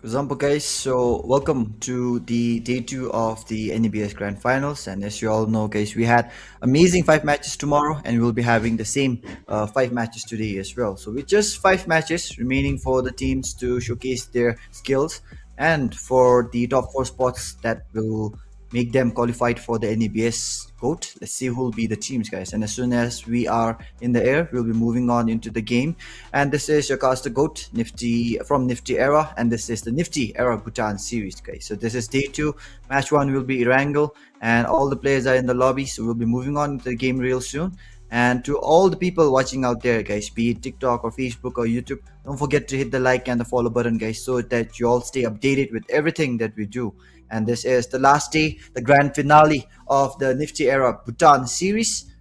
Example, guys. So welcome to the day 2 of the NEBS Grand Finals, and as you all know, guys, we had amazing 5 matches tomorrow, and we'll be having the same 5 matches today as well. So with just 5 matches remaining for the teams to showcase their skills, and for the top 4 spots that will make them qualified for the NEBS GOAT. Let's see who will be the teams, guys. And as soon as we are in the air, we'll be moving on into the game. And this is your caster GOAT, Nifty from Nifty Era, and this is the Nifty Era Bhutan series, guys. So this is day 2. Match 1 will be Erangel, and all the players are in the lobby. So we'll be moving on to the game real soon. And to all the people watching out there, guys, be it TikTok or Facebook or YouTube, don't forget to hit the like and the follow button, guys, so that you all stay updated with everything that we do. And this is the last day, the grand finale of the Nifty Era Bhutan series.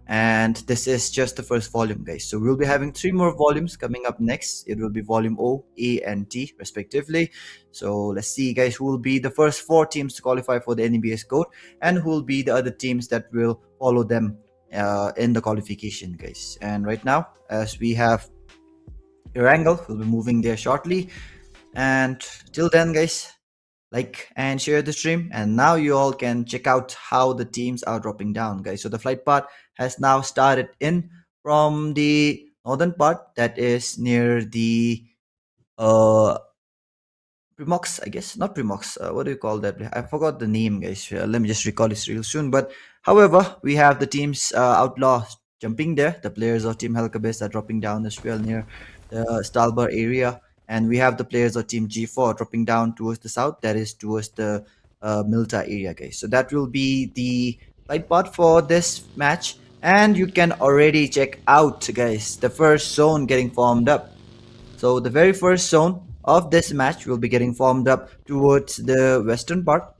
And this is just the first volume, guys. So we'll be having 3 more volumes coming up next. It will be volume O, A, and T respectively. So let's see, guys, who will be the first 4 teams to qualify for the NEBS GOAT, and who will be the other teams that will follow them in the qualification, guys. And right now, as we have Erangel, we'll be moving there shortly. And till then, guys, like and share the stream, and now you all can check out how the teams are dropping down, guys. So the flight path has now started in from the northern part, that is near the Primox, I guess. Not Primox, what do you call that? I forgot the name, guys. Let me just recall it real soon. But however, we have the teams OUTLAWZ jumping there. The players of team KERBECZ are dropping down as well near the Stalbar area, and we have the players of team G4 dropping down towards the south, that is towards the Milta area, guys. So that will be the light part for this match, and you can already check out, guys, the first zone getting formed up. So the very first zone of this match will be getting formed up towards the western part.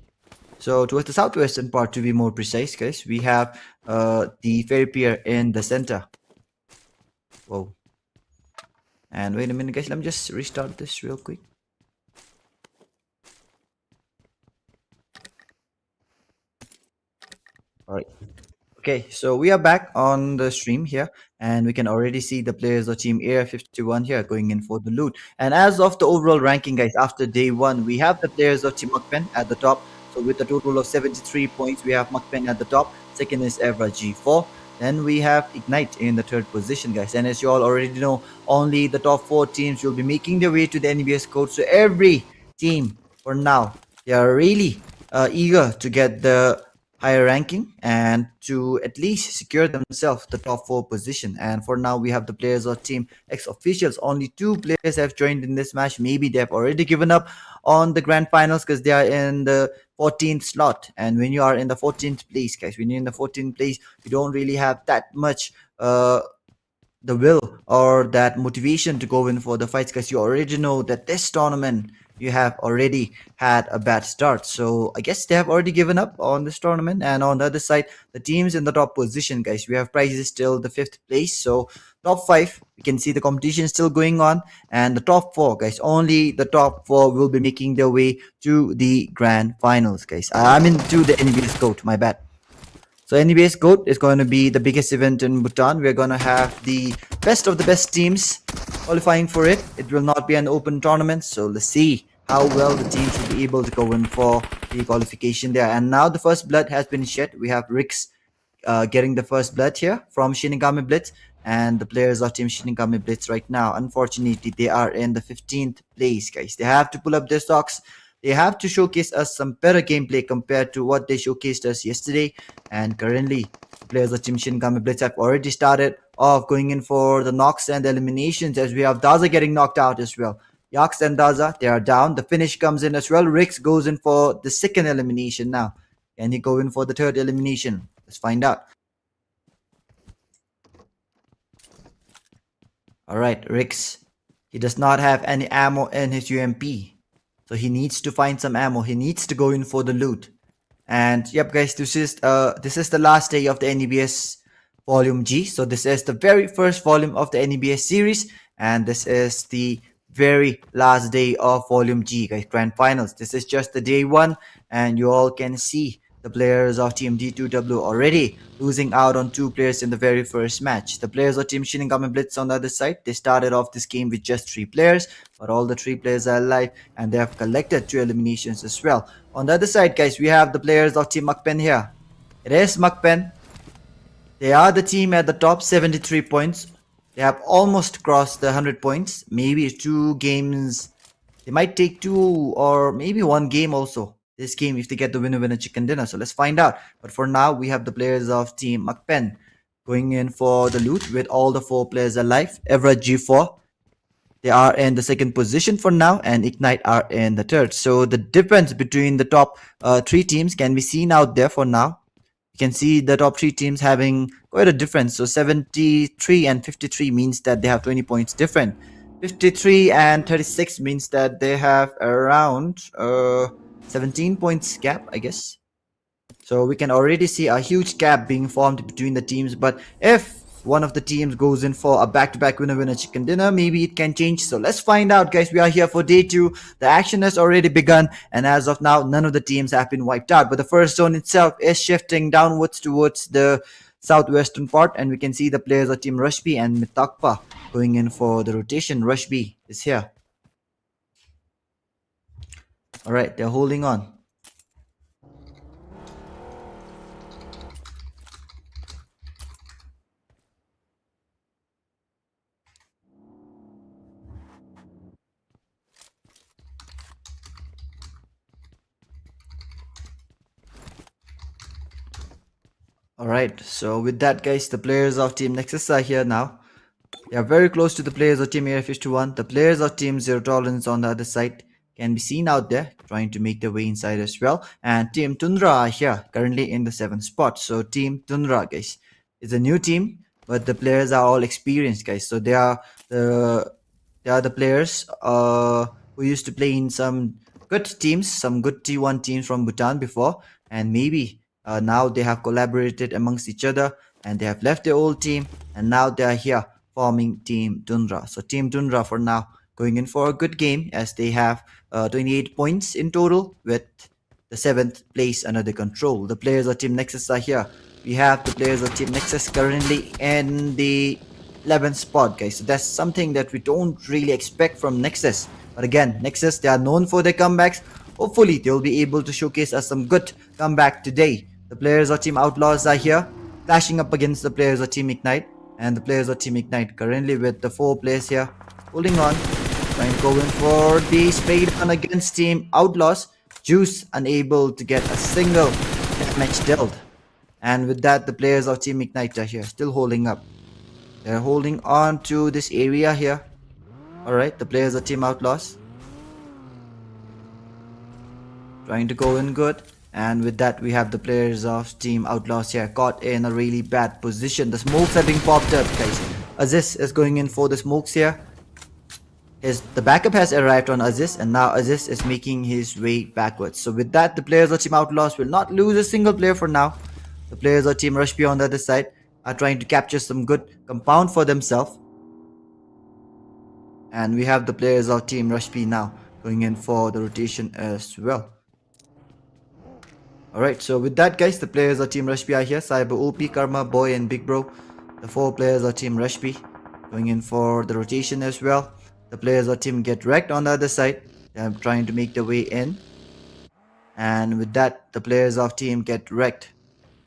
So towards the southwestern part, to be more precise, guys. We have the ferry pier in the center. Whoa. And wait a minute, guys, let me just restart this real quick. All right. Okay, so we are back on the stream here, and we can already see the players of Team Air 51 here going in for the loot. And as of the overall ranking, guys, after day 1, we have the players of Team MAKPEN at the top. So with a total of 73 points, we have MAKPEN at the top. Second is EVARA G4. Then we have Ignite in the 3rd position, guys. And as you all already know, only the top 4 teams will be making their way to the NEBS GOAT. So every team, for now, they are really eager to get the higher ranking and to at least secure themselves the top 4 position. And for now, we have the players of team X officials. Only 2 players have joined in this match. Maybe they have already given up on the grand finals because they are in the 14th slot. And when you are in the 14th place, guys, when you're in the 14th place, you don't really have that much the will or that motivation to go in for the fights, because you already know that this tournament you have already had a bad start. So I guess they have already given up on this tournament. And on the other side, the teams in the top position, guys, we have prizes till the 5th place. So top 5, we can see the competition still going on, and the top 4, guys, only the top 4 will be making their way to the grand finals, guys. I mean to the NEBS GOAT, my bad. So NEBS GOAT is going to be the biggest event in Bhutan. We're going to have the best of the best teams qualifying for it. It will not be an open tournament, so let's see how well the teams will be able to go in for the qualification there. And now the first blood has been shed. We have Rix getting the first blood here from Shinigami BLITZ, and the players of team Shinigami BLITZ right now, unfortunately, they are in the 15th place, guys. They have to pull up their stocks. They have to showcase us some better gameplay compared to what they showcased us yesterday. And currently, players of Team Shinigami BLITZ have already started off going in for the knocks and the eliminations, as we have Daza getting knocked out as well. Yax and Daza, they are down. The finish comes in as well. Rix goes in for the 2nd elimination now. Can he go in for the 3rd elimination? Let's find out. Alright, Rix. He does not have any ammo in his UMP. So he needs to find some ammo. He needs to go in for the loot. And yep, guys, this is the last day of the NEBS Volume G. So this is the very first volume of the NEBS series, and this is the very last day of Volume G, guys, Grand Finals. This is just the day 1, and you all can see the players of Team D2W already losing out on 2 players in the very first match. The players of Team Shinigami Blitz on the other side, they started off this game with just 3 players, but all the 3 players are alive and they have collected 2 eliminations as well. On the other side, guys, we have the players of Team MAKPEN here. It is MAKPEN. They are the team at the top, 73 points. They have almost crossed the 100 points. Maybe 2 games. They might take 2 or maybe 1 game also. This game if they get the winner chicken dinner. So let's find out. But for now, we have the players of Team MAKPEN going in for the loot with all the 4 players alive. EVARA G4. They are in the second position for now, and Ignite are in the third. So the difference between the top 3 teams can be seen out there for now. You can see the top 3 teams having quite a difference. So 73 and 53 means that they have 20 points different. 53 and 36 means that they have around 17 points gap, I guess. So we can already see a huge gap being formed between the teams. But if one of the teams goes in for a back-to-back winner chicken dinner, maybe it can change. So let's find out, guys. We are here for day 2. The action has already begun, and as of now, none of the teams have been wiped out. But the first zone itself is shifting downwards towards the southwestern part, and we can see the players of Team Rush B and MITAKPA going in for the rotation. Rush B is here. Alright, they're holding on. Alright, so with that, guys, the players of Team Nexus are here now. They are very close to the players of Team Air51. The players of Team Zero Tolerance on the other side can be seen out there trying to make their way inside as well. And Team Tundra are here currently in the 7th spot. So Team Tundra, guys, is a new team, but the players are all experienced, guys. So they are the players who used to play in some good teams, some good T1 teams from Bhutan before, and maybe now they have collaborated amongst each other and they have left their old team, and now they are here forming Team Tundra. So Team Tundra for now going in for a good game, as they have 28 points in total with the 7th place under their control. The players of Team Nexus are here. We have the players of Team Nexus currently in the 11th spot, guys. So that's something that we don't really expect from Nexus. But again, Nexus, they are known for their comebacks. Hopefully, they'll be able to showcase us some good comeback today. The players of Team OUTLAWZ are here, clashing up against the players of Team Ignite. And the players of Team Ignite currently with the 4 players here, holding on, trying to go in for the spade on against Team OUTLAWZ. Juice unable to get a single damage dealt. And with that, the players of Team Ignite are here, still holding up. They're holding on to this area here. Alright, the players of Team OUTLAWZ trying to go in good. And with that, we have the players of Team OUTLAWZ here caught in a really bad position. The smokes are being popped up, guys. Aziz is going in for the smokes here. The backup has arrived on Aziz, and now Aziz is making his way backwards. So with that, the players of Team OUTLAWZ will not lose a single player for now. The players of Team Rush B on the other side are trying to capture some good compound for themselves. And we have the players of Team Rush B now going in for the rotation as well. Alright, so with that, guys, the players of Team Rush B are here. Cyber, OP, Karma, Boy, and Big Bro. The 4 players of Team Rush B going in for the rotation as well. The players of Team Get Wrecked on the other side. They are trying to make their way in. And with that, the players of Team Get Wrecked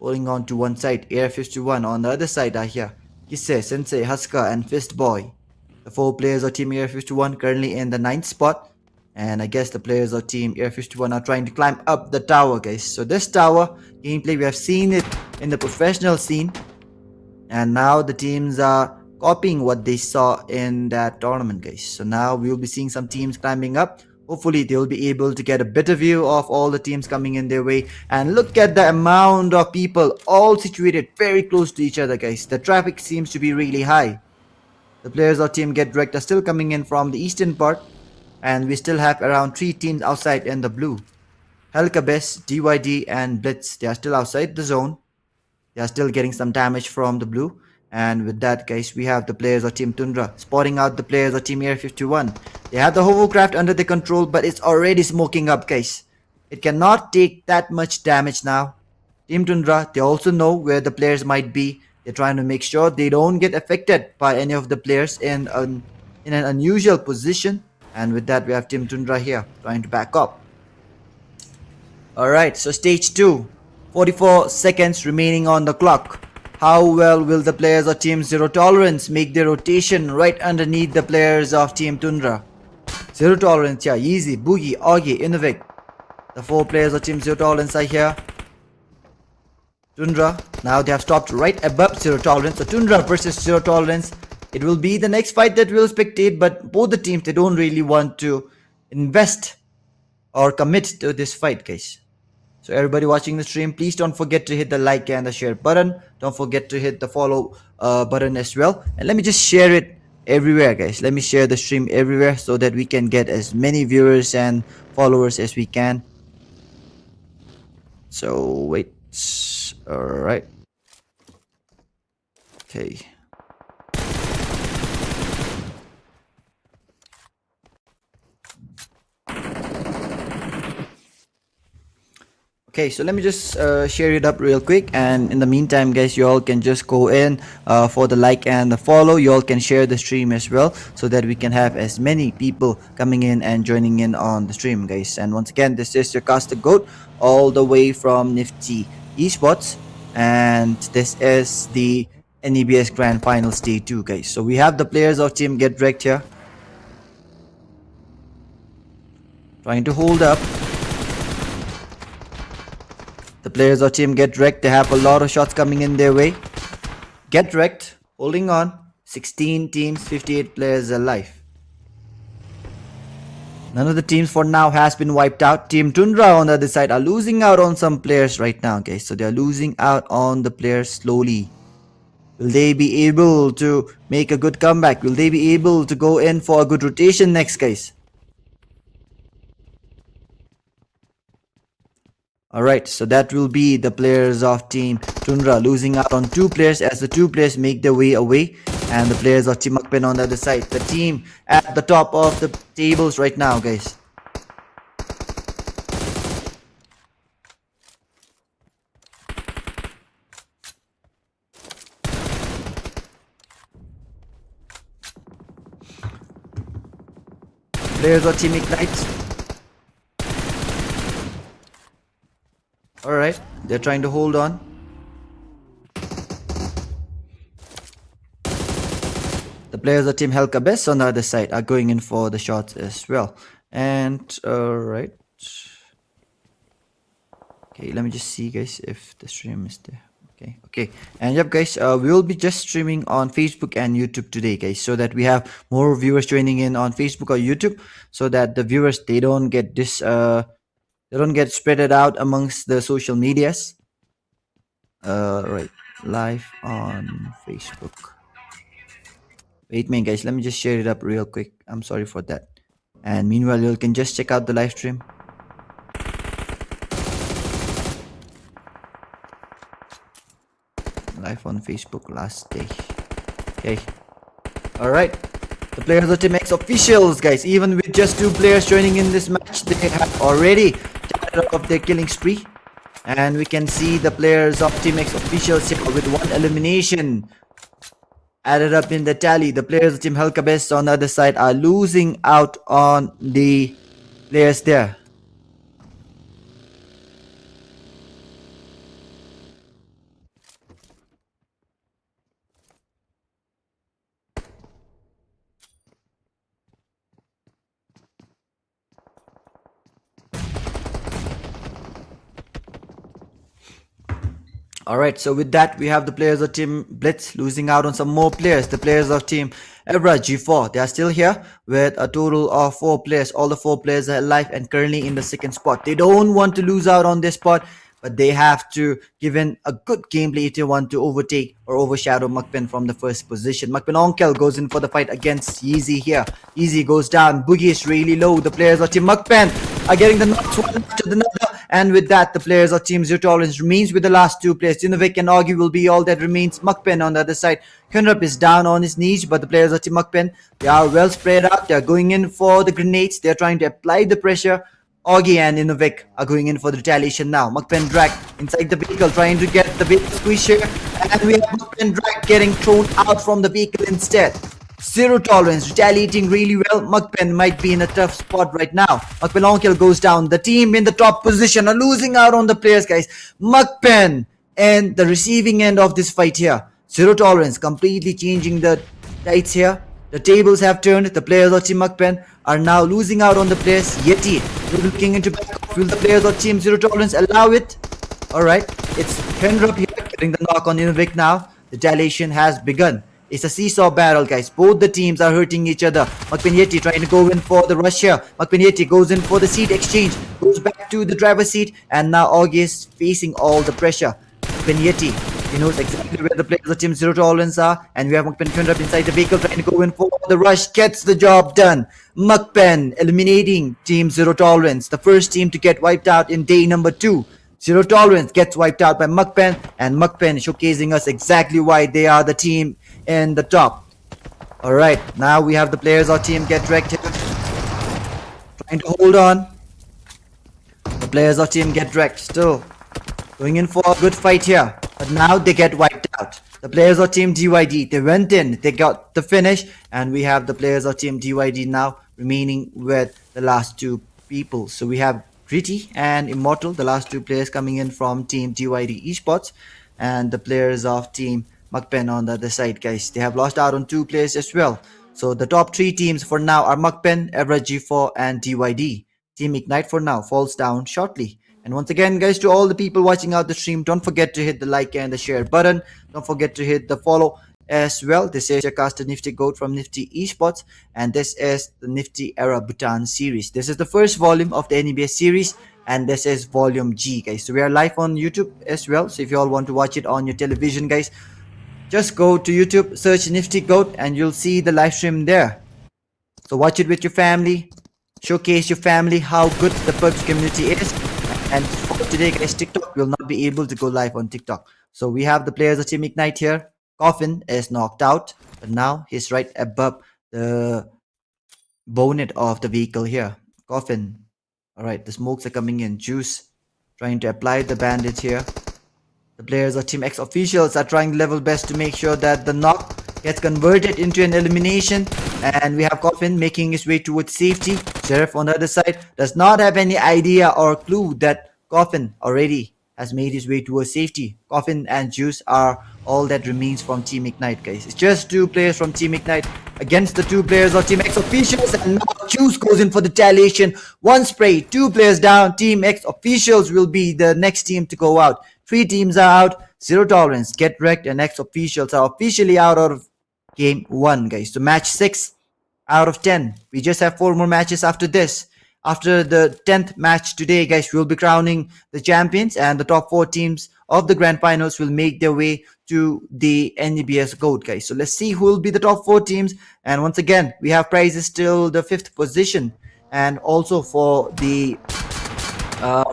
holding on to one side. Air51 on the other side are here. Kisse, Sensei, Huska, and Fist Boy. The 4 players of Team Air51 currently in the 9th spot. And I guess the players of Team Air51 are trying to climb up the tower, guys. So this tower gameplay, we have seen it in the professional scene. And now the teams are copying what they saw in that tournament, guys. So now we will be seeing some teams climbing up. Hopefully they will be able to get a better view of all the teams coming in their way. And look at the amount of people all situated very close to each other, guys. The traffic seems to be really high. The players of Team Get Wrecked are still coming in from the eastern part. And we still have around 3 teams outside in the blue. KERBECZ, DYD, and BLITZ. They are still outside the zone. They are still getting some damage from the blue. And with that, guys, we have the players of Team Tundra spotting out the players of Team Air51. They have the hovercraft under their control, but it's already smoking up, guys. It cannot take that much damage now. Team Tundra, they also know where the players might be. They're trying to make sure they don't get affected by any of the players in an unusual position. And with that, we have Team Tundra here trying to back up. Alright, so stage 2. 44 seconds remaining on the clock. How well will the players of Team Zero Tolerance make their rotation right underneath the players of Team Tundra? Zero Tolerance, yeah, Easy, Boogie, Augie, Innovic. The 4 players of Team Zero Tolerance are here. Tundra, now they have stopped right above Zero Tolerance. So Tundra versus Zero Tolerance. It will be the next fight that we'll spectate, but both the teams, they don't really want to invest or commit to this fight, guys. So everybody watching the stream, please don't forget to hit the like and the share button. Don't forget to hit the follow button as well. And let me just share it everywhere, guys. Let me share the stream everywhere so that we can get as many viewers and followers as we can. So wait. Alright. Okay. Okay, so let me just share it up real quick, and in the meantime, guys, you all can just go in for the like and the follow. You all can share the stream as well so that we can have as many people coming in and joining in on the stream, guys. And once again, this is your caster goat all the way from Nifty Esports, and this is the NEBS Grand Finals Day 2, guys. So we have the players of Team Get Wrecked here trying to hold up. The players of Team Get Wrecked, they have a lot of shots coming in their way. Get Wrecked, holding on. 16 teams, 58 players alive. None of the teams for now has been wiped out. Team Tundra on the other side are losing out on some players right now, guys. So they are losing out on the players slowly. Will they be able to make a good comeback? Will they be able to go in for a good rotation next, guys? Alright, so that will be the players of Team Tundra losing out on 2 players as the 2 players make their way away. And the players of Team MAKPEN on the other side. The team at the top of the tables right now, guys. Players of Team Ignite. Alright, they're trying to hold on. The players of Team KERBECZ on the other side are going in for the shots as well. And alright. Okay, let me just see, guys, if the stream is there. Okay. And yep, guys, we will be just streaming on Facebook and YouTube today, guys, so that we have more viewers joining in on Facebook or YouTube, so that the viewers, they don't get this they don't get spread out amongst the social medias. Right, live on Facebook. Wait a minute, guys, let me just share it up real quick. I'm sorry for that. And meanwhile, you can just check out the live stream. Live on Facebook last day. Okay. Alright. The players of Team X officials, guys, even with just 2 players joining in this match, they have already started off their killing spree. And we can see the players of Team X officials here with 1 elimination added up in the tally. The players of Team KERBECZ on the other side are losing out on the players there. Alright, so with that, we have the players of Team BLITZ losing out on some more players. The players of Team EVARA G4, they are still here with a total of 4 players. All the 4 players are alive and currently in the 2nd spot. They don't want to lose out on this spot, but they have to give in a good gameplay if they want to overtake or overshadow MAKPEN from the 1st position. MAKPEN Onkel goes in for the fight against Yeezy here. Yeezy goes down. Boogie is really low. The players of Team MAKPEN are getting the knocks one after another. And with that, the players of Team Zero Tolerance remains with the last 2 players. Innovic and Augie will be all that remains. MAKPEN on the other side. Kunrup is down on his knees, but the players of Team MAKPEN, they are well spread out. They are going in for the grenades. They are trying to apply the pressure. Augie and Innovik are going in for the retaliation now. MAKPEN drag inside the vehicle, trying to get the vehicle squeeze here. And we have MAKPEN drag getting thrown out from the vehicle instead. Zero tolerance, retaliating really well. MAKPEN might be in a tough spot right now. MAKPEN long kill goes down. The team in the top position are losing out on the players, guys. MAKPEN and the receiving end of this fight here. Zero tolerance, completely changing the tides here. The tables have turned. The players of Team MAKPEN are now losing out on the players. Yeti will be looking into back off. Will the players of Team Zero Tolerance allow it? Alright, it's Kendrup here getting the knock on Innovik now. The retaliation has begun. It's a seesaw battle, guys. Both the teams are hurting each other. MAKPEN Yeti trying to go in for the rush here. MAKPEN Yeti goes in for the seat exchange. Goes back to the driver's seat. And now Augie is facing all the pressure. MAKPEN Yeti, he knows exactly where the players of Team Zero Tolerance are. And we have MAKPEN Kendrup inside the vehicle trying to go in for the rush. Gets the job done. MAKPEN eliminating Team Zero Tolerance. The first team to get wiped out in day number 2. Zero Tolerance gets wiped out by MAKPEN. And MAKPEN showcasing us exactly why they are the team in the top. Alright, now we have the players of Team Get Wrecked here. Trying to hold on. The players of Team Get Wrecked still going in for a good fight here. But now they get wiped out. The players of Team DYD, they went in, they got the finish. And we have the players of Team DYD now remaining with the last two people. So we have Gritty and Immortal, the last two players coming in from Team DYD Esports. And the players of Team MAKPEN on the other side, guys. They have lost out on 2 players as well. So the top 3 teams for now are MAKPEN, EVARA G4 and DYD. Team Ignite for now falls down shortly. And once again, guys, to all the people watching out the stream, don't forget to hit the like and the share button. Don't forget to hit the follow as well. This is your caster Nifty Goat from Nifty Esports. And this is the Nifty Era Bhutan series. This is the first volume of the NEBS series. And this is volume G, guys. So we are live on YouTube as well. So if you all want to watch it on your television, guys, just go to YouTube, search Nifty Goat, and you'll see the live stream there. So watch it with your family. Showcase your family how good the PUBG community is. And for today, guys, TikTok will not be able to go live on TikTok. So we have the players of Team Ignite here. Coffin is knocked out, but now he's right above the bonnet of the vehicle here. Coffin. Alright, the smokes are coming in. Juice trying to apply the bandage here. The players of Team X officials are trying level best to make sure that the knock gets converted into an elimination. And we have Coffin making his way towards safety. Sheriff on the other side does not have any idea or clue that Coffin already has made his way towards safety. Coffin and Juice are all that remains from Team Ignite, guys. It's just 2 players from Team Ignite against the 2 players of Team X officials. And now Juice goes in for the retaliation. 1 spray, 2 players down. Team X officials will be the next team to go out. 3 teams are out. Zero Tolerance, Get Wrecked, and X officials are officially out of game 1, guys. So match 6 out of 10. We just have 4 more matches after this. After the 10th match today, guys, we'll be crowning the champions, and the top 4 teams of the grand finals will make their way to the NEBS GOAT, guys. So let's see who will be the top 4 teams. And once again, we have prizes till the 5th position, and also for the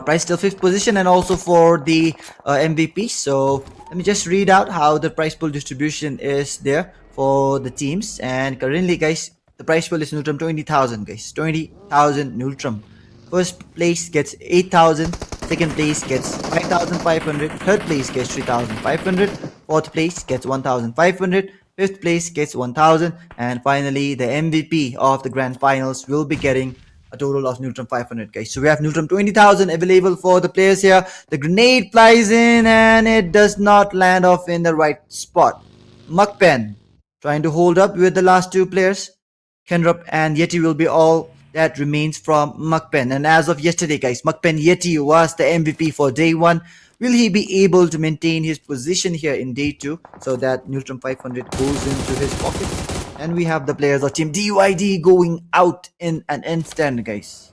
prize till 5th position, and also for the MVP. So let me just read out how the prize pool distribution is there for the teams. And currently, guys, the prize pool is Nultrum 20,000, guys. 20,000 Nultrum. First place gets 8,000. Second place gets 5,500. Third place gets 3,500. Fourth place gets 1,500. Fifth place gets 1,000. And finally, the MVP of the grand finals will be getting a total of Nultrum 500, guys. So we have Nultrum 20,000 available for the players here. The grenade flies in and it does not land off in the right spot. MAKPEN trying to hold up with the last 2 players. Kendrup and Yeti will be all that remains from MAKPEN. And as of yesterday, guys, MAKPEN Yeti was the MVP for day 1. Will he be able to maintain his position here in day 2 so that Nultrum 500 goes into his pocket? And we have the players of Team DYD going out in an instant, guys.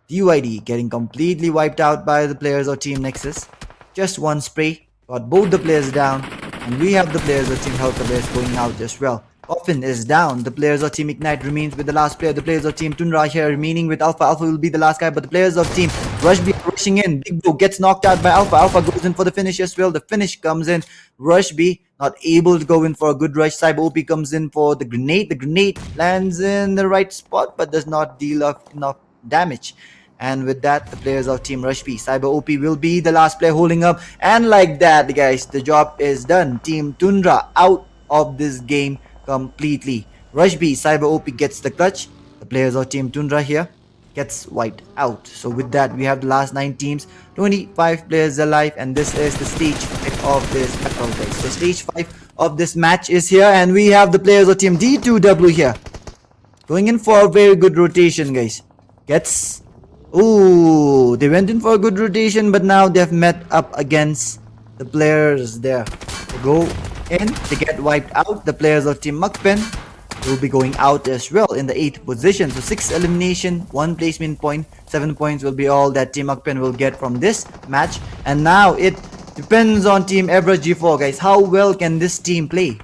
DYD getting completely wiped out by the players of Team Nexus. Just 1 spray, got both the players down. And we have the players of Team Helkabez going out as well. Coffin is down. The players of Team Ignite remains with the last player. The players of Team Tundra here remaining with Alpha. Alpha will be the last guy, but the players of Team Rushby are rushing in. Big Bro gets knocked out by Alpha. Alpha goes in for the finish as well. The finish comes in. Rushby not able to go in for a good rush. Cyber OP comes in for the grenade. The grenade lands in the right spot, but does not deal enough damage. And with that, the players of Team Rush B, Cyber OP will be the last player holding up. And like that, guys, the job is done. Team Tundra out of this game completely. Rush B, Cyber OP gets the clutch. The players of Team Tundra here gets wiped out. So with that, we have the last 9 teams, 25 players alive, and this is the stage 5 of this battle, guys. So stage 5 of this match is here, and we have the players of Team D2W here going in for a very good rotation, guys. Ooh, they went in for a good rotation, but now they've met up against the players there. They go in, they get wiped out. The players of Team MAKPEN will be going out as well in the 8th position. So 6 elimination, 1 placement point, 7 points will be all that Team MAKPEN will get from this match. And now it depends on Team EVARA G4, guys. How well can this team play?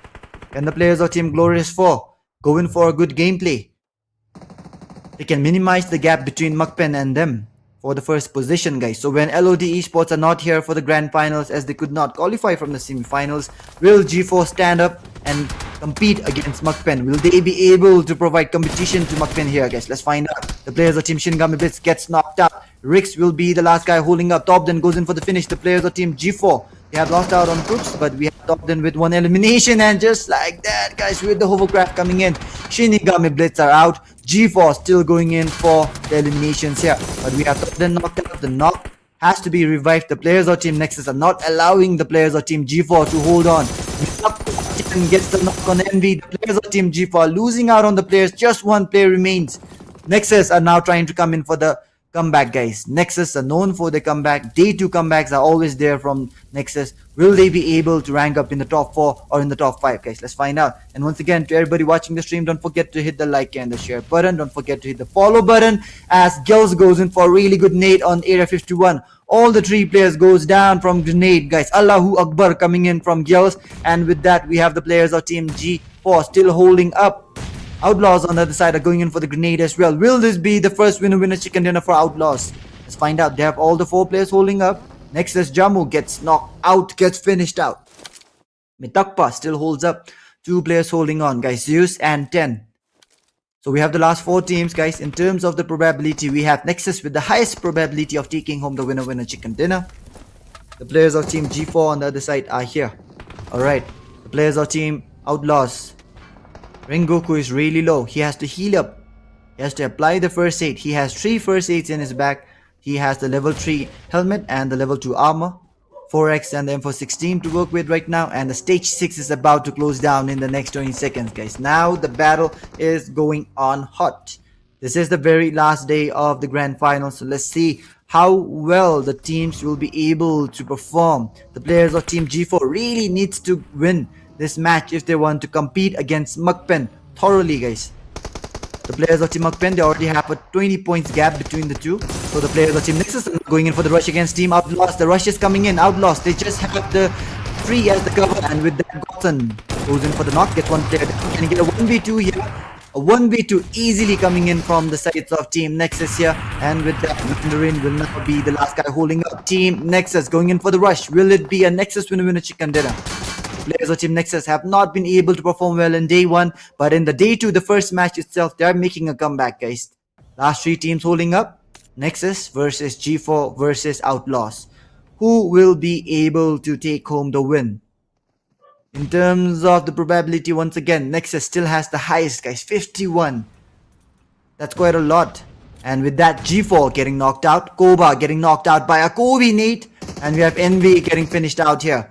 Can the players of Team Glorious 4 go in for a good gameplay? They can minimize the gap between MAKPEN and them for the first position, guys. So when LOD Esports are not here for the grand finals as they could not qualify from the semi-finals, will G4 stand up and compete against MAKPEN? Will they be able to provide competition to MAKPEN here, guys? Let's find out. The players of Team SHINIGAMI BLITZ gets knocked out. Rix will be the last guy holding up. Top then goes in for the finish. The players of Team G4, they have lost out on Crooks, but we have Top then with 1 elimination, and just like that, guys, with the hovercraft coming in, SHINIGAMI BLITZ are out. G4 still going in for the eliminations here, but we have Top then knocked out. The knock has to be revived. The players of Team Nexus are not allowing the players of Team G4 to hold on. Gets the knock on Envy. The players of Team G4 are losing out on the players. Just 1 player remains. Nexus are now trying to come in for the comeback, guys. Nexus are known for the comeback. Day 2 comebacks are always there from Nexus. Will they be able to rank up in the top 4 or in the top 5, guys? Let's find out. And once again, to everybody watching the stream, don't forget to hit the like and the share button. Don't forget to hit the follow button as Gills goes in for a really good nade on Area 51. All the 3 players goes down from grenade, guys. Allahu Akbar coming in from Gills. And with that, we have the players of Team G4 still holding up. OUTLAWZ on the other side are going in for the grenade as well. Will this be the first winner chicken dinner for OUTLAWZ? Let's find out. They have all the 4 players holding up. Nexus Jammu gets knocked out, gets finished out. MITAKPA still holds up. 2 players holding on, guys. Zeus and 10. So we have the last 4 teams, guys. In terms of the probability, we have Nexus with the highest probability of taking home the winner chicken dinner. The players of Team G4 on the other side are here. Alright. The players of Team OUTLAWZ. Rengoku is really low. He has to heal up. He has to apply the first aid. He has 3 first aids in his back. He has the level 3 helmet and the level 2 armor. 4x and the M416 to work with right now. And the stage 6 is about to close down in the next 20 seconds, guys. Now the battle is going on hot. This is the very last day of the grand final. So let's see how well the teams will be able to perform. The players of Team G4 really needs to win this match if they want to compete against MAKPEN thoroughly, guys. The players of Team MAKPEN, they already have a 20 points gap between the two. So the players of Team Nexus are going in for the rush against Team OUTLAWZ. The rush is coming in. OUTLAWZ, they just have the 3 as the cover, and with that, Gotzen goes in for the knock, gets 1 player down. Can he get a 1v2 here? A 1v2 easily coming in from the sides of Team Nexus here, and with that, Mandarin will now be the last guy holding up. Team Nexus going in for the rush. Will it be a Nexus winner chicken dinner? Players of Team Nexus have not been able to perform well in day 1, but in the day 2, the first match itself, they are making a comeback, guys. Last 3 teams holding up. Nexus versus G4 versus OUTLAWZ. Who will be able to take home the win? In terms of the probability, once again, Nexus still has the highest, guys. 51. That's quite a lot. And with that, G4 getting knocked out. Koba getting knocked out by a Kobe Nate. And we have Envy getting finished out here.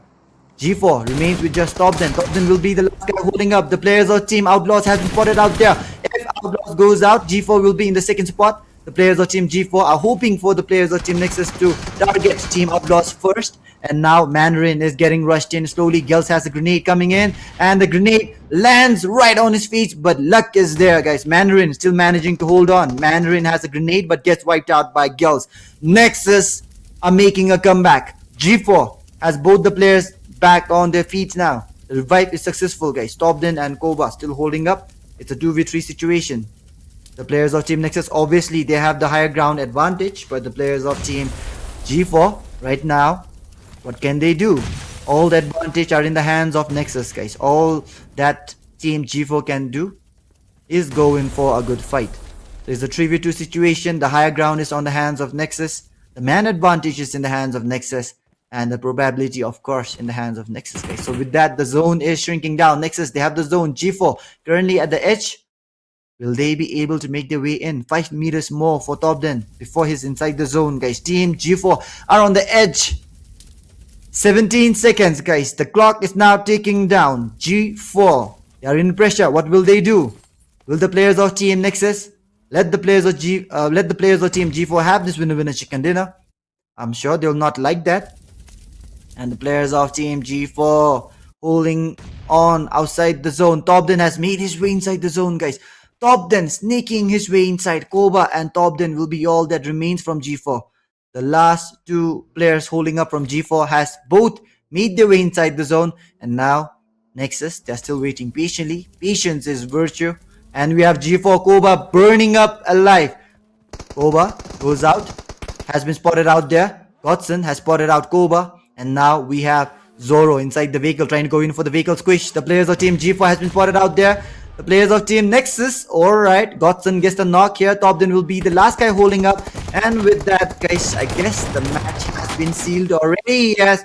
G4 remains with just Top then. Top then will be the last guy holding up. The players of Team OUTLAWZ have been spotted out there. If OUTLAWZ goes out, G4 will be in the 2nd spot. The players of Team G4 are hoping for the players of Team Nexus to target Team OUTLAWZ first. And now Mandarin is getting rushed in slowly. Gels has a grenade coming in, and the grenade lands right on his feet, but luck is there, guys. Mandarin still managing to hold on. Mandarin has a grenade but gets wiped out by Gels. Nexus are making a comeback. G4 has both the players back on their feet now. The revive is successful, guys. Topden and Koba still holding up. It's a 2v3 situation. The players of Team Nexus, obviously, they have the higher ground advantage, but the players of Team G4 right now, what can they do? All the advantage are in the hands of Nexus, guys. All that Team G4 can do is go in for a good fight. There's a 3v2 situation. The higher ground is on the hands of Nexus. The man advantage is in the hands of Nexus. And the probability, of course, in the hands of Nexus, guys. So with that, the zone is shrinking down. Nexus, they have the zone. G4 currently at the edge. Will they be able to make their way in? 5 meters more for Topden before he's inside the zone, guys. Team G4 are on the edge. 17 seconds, guys. The clock is now ticking down. G4, they are in pressure. What will they do? Will the players of Team Nexus let the players of Team G4 have this winner chicken dinner? I'm sure they'll not like that. And the players of Team G4 holding on outside the zone. Topden has made his way inside the zone, guys. Topden sneaking his way inside. Koba and Topden will be all that remains from G4. The last two players holding up from G4 has both made their way inside the zone. And now Nexus, they're still waiting patiently. Patience is virtue. And we have G4 Koba burning up alive. Koba goes out. Has been spotted out there. Godson has spotted out Koba. And now we have Zoro inside the vehicle trying to go in for the vehicle squish. The players of Team G4 has been spotted out there. The players of Team Nexus, alright, Godson gets the knock here. Topden will be the last guy holding up. And with that, guys, I guess the match has been sealed already. Yes,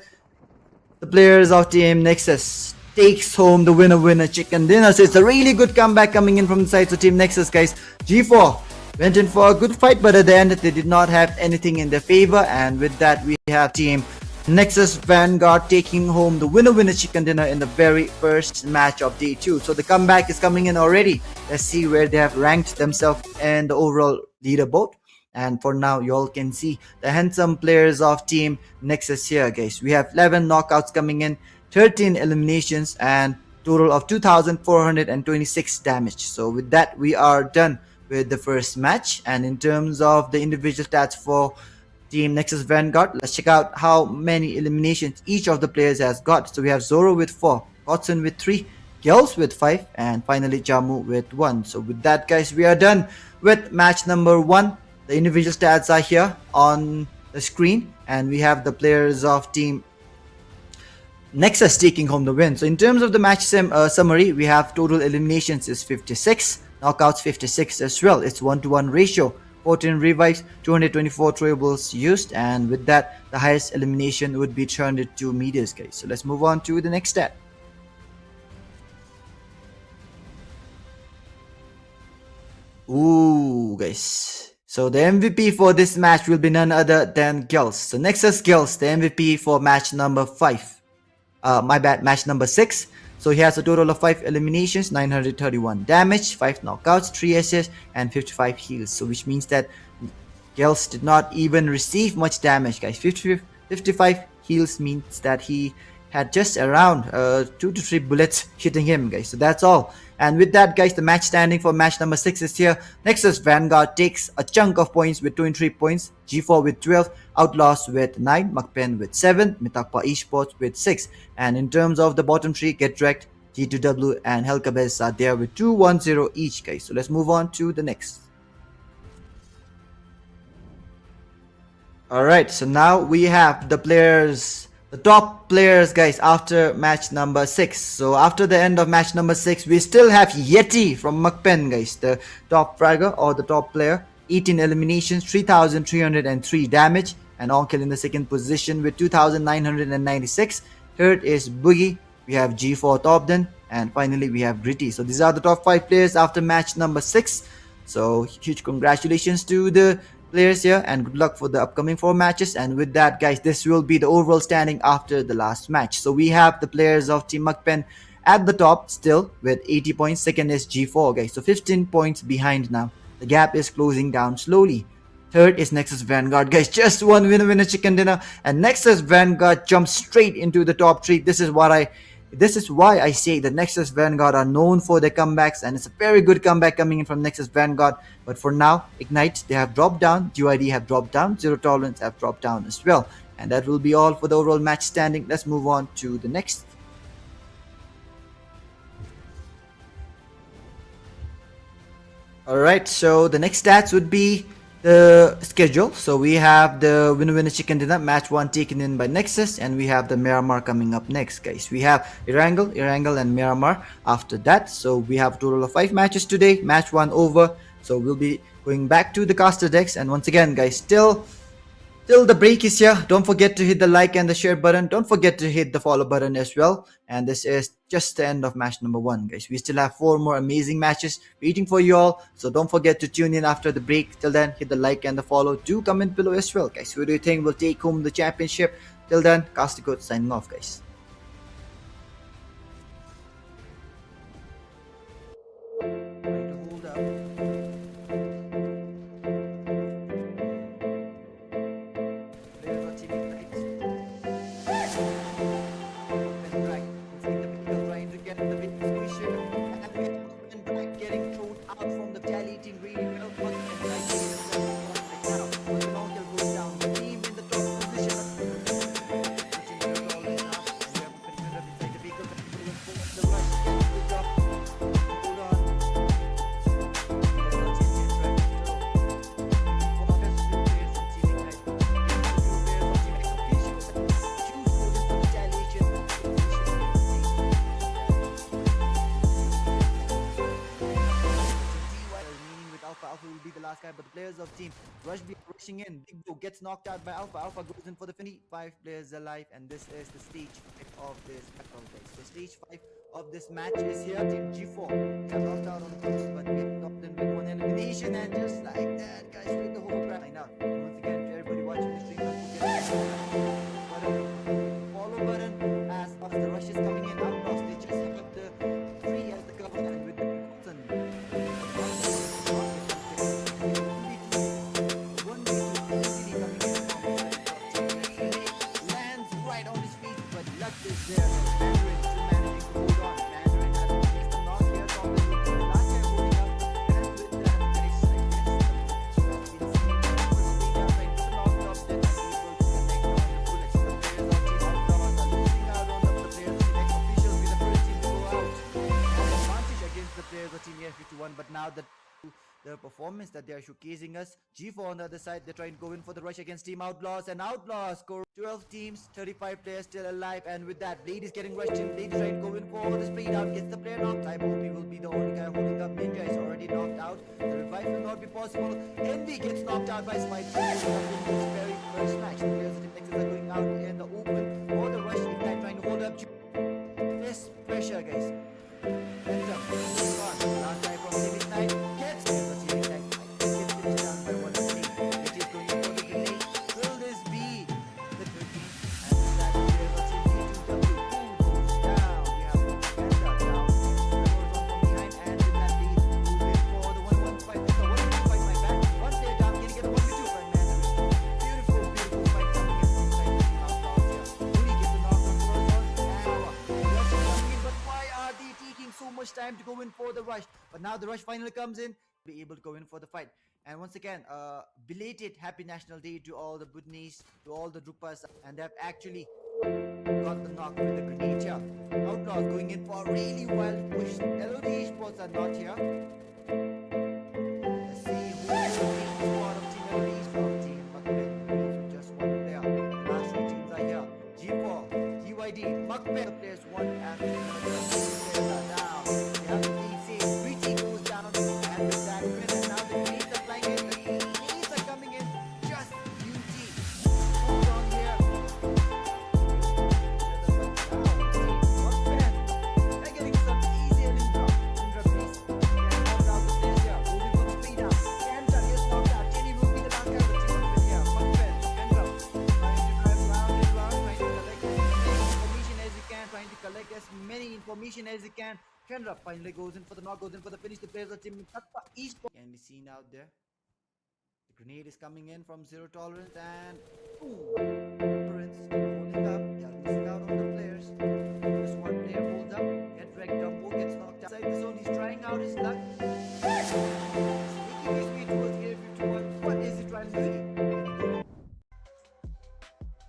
the players of Team Nexus takes home the winner chicken dinner. So it's a really good comeback coming in from the sides of Team Nexus, guys. G4 went in for a good fight, but at the end they did not have anything in their favor. And with that, we have Team Nexus Vanguard taking home the winner chicken dinner in the very first match of day 2. So the comeback is coming in already. Let's see where they have ranked themselves in the overall leaderboard. And for now, you all can see the handsome players of Team Nexus here, guys. We have 11 knockouts coming in, 13 eliminations, and total of 2,426 damage. So with that, we are done with the first match. And in terms of the individual stats for Team Nexus Vanguard, let's check out how many eliminations each of the players has got. So we have Zoro with 4, Godson with 3, Gels with 5, and finally Jamu with 1. So with that, guys, we are done with match number 1. The individual stats are here on the screen, and we have the players of Team Nexus taking home the win. So in terms of the match summary, we have total eliminations is 56, knockouts 56 as well. It's 1-to-1 ratio. 14 revives, 224 throwables used, and with that, the highest elimination would be 302 meters, guys. So let's move on to the next stat. Ooh, guys. So the MVP for this match will be none other than Gels. So Nexus Gels, the MVP for match number 5. Match number 6. So he has a total of 5 eliminations, 931 damage, 5 knockouts, 3 assists, and 55 heals. So which means that Gels did not even receive much damage, guys. 55 heals means that he had just around 2 to 3 bullets hitting him, guys. So that's all. And with that, guys, the match standing for match number 6 is here. Nexus Vanguard takes a chunk of points with 23 points, G4 with 12, OUTLAWZ with 9, MAKPEN with 7, MITAKPA ESPORTS with 6. And in terms of the bottom 3, Get Wrecked, G2W, and KERBECZ are there with 210 each, guys. So let's move on to the next. Alright, so now we have the players, the top players, guys, after match number 6. So after the end of match number 6, we still have Yeti from MAKPEN, guys, the top fragger or the top player. 18 eliminations, 3,303 damage, and Onkel in the second position with 2,996. Third is Boogie. We have G4 Topden, and finally we have Gritty. So these are the top 5 players after match number 6. So huge congratulations to the players here, and good luck for the upcoming 4 matches. And with that, guys, this will be the overall standing after the last match. So we have the players of Team MAKPEN at the top still with 80 points. Second is G4, guys, so 15 points behind now. The gap is closing down slowly. Third is Nexus Vanguard, guys, just one winner chicken dinner, and Nexus Vanguard jumps straight into the top 3. This is why I say the Nexus Vanguard are known for their comebacks, and it's a very good comeback coming in from Nexus Vanguard. But for now, Ignite, they have dropped down, GYD have dropped down, Zero Tolerance have dropped down as well. And that will be all for the overall match standing. Let's move on to the next. Alright, so the next stats would be the schedule. So we have the winner chicken dinner, match 1 taken in by Nexus, and we have the Miramar coming up next, guys. We have Erangel, and Miramar after that. So we have a total of 5 matches today. Match 1 over, So we'll be going back to the caster decks, and once again, guys, till the break is here, don't forget to hit the like and the share button. Don't forget to hit the follow button as well. And this is just the end of match number 1, guys. We still have 4 more amazing matches waiting for you all. So don't forget to tune in after the break. Till then, hit the like and the follow. Do comment below as well, guys. Who do you think will take home the championship? Till then, Caster Goat signing off, guys. Trying to hold up. Players are teaming right. And drag. It's like the vehicle trying to get the big squisher. And we have drag getting thrown out from the retaliating really well. But and right here, right now, the long hill goes down. The team in the top position. Switching to the ball now. And we have open up inside the vehicle. The rush gets the drop. Hold on. There's a change in track. So, for us, few players from teaming right. Few players from teaming officials. Choose for the retaliation. Meaning with Alpha. Alpha will be the last guy, but the players of team Rush be rushing in. Big Bro gets knocked out by Alpha. Alpha goes in for the finish. 5 players alive, and this is the stage 5 of this battle, guys. So stage 5 of this match is here. Team G4. We have knocked out on the first, but we have knocked in with 1 elimination, and just like that, guys, with the whole crowd. Now, once again, to everybody watching the stream, don't forget to follow button as the rush is coming in. Outlaws, they just have the 3 as the cover, and with the button. Lands right on his feet, but luck is there. Mandarin still managing to hold on. Mandarin has to face the knock here. Tom is looking the last guy holding up, and with that, guys, I guess we'll see the right to knock off, then able to connect on the bullets. The players of Team Outlaws are losing out on the players of the next officials with the first team to go out. An advantage against the players of Team ES51, but now the performance that they are showcasing us. G4 on the other side, they're trying to go in for the rush against Team Outlaws, and Outlaws score 12 teams, 35 players still alive, and with that, Blade is getting rushed in. Blade is trying to go in for the speed out, gets the player knocked. I hope he will be the only guy holding up. Ninja is already knocked out. The revive will not be possible. Envy gets knocked out by Spike. This very first match. The players of Team Nexus are going out in the open for the rush. Ignite trying to hold up. This pressure, guys. Ends up. Last guy from Team Ignite gets it. But Team Ignite gets finished down by 1 team. Which is going for the grenade. Will this be the 13? And with that, the players of Team D2W goes down. We have Panda down. Trevor on from behind, and with that lead, moving for the 1-1 fight. That's a 1-1 fight, my bad. One player down, getting it a 1v2 by Mandarin. Beautiful, beautiful fight coming in from inside the Team Outlaws here. Rudy gets the knock on Corazon, and Rush is coming in, but why are they taking so much time to go in for the rush? But now the rush finally comes in, be able to go in for the fight. And once again, belated Happy National Day to all the Budnis, to all the Drupas, and they've actually got the knock with the grenade here. Outlaws going in for a really wild push. LOD Esports are not here. Let's see who will take the spot of Team LOD Esports. Team MAKPEN, just 1 player. The last 3 teams are here. G4, TYD, MAKPEN, the players 1 after another. 2 players are down. They have the lead safe. 3T goes down, and with that, and now the grenades are flying in. The grenades are coming in. Just UT. Hold on here. They're getting some easy Tundra. Tundra, please. Can knock out the players here. Moving for the speed out. Tundra gets knocked out. Kenny will be the last guy of the team up in here. MAKPEN, Tundra, trying to drive around and around, trying to collect as many information as you can, trying to collect as many information as you can. Tundra finally goes in for the knock, goes in for the finish. The players of Team MITAKPA Esports can be seen out there. The grenade is coming in from Zero Tolerance, and ooh, Prince still holding up. They are missing out on the players. Just 1 player holds up. Get wrecked. Dumbo gets knocked outside the zone. He's trying out his luck. Making his way towards Gear 51. What is he trying to do?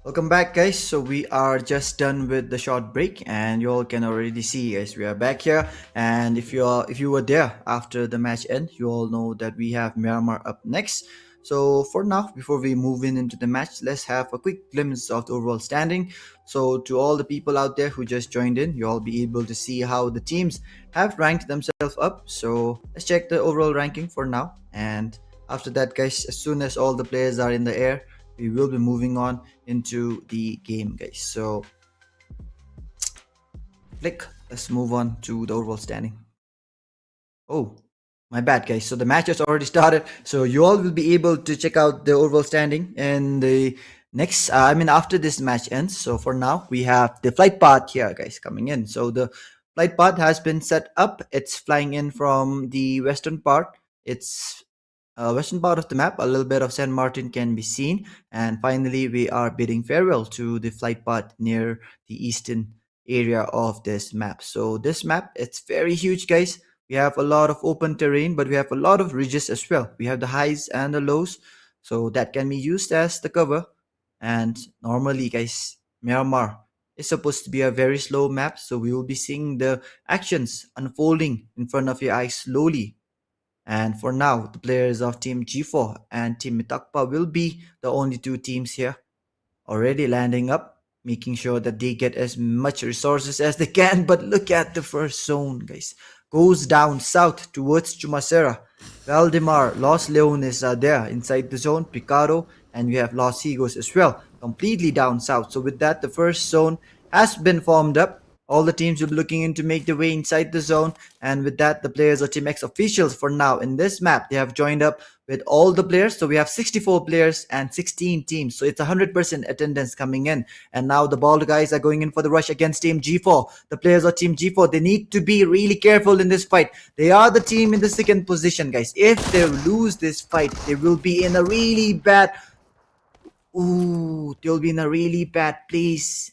Welcome back, guys. So we are just done with the short break, and you all can already see, guys, we are back here. And if you were there after the match end, you all know that we have Myanmar up next. So for now, before we move in into the match, let's have a quick glimpse of the overall standing. So to all the people out there who just joined in, you all be able to see how the teams have ranked themselves up. So let's check the overall ranking for now. And after that, guys, as soon as all the players are in the air, we will be moving on into the game, guys. So click. Let's move on to the overall standing. Oh, my bad, guys. So the match has already started. So you all will be able to check out the overall standing and the next. After this match ends. So for now, we have the flight path here, guys, coming in. So the flight path has been set up. It's flying in from the western part. It's western part of the map. A little bit of San Martin can be seen, and finally, we are bidding farewell to the flight path near the eastern area of this map. So this map, it's very huge, guys. We have a lot of open terrain, but we have a lot of ridges as well. We have the highs and the lows, so that can be used as the cover. And normally, guys, Myanmar is supposed to be a very slow map, so we will be seeing the actions unfolding in front of your eyes slowly. And for now, the players of Team G4 and Team MITAKPA will be the only two teams here already landing up, making sure that they get as much resources as they can. But look at the first zone, guys. Goes down south towards Chumasera. Valdemar, Los Leones are there inside the zone. Picaro, and we have Los Higos as well, completely down south. So with that, the first zone has been formed up. All the teams will be looking in to make their way inside the zone. And with that, the players of Team X officials for now in this map, they have joined up with all the players. So we have 64 players and 16 teams. So it's 100% attendance coming in. And now the bald guys are going in for the rush against Team G4. The players of Team G4, they need to be really careful in this fight. They are the team in the second position, guys. If they lose this fight, they will be in a really bad... Ooh, they'll be in a really bad place.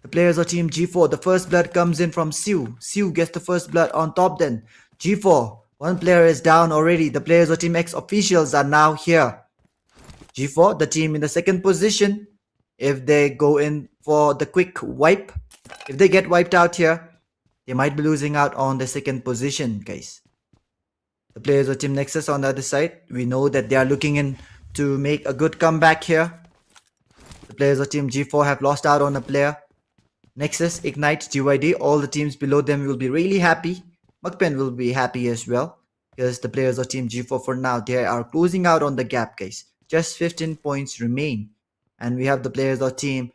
The players of Team G4, the first blood comes in from Siu. Siu gets the first blood on top then. G4, one player is down already. The players of Team X officials are now here. G4, the team in the second position. If they go in for the quick wipe, if they get wiped out here, they might be losing out on the second position, guys. The players of Team Nexus on the other side, we know that they are looking in to make a good comeback here. The players of Team G4 have lost out on a player. Nexus, Ignite, GYD, all the teams below them will be really happy. MAKPEN will be happy as well, because the players of Team G4 for now, they are closing out on the gap, guys. Just 15 points remain. And we have the players of Team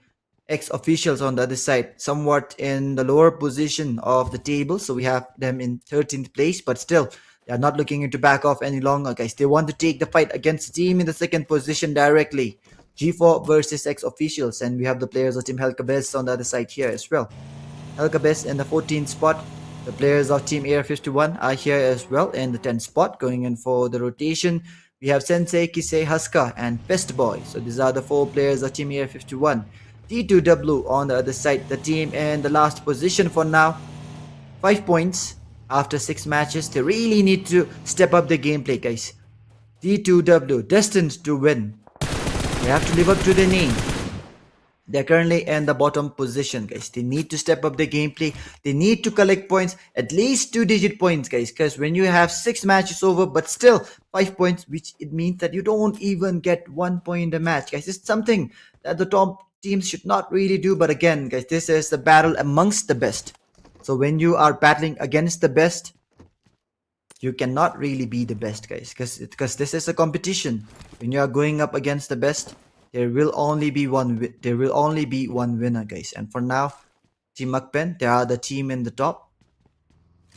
X officials on the other side, somewhat in the lower position of the table. So we have them in 13th place, but still, they are not looking to back off any longer, guys. They want to take the fight against the team in the second position directly. G4 versus X officials, and we have the players of Team KERBECZ on the other side here as well. KERBECZ in the 14th spot. The players of Team Air 51 are here as well in the 10th spot, going in for the rotation. We have Sensei, Kisei, Haska, and Pest Boy. So these are the 4 players of Team Air 51. T2W on the other side, the team in the last position for now. 5 points after 6 matches. They really need to step up the gameplay, guys. T2W destined to win. They have to live up to their name. They're currently in the bottom position, guys. They need to step up the gameplay. They need to collect points, at least 2-digit points, guys. Because when you have 6 matches over, but still 5 points, which it means that you don't even get 1 point a match, guys. It's something that the top teams should not really do. But again, guys, this is the battle amongst the best. So when you are battling against the best, you cannot really be the best, guys, because this is a competition. When you are going up against the best, there will only be one winner, guys. And for now, Team MAKPEN, they are the team in the top.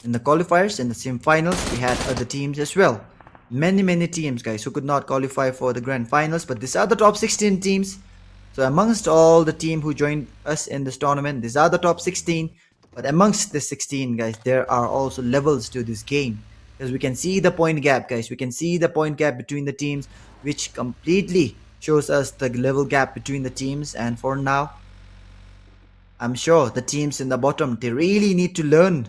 In the qualifiers, in the semi-finals, we had other teams as well. Many teams, guys, who could not qualify for the grand finals, but these are the top 16 teams. So amongst all the team who joined us in this tournament, these are the top 16. But amongst the 16, guys, there are also levels to this game. Because we can see the point gap, guys. We can see the point gap between the teams, which completely shows us the level gap between the teams. And for now, I'm sure the teams in the bottom, they really need to learn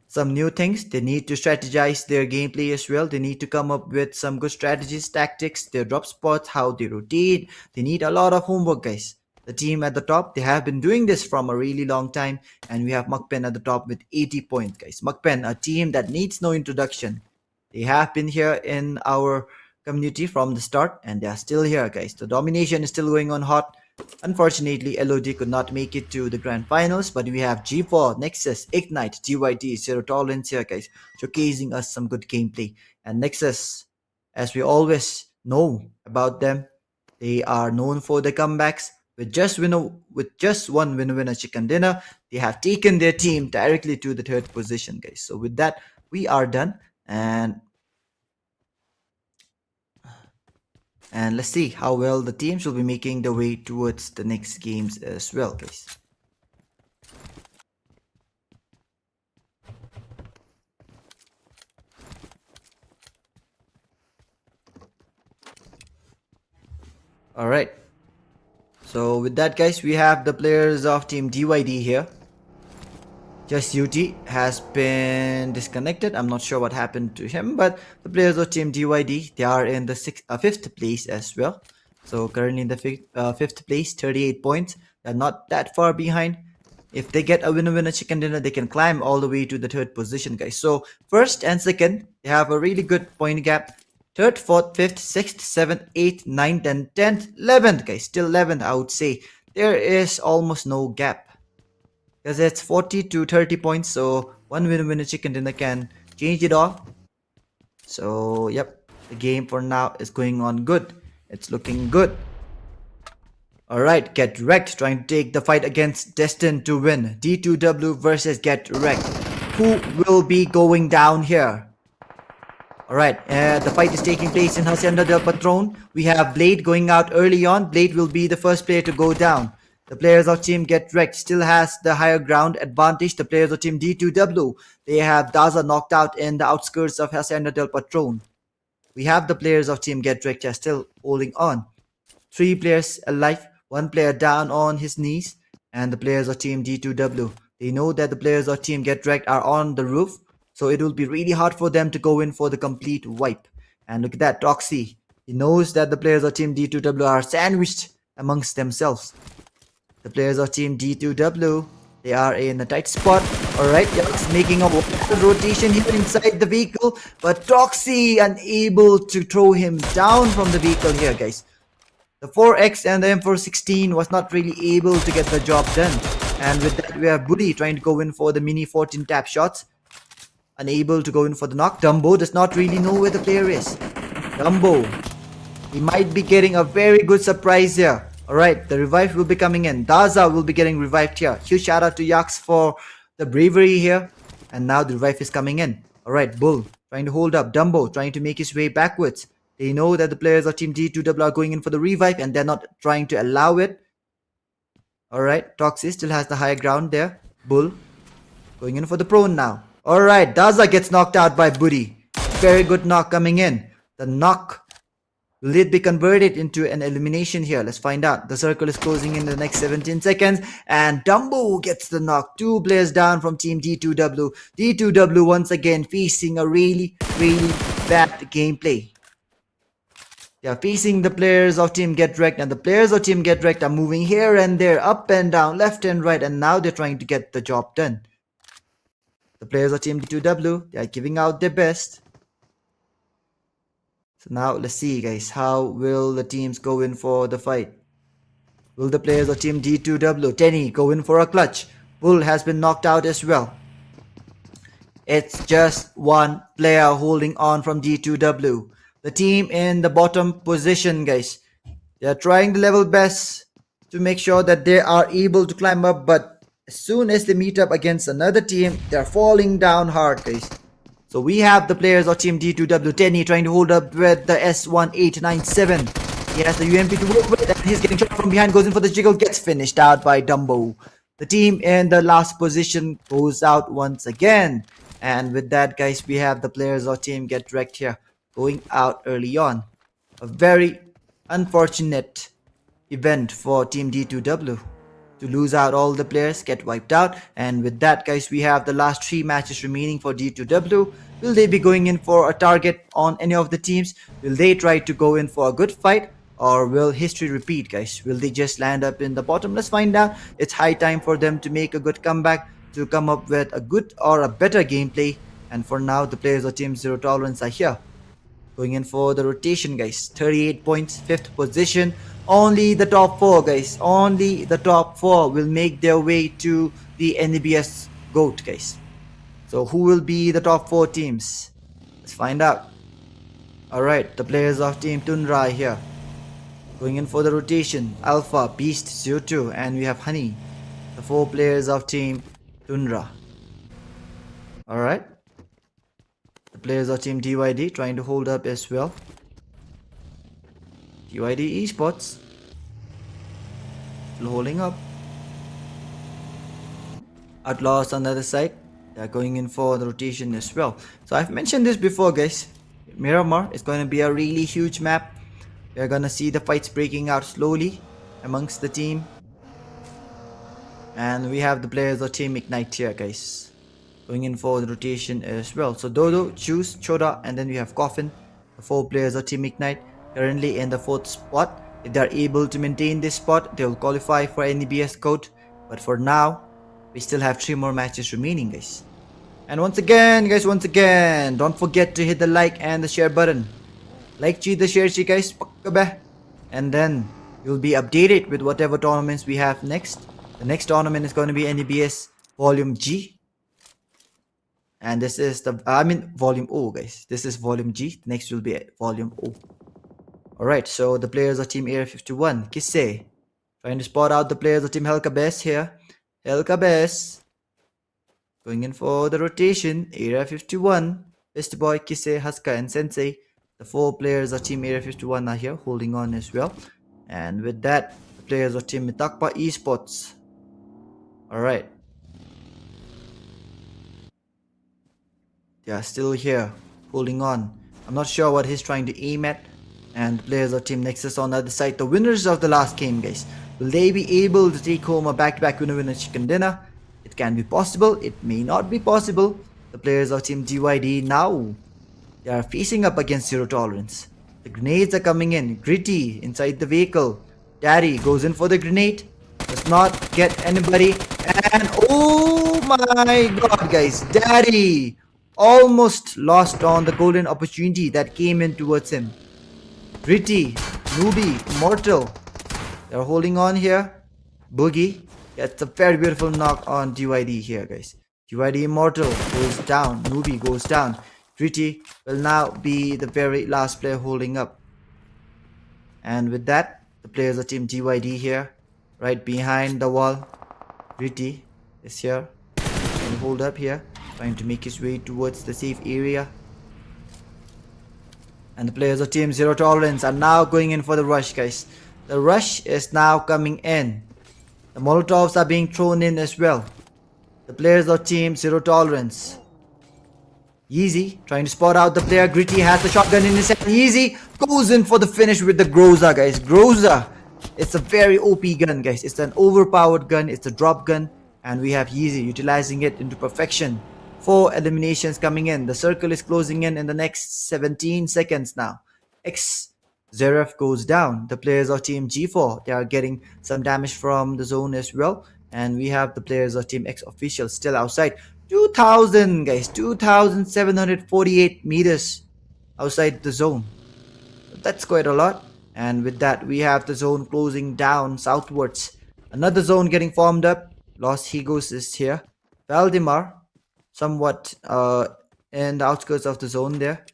some new things. They need to strategize their gameplay as well. They need to come up with some good strategies, tactics, their drop spots, how they rotate. They need a lot of homework, guys. The team at the top, they have been doing this from a really long time, and we have MAKPEN at the top with 80 points, guys. MAKPEN, a team that needs no introduction. They have been here in our community from the start, and they are still here, guys. The domination is still going on hot. Unfortunately, LOD could not make it to the grand finals, but we have G4, Nexus, Ignite, GYT, Zero Tolerance here, guys, showcasing us some good gameplay. And Nexus, as we always know about them, they are known for the comebacks. With just one winner chicken dinner, they have taken their team directly to the third position, guys. So with that, we are done, and let's see how well the teams will be making their way towards the next games as well, guys. All right. So with that, guys, we have the players of Team DYD here. Just UT has been disconnected. I'm not sure what happened to him, but the players of Team DYD, they are in the fifth place as well. So currently in the fifth place, 38 points. They're not that far behind. If they get a winner chicken dinner, they can climb all the way to the third position, guys. So first and second, they have a really good point gap. Third, fourth, fifth, sixth, seventh, eighth, ninth, and 10th, 11th, guys. Still 11th, I would say. There is almost no gap, because it's 40 to 30 points, so one winner chicken dinner can change it all. So yep, the game for now is going on good. It's looking good. Alright, Get Wrecked trying to take the fight against Destined to win. D2W versus Get Wrecked. Who will be going down here? Alright, the fight is taking place in Hacienda del Patron. We have Blade going out early on. Blade will be the first player to go down. The players of Team Get Wrecked still has the higher ground advantage. The players of Team D2W, they have Daza knocked out in the outskirts of Hacienda del Patron. We have the players of Team Get Wrecked are still holding on. 3 players alive, 1 player down on his knees, and the players of Team D2W. They know that the players of Team Get Wrecked are on the roof, so it will be really hard for them to go in for the complete wipe. And look at that, Toxie. He knows that the players of Team D2W are sandwiched amongst themselves. The players of Team D2W, they are in a tight spot. Alright, Yaks making a rotation here inside the vehicle, but Toxie unable to throw him down from the vehicle here, guys. The 4X and the M416 was not really able to get the job done. And with that, we have Buddy trying to go in for the mini 14 tap shots. Unable to go in for the knock. Dumbo does not really know where the player is. Dumbo, he might be getting a very good surprise here. Alright, the revive will be coming in. Daza will be getting revived here. Huge shout out to Yaks for the bravery here. And now the revive is coming in. Alright, Bull trying to hold up. Dumbo trying to make his way backwards. They know that the players of Team D2W are going in for the revive and they're not trying to allow it. Alright, Toxie still has the higher ground there. Bull going in for the prone now. Alright, Daza gets knocked out by Buddy. Very good knock coming in. The knock, will it be converted into an elimination here? Let's find out. The circle is closing in the next 17 seconds. And Dumbo gets the knock. 2 players down from Team D2W. D2W once again facing a really bad gameplay. They are facing the players of Team Get Wrecked, and the players of Team Get Wrecked are moving here and there, up and down, left and right, and now they're trying to get the job done. The players of Team D2W, they are giving out their best. So now let's see, guys, how will the teams go in for the fight? Will the players of Team D2W, Tenny, go in for a clutch? Bull has been knocked out as well. It's just one player holding on from D2W. The team in the bottom position, guys. They are trying the level best to make sure that they are able to climb up, but as soon as they meet up against another team, they are falling down hard, guys. So we have the players of Team D2W, Tenny trying to hold up with the S1897. He has the UMP to work with, and he's getting shot from behind, goes in for the jiggle, gets finished out by Dumbo. The team in the last position goes out once again. And with that, guys, we have the players of Team Get Wrecked here going out early on. A very unfortunate event for Team D2W to lose out all the players, get wiped out. And with that, guys, we have the last 3 matches remaining for D2W. Will they be going in for a target on any of the teams? Will they try to go in for a good fight? Or will history repeat, guys? Will they just land up in the bottom? Let's find out. It's high time for them to make a good comeback, to come up with a good or a better gameplay. And for now, the players of Team Zero Tolerance are here. Going in for the rotation, guys. 38 points, 5th position. Only the top 4, guys. Only the top 4 will make their way to the NEBS GOAT, guys. So who will be the top 4 teams? Let's find out. Alright, the players of Team Tundra here. Going in for the rotation. Alpha, Beast, CO2, and we have Honey. The 4 players of Team Tundra. Alright. The players of Team DYD trying to hold up as well. DYD Esports. Still holding up. OUTLAWZ on the other side. They are going in for the rotation as well. So I've mentioned this before, guys. Miramar is going to be a really huge map. We are going to see the fights breaking out slowly amongst the team. And we have the players of Team Ignite here, guys. Going in for the rotation as well. So Dodo, Choose, Choda, and then we have Coffin. The 4 players of Team Ignite currently in the 4th spot. If they are able to maintain this spot, they will qualify for NEBS GOAT. But for now, we still have 3 more matches remaining, guys. And once again, guys, don't forget to hit the like and the share button. Like the share, guys. And then you'll be updated with whatever tournaments we have next. The next tournament is going to be NEBS Volume G. And this is the, Volume O, guys. This is Volume G. The next will be Volume O. Alright, so the players of Team Area 51. Kisse. Trying to spot out the players of Team KERBECZ here. KERBECZ. Going in for the rotation. Area 51. Best Boy, Kisse, Haska, and Sensei. The 4 players of Team Area 51 are here, holding on as well. And with that, the players of Team MITAKPA ESPORTS. Alright. They are still here, holding on. I'm not sure what he's trying to aim at. And the players of Team NEXUS on the other side, the winners of the last game, guys. Will they be able to take home a back-to-back winner chicken dinner? It can be possible, it may not be possible. The players of Team DYD now, they are facing up against Zero Tolerance. The grenades are coming in. Gritty inside the vehicle. Daddy goes in for the grenade. Does not get anybody. And oh my god, guys. Daddy almost lost on the golden opportunity that came in towards him. Gritty, Newbie, Immortal. They're holding on here. Boogie gets a very beautiful knock on DYD here, guys. DYD Immortal goes down. Newbie goes down. Gritty will now be the very last player holding up. And with that, the players of Team DYD here, right behind the wall. Gritty is here. And hold up here, trying to make his way towards the safe area. And the players of Team Zero Tolerance are now going in for the rush, guys. The rush is now coming in. The Molotovs are being thrown in as well. The players of Team Zero Tolerance. Yeezy trying to spot out the player. Gritty has the shotgun in his hand. Yeezy goes in for the finish with the Groza, guys. Groza. It's a very OP gun, guys. It's an overpowered gun. It's a drop gun. And we have Yeezy utilizing it into perfection. 4 eliminations coming in. The circle is closing in the next 17 seconds now. Zeref goes down. The players of Team G4, they are getting some damage from the zone as well. And we have the players of Team X Official still outside. 2,000, guys. 2,748 meters outside the zone. That's quite a lot. And with that, we have the zone closing down southwards. Another zone getting formed up. Los Higos is here. Valdemar, somewhat in the outskirts of the zone there.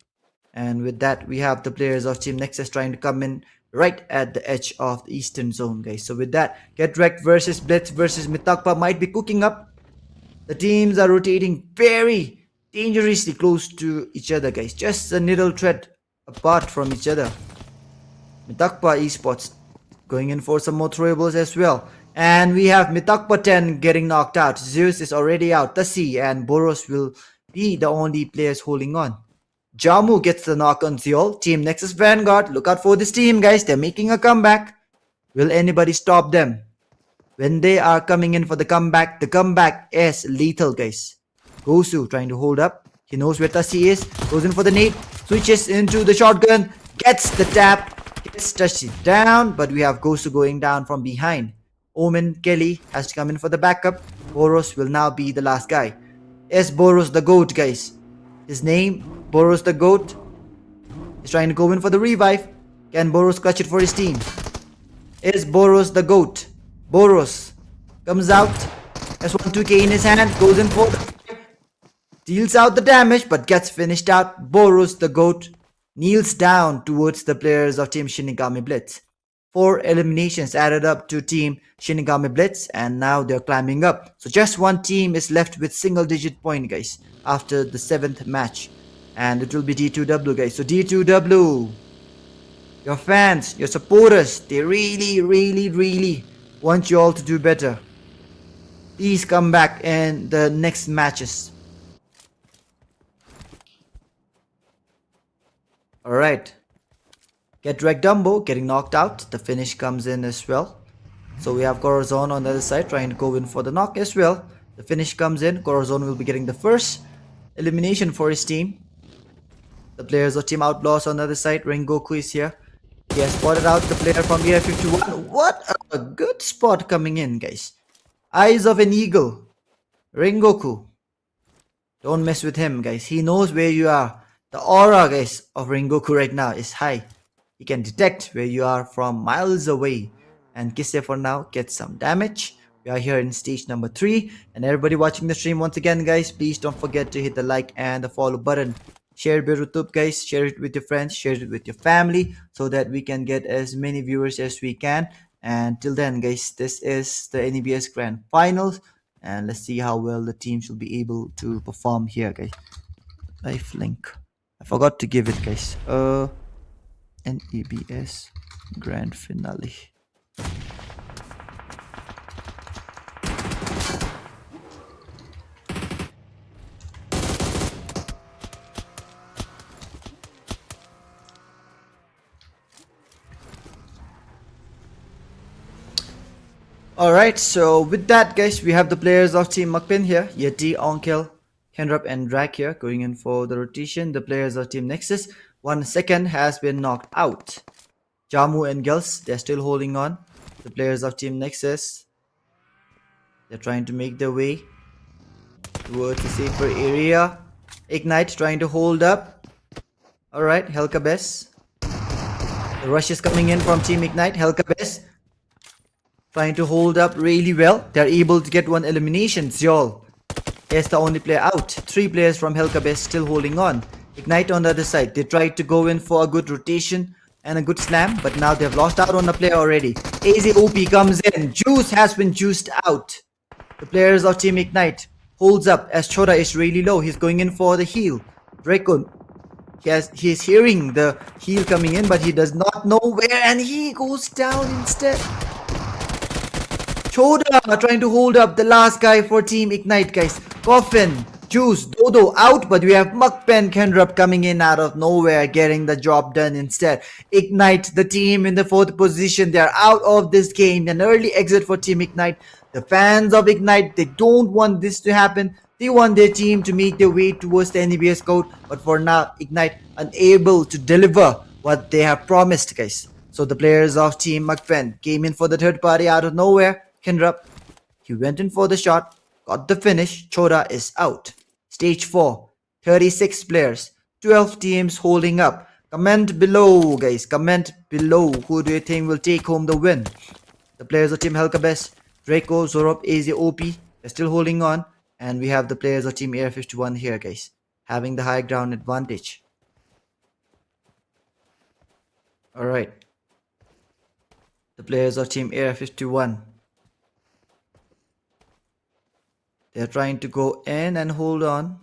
And with that, we have the players of Team Nexus trying to come in right at the edge of the eastern zone, guys. So with that, Get Wrecked versus Blitz versus MITAKPA might be cooking up. The teams are rotating very dangerously close to each other, guys. Just a needle thread apart from each other. MITAKPA Esports going in for some more throwables as well. And we have MITAKPA 10 getting knocked out. Zeus is already out. Tassi and Boros will be the only players holding on. Jamu gets the knock on Zeol. Team Nexus Vanguard. Look out for this team, guys. They're making a comeback. Will anybody stop them? When they are coming in for the comeback is lethal, guys. Gosu trying to hold up. He knows where Tassi is. Goes in for the nade. Switches into the shotgun. Gets the tap. Gets Tassi down. But we have Gosu going down from behind. Omen Kelly has to come in for the backup. Boros will now be the last guy. Is Boros the GOAT, guys? His name, Boros the GOAT. He's trying to go in for the revive. Can Boros clutch it for his team? Is Boros the GOAT? Boros comes out. S12K in his hand. Goes in for the... Deals out the damage but gets finished out. Boros the GOAT kneels down towards the players of Team Shinigami Blitz. 4 eliminations added up to Team Shinigami Blitz, and now they're climbing up. So just one team is left with single digit point, guys, after the 7th match. And it will be D2W, guys. So D2W, your fans, your supporters, they really want you all to do better. Please come back in the next matches. Alright. Get Drag Dumbo getting knocked out. The finish comes in as well. So we have Corazon on the other side trying to go in for the knock as well. The finish comes in. Corazon will be getting the first elimination for his team. The players of Team Outlaws on the other side. Rengoku is here. He has spotted out the player from Area 51. What a good spot coming in, guys. Eyes of an eagle. Rengoku. Don't mess with him, guys. He knows where you are. The aura, guys, of Rengoku right now is high. He can detect where you are from miles away. And Kise for now gets some damage. We are here in stage number 3. And everybody watching the stream once again, guys, please don't forget to hit the like and the follow button. Share it with YouTube, guys. Share it with your friends. Share it with your family so that we can get as many viewers as we can. And till then, guys, this is the NEBS Grand Finals. And let's see how well the teams will be able to perform here, guys. Life link. I forgot to give it, guys. NEBS Grand Finale. Alright, so with that, guys, we have the players of Team MAKPEN here. Yeti, Onkel, Henrup and Drag here going in for the rotation. The players of Team NEXUS, 1 second has been knocked out. Jamu and Gels, they're still holding on. The players of Team NEXUS, they're trying to make their way towards the safer area. Ignite trying to hold up. Alright, KERBECZ. The rush is coming in from Team Ignite. KERBECZ trying to hold up really well. They're able to get 1 elimination. Xiol is the only player out. 3 players from KERBECZ still holding on. Ignite on the other side. They tried to go in for a good rotation and a good slam, but now they've lost out on a player already. AZOP comes in. Juice has been juiced out. The players of Team Ignite holds up as Chora is really low. He's going in for the heal. Draco, he's hearing the heal coming in, but he does not know where, and he goes down instead. Choda trying to hold up the last guy for Team Ignite, guys. Coffin, Juice, Dodo out, but we have MAKPEN, Henrup coming in out of nowhere, getting the job done instead. Ignite, the team in the 4th position. They are out of this game. An early exit for Team Ignite. The fans of Ignite, they don't want this to happen. They want their team to make their way towards the NEBS GOAT, but for now, Ignite unable to deliver what they have promised, guys. So the players of Team MAKPEN came in for the 3rd party out of nowhere. Henrup, he went in for the shot, got the finish. Chora is out. Stage 4, 36 players, 12 teams holding up. Comment below, guys. Comment below. Who do you think will take home the win? The players of Team KERBECZ, Draco, Zorop, AZOP, they're still holding on. And we have the players of Team Area 51 here, guys, having the high ground advantage. Alright. The players of Team Area 51. They're trying to go in and hold on.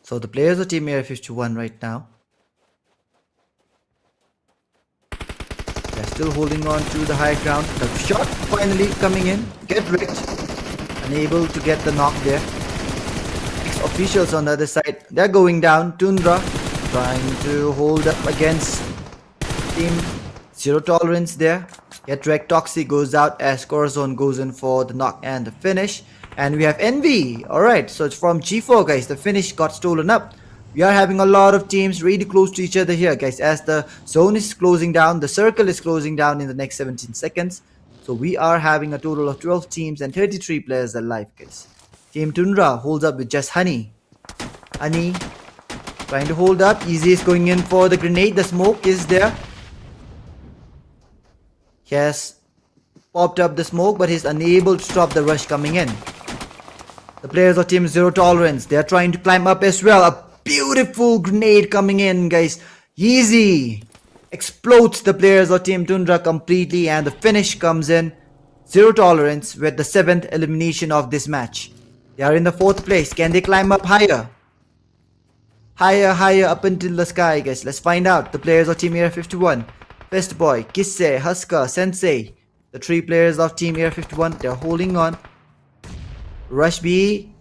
So the players of Team Area 51 right now, they're still holding on to the high ground. The shot finally coming in. Get wrecked. Unable to get the knock there. Officials on the other side, they're going down. Tundra trying to hold up against Team Zero Tolerance there. Get wrecked. Toxic goes out as Corazon goes in for the knock and the finish. And we have Envy. Alright, so it's from G4, guys. The finish got stolen up. We are having a lot of teams really close to each other here, guys. As the zone is closing down, the circle is closing down in the next 17 seconds. So we are having a total of 12 teams and 33 players alive, guys. Team Tundra holds up with just Honey. Honey trying to hold up. Easy is going in for the grenade. The smoke is there. He has popped up the smoke, but he's unable to stop the rush coming in. The players of Team Zero Tolerance, they are trying to climb up as well. A beautiful grenade coming in, guys. Easy explodes the players of Team Tundra completely, and the finish comes in. Zero Tolerance with the 7th elimination of this match. They are in the 4th place. Can they climb up higher? Higher up until the sky, guys. Let's find out. The players of Team Area 51. Best Boy, Kisse, Husker, Sensei. The 3 players of Team Area 51, they're holding on. Rush B.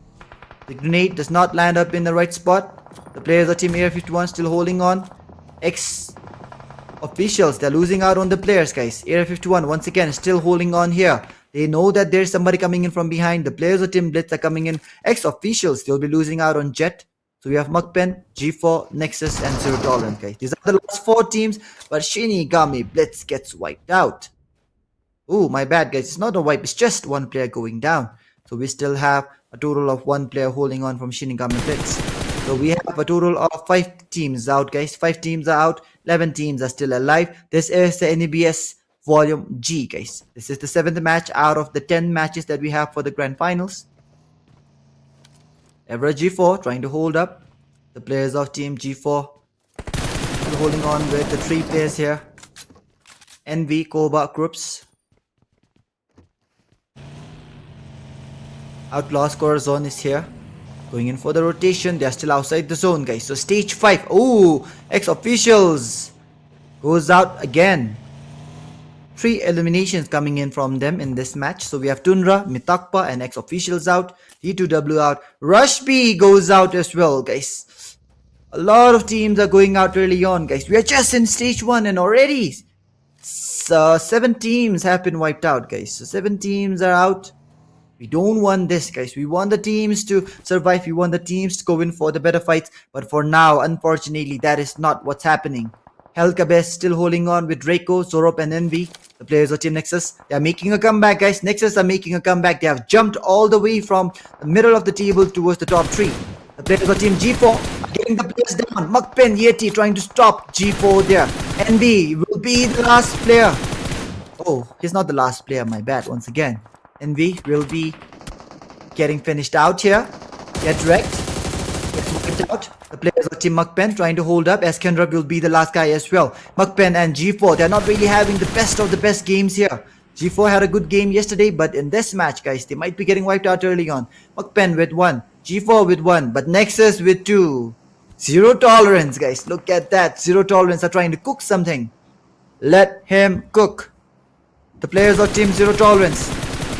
The grenade does not land up in the right spot. The players of Team Area 51 still holding on. X officials, they're losing out on the players, guys. Area 51 once again still holding on here. They know that there's somebody coming in from behind. The players of Team Blitz are coming in. X officials, they'll be losing out on Jet. So we have MAKPEN, G4, Nexus, and Zero Tolerance, guys. These are the last 4 teams, but Shinigami Blitz gets wiped out. Oh, my bad, guys. It's not a wipe. It's just 1 player going down. So we still have a total of 1 player holding on from Shinigami Blitz. So we have a total of 5 teams out, guys. 5 teams are out. 11 teams are still alive. This is the NEBS Volume G, guys. This is the 7th match out of the 10 matches that we have for the Grand Finals. EVARA G4 trying to hold up. The players of Team G4 still holding on with the 3 players here. NV, Koba, Groups. OUTLAWZ score zone is here. Going in for the rotation. They are still outside the zone, guys. So stage 5. Oh, X-Officials goes out again. 3 eliminations coming in from them in this match. So we have Tundra, MITAKPA, and X-Officials out. D2W out. Rush B goes out as well, guys. A lot of teams are going out early on, guys. We are just in stage 1 and already 7 teams have been wiped out, guys. So 7 teams are out. We don't want this, guys. We want the teams to survive. We want the teams to go in for the better fights. But for now, unfortunately, that is not what's happening. KERBECZ still holding on with Draco, Zorop, and Envy. The players of Team Nexus, they are making a comeback, guys. Nexus are making a comeback. They have jumped all the way from the middle of the table towards the top 3. The players of Team G4 are getting the players down. MAKPEN, Yeti trying to stop G4 there. Envy will be the last player. Oh, he's not the last player. My bad once again. Envy will be getting finished out here. Get wrecked. Gets wiped out. The players of Team MAKPEN trying to hold up as Kendra will be the last guy as well. MAKPEN and G4, they're not really having the best of the best games here. G4 had a good game yesterday, but in this match, guys, they might be getting wiped out early on. MAKPEN with 1. G4 with 1. But Nexus with 2. Zero Tolerance, guys. Look at that. Zero Tolerance are trying to cook something. Let him cook. The players of Team Zero Tolerance.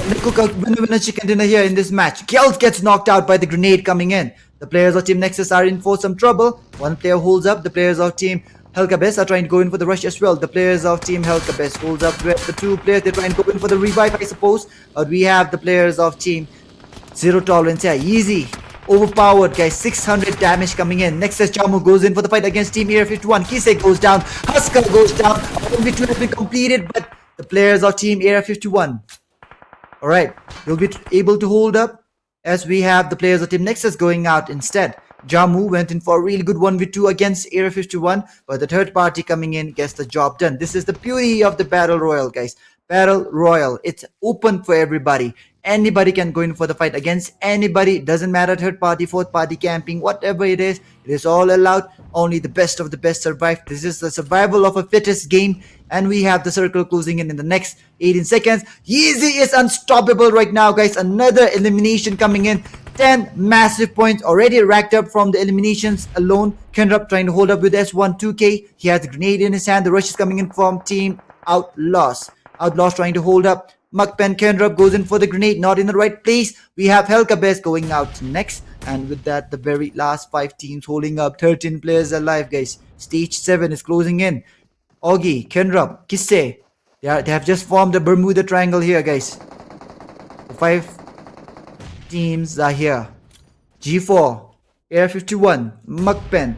They cook a winner chicken dinner here in this match. KERBECZ gets knocked out by the grenade coming in. The players of Team Nexus are in for some trouble. 1 player holds up. The players of Team KERBECZ are trying to go in for the rush as well. The players of Team KERBECZ holds up with the 2 players. They're trying to go in for the revive, I suppose. But we have the players of Team Zero Tolerance here. Easy. Overpowered, guys. 600 damage coming in. Nexus Jamu goes in for the fight against Team Area 51. Kise goes down. Husker goes down. Only 2 has been completed, but the players of Team Area 51. Alright, we'll be able to hold up as we have the players of Team Nexus going out instead. Jamu went in for a really good 1v2 against Area 51, but the 3rd party coming in gets the job done. This is the beauty of the Battle Royale, guys. Battle Royale, it's open for everybody. Anybody can go in for the fight against anybody. Doesn't matter 3rd party, 4th party, camping, whatever it is all allowed. Only the best of the best survive. This is the survival of a fittest game. And we have the circle closing in the next 18 seconds. Yeezy is unstoppable right now, guys. Another elimination coming in. 10 massive points already racked up from the eliminations alone. Kendra trying to hold up with S1 2K. He has the grenade in his hand. The rush is coming in from Team OUTLAWZ. OUTLAWZ trying to hold up. MAKPEN Kendra goes in for the grenade. Not in the right place. We have KERBECZ going out next. And with that, the very last 5 teams holding up. 13 players alive, guys. Stage 7 is closing in. Augie, Kendra, Kisse. They have just formed the Bermuda Triangle here, guys. The 5 teams are here. G4, Area 51, MAKPEN,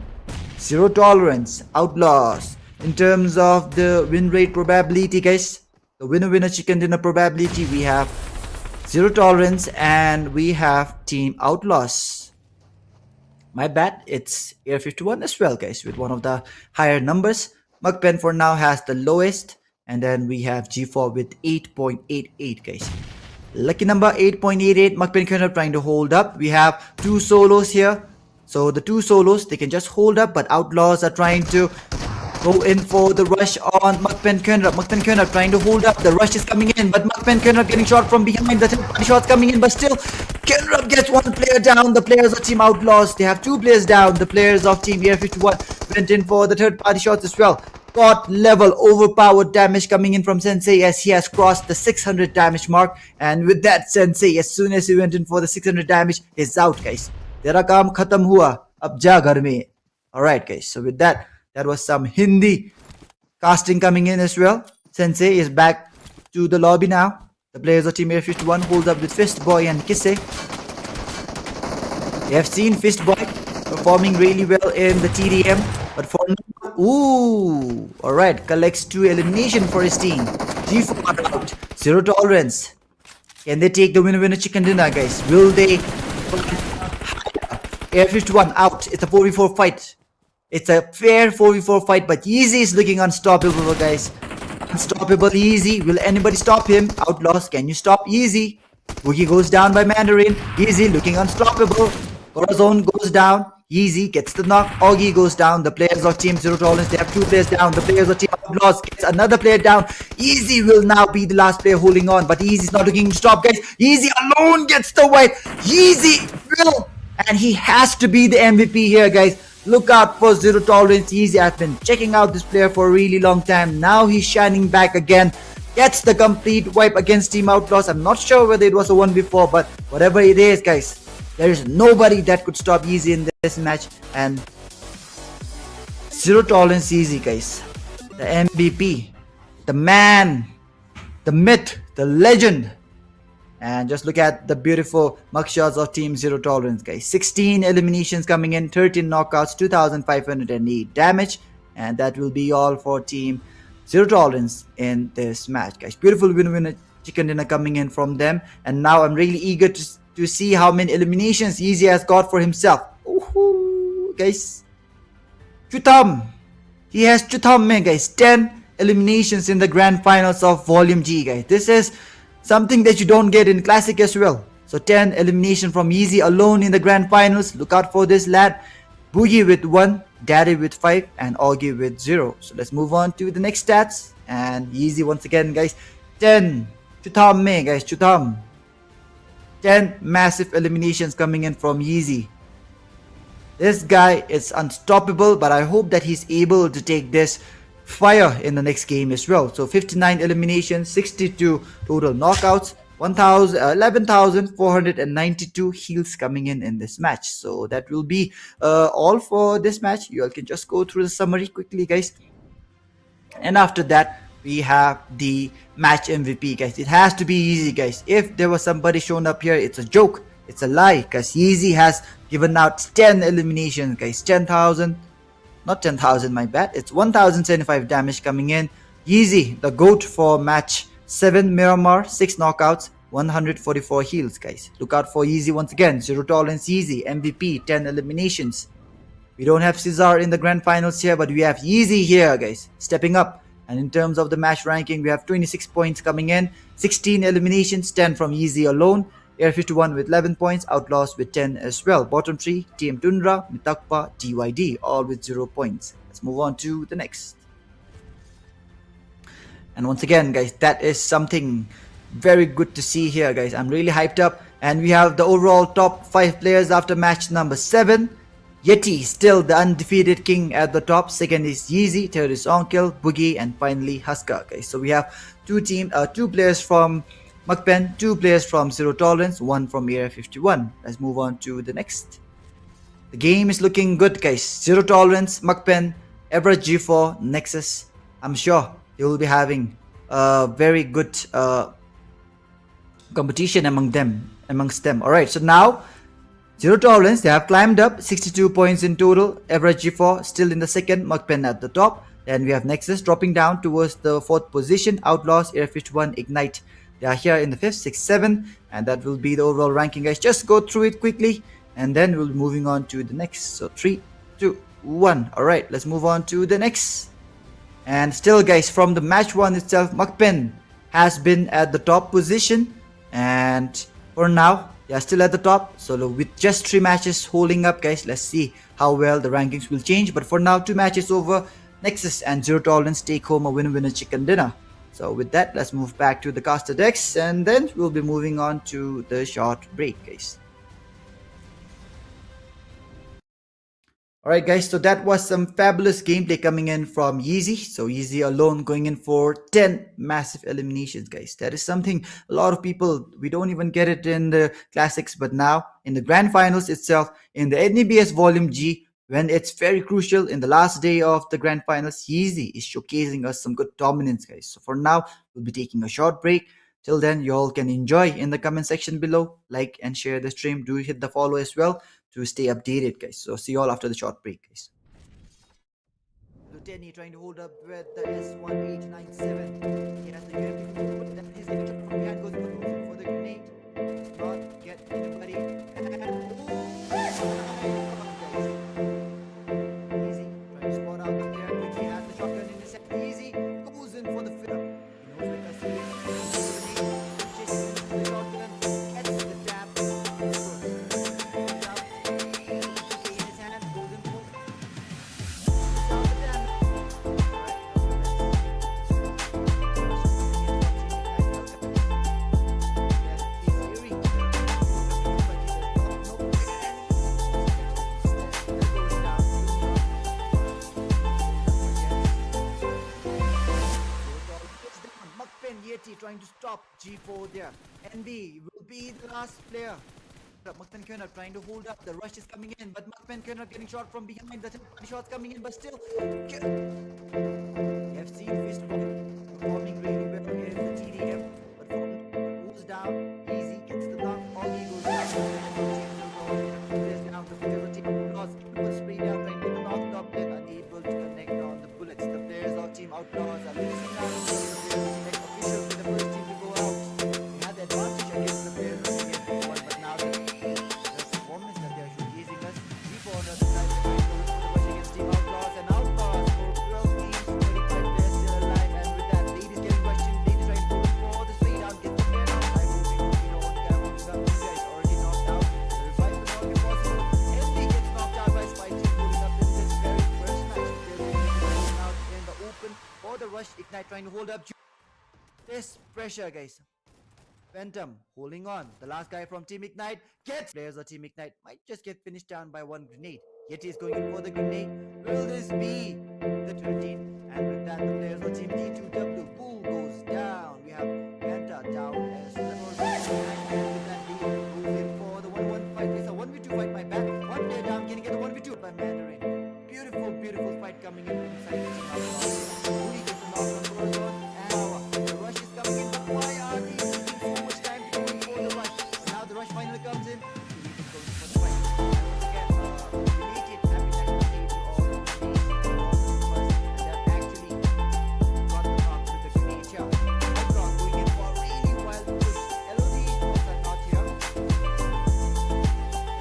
Zero Tolerance, OUTLAWZ. In terms of the win rate probability, guys, the winner chicken dinner probability, we have Zero Tolerance and we have Team OUTLAWZ. My bad, it's Air 51 as well, guys, with one of the higher numbers. MAKPEN for now has the lowest, and then we have G4 with 8.88, guys. Lucky number 8.88, MAKPEN cannot trying to hold up. We have two solos here. So the two solos, they can just hold up, but OUTLAWZ are trying to go in for the rush on MAKPEN Kenrab. MAKPEN Kenrab trying to hold up. The rush is coming in, but MAKPEN Kenrab getting shot from behind. The third party shots coming in, but still Kenrab gets one player down. The players of Team OUTLAWZ, they have two players down. The players of Team Air 51 went in for the third party shots as well. God level overpowered damage coming in from Sensei as he has crossed the 600 damage mark. And with that, Sensei, as soon as he went in for the 600 damage, he's out, guys. Tera kaam khatam hua, ab ja ghar mein. Alright, guys. So with that, that was some Hindi casting coming in as well. Sensei is back to the lobby now. The players of Team Air 51 hold up with Fist Boy and Kisse. We have seen Fist Boy performing really well in the TDM, but for now, ooh, alright, collects 2 elimination for his team. G4 out, 0 tolerance. Can they take the winner chicken dinner, guys? Will they? Air 51 out. It's a 4v4 fight. It's a fair 4v4 fight, but Yeezy is looking unstoppable, guys. Unstoppable Yeezy. Will anybody stop him? OUTLAWZ, can you stop Yeezy? Boogie goes down by Mandarin. Yeezy looking unstoppable. Corazon goes down. Yeezy gets the knock. Augie goes down. The players of Team Zero Tolerance, they have 2 players down. The players of Team OUTLAWZ gets another player down. Yeezy will now be the last player holding on, but Yeezy's not looking to stop, guys. Yeezy alone gets the wipe. Yeezy will, and he has to be the MVP here, guys. Look out for Zero Tolerance Yeezy. I've been checking out this player for a really long time. Now he's shining back again. Gets the complete wipe against Team OUTLAWZ. I'm not sure whether it was a 1v4, but whatever it is, guys, there is nobody that could stop Yeezy in this match. And Zero Tolerance Yeezy, guys, the MVP, the man, the myth, the legend. And just look at the beautiful mugshots of Team Zero Tolerance, guys. 16 eliminations coming in, 13 knockouts, 2,508 damage. And that will be all for Team Zero Tolerance in this match, guys. Beautiful winner chicken dinner coming in from them. And now I'm really eager to see how many eliminations Yeezy has got for himself. Ooh, guys. Chutam. He has Chutam, man, guys. 10 eliminations in the grand finals of Volume G, guys. This is something that you don't get in Classic as well. So 10 elimination from Yeezy alone in the grand finals. Look out for this lad. Boogie with 1, Daddy with 5, and Augie with 0. So let's move on to the next stats. And Yeezy once again, guys. 10. Chutam mein, guys. Chutam. 10 massive eliminations coming in from Yeezy. This guy is unstoppable, but I hope that he's able to take this fire in the next game as well. So 59 eliminations, 62 total knockouts, 11,492 heals coming in this match. So that will be all for this match. You all can just go through the summary quickly, guys. And after that, we have the match MVP, guys. It has to be Yeezy, guys. If there was somebody shown up here, it's a joke. It's a lie, because Yeezy has given out 10 eliminations, guys. 10,000. Not 10,000, my bad. It's 1,075 damage coming in. Yeezy, the GOAT for match 7 Miramar, 6 knockouts, 144 heals, guys. Look out for Yeezy once again. Zero Tolerance Yeezy, MVP, 10 eliminations. We don't have Cesar in the grand finals here, but we have Yeezy here, guys, stepping up. And in terms of the match ranking, we have 26 points coming in, 16 eliminations, 10 from Yeezy alone. Air 51 with 11 points, OUTLAWZ with 10 as well. Bottom 3, Team Tundra, MITAKPA, DYD, all with 0 points. Let's move on to the next. And once again, guys, that is something very good to see here, guys. I'm really hyped up. And we have the overall top 5 players after match number 7. Yeti, still the undefeated king at the top. Second is Yeezy, third is Onkel, Boogie, and finally Husker, guys. So we have 2 players from MAKPEN, 2 players from Zero Tolerance, 1 from Air 51. Let's move on to the next. The game is looking good, guys. Zero Tolerance, MAKPEN, EVARA G4, NEXUS. I'm sure they will be having a very good competition amongst them. Alright, so now Zero Tolerance, they have climbed up 62 points in total. EVARA G4 still in the second, MAKPEN at the top. Then we have NEXUS dropping down towards the 4th position. OUTLAWZ, Air 51, Ignite. They are here in the 5th, 6th, 7th, and that will be the overall ranking, guys. Just go through it quickly. and then we'll be moving on to the next. So 3, 2, 1. All right, let's move on to the next. And still, guys, from the match one itself, MAKPEN has been at the top position, and for now they are still at the top. So with just 3 matches holding up, guys, let's see how well the rankings will change. But for now, 2 matches over, Nexus and Zero Tolerance take home a winner chicken dinner. So with that, let's move back to the caster decks, and then we'll be moving on to the short break, guys. Alright guys, so that was some fabulous gameplay coming in from Yeezy. So Yeezy alone going in for 10 massive eliminations, guys. That is something a lot of people, we don't even get it in the classics, but now in the grand finals itself, in the NEBS Volume G, when it's very crucial in the last day of the grand finals, Yeezy is showcasing us some good dominance, guys. So for now, we'll be taking a short break. Till then, you all can enjoy in the comment section below, like and share the stream. Do hit the follow as well to stay updated, guys. So see you all after the short break, guys. Lieutenant trying to hold up with the S1897. He has the UMP but then he's getting shot from behind, goes for the grenade. Does not get anybody. And Easy trying to spot out the player when he has the shotgun in his hand. Easy goes in for the fitter. He knows where the trying to stop G4 there. NB will be the last player. MAKPEN cannot trying to hold up. The rush is coming in, but MAKPEN cannot getting shot from behind. The shots coming in, but still. We have seen Fist performing really well here in the TDM, but goes down. Easy gets the knock. Augie goes down. There's down the players of Team Outlaws. Will spray down, trying to get the knock top, then unable to connect on the bullets. The players of Team Outlaws are losing out. Ignite trying to hold up this pressure, guys. Phantom holding on. The last guy from Team Ignite gets players of Team Ignite might just get finished down by one grenade. Yeti is going in for the grenade. Will this be the 13? And with that, the players of Team D2W Bull goes down. We have Panta down as and with that lead goes in for the 1-1 fight. It's a 1v2 fight, my bad. One player down, can he get a 1v2 by Mandarin? Beautiful, beautiful fight coming in inside the Team Outlaws. The rush is coming in, but why are they taking so much time to go for the rush? But now the rush finally comes in. He goes for the fight. And once again, related happy national day to all the teams, all the and they've actually got the knock with the grenade here. Outlaws going in for a really wild push. LOD are not here.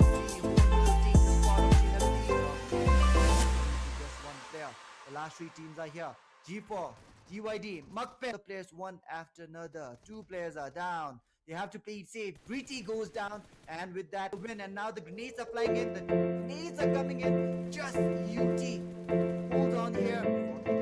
Let's see who will take the spot of Team LOD. Just one player. The last 3 teams are here. G4, DYD, MAKPEN. The players one after another. 2 players are down. They have to play it safe. Greety goes down, and with that win. And now the grenades are flying in. The grenades are coming in. Just UT holds on here.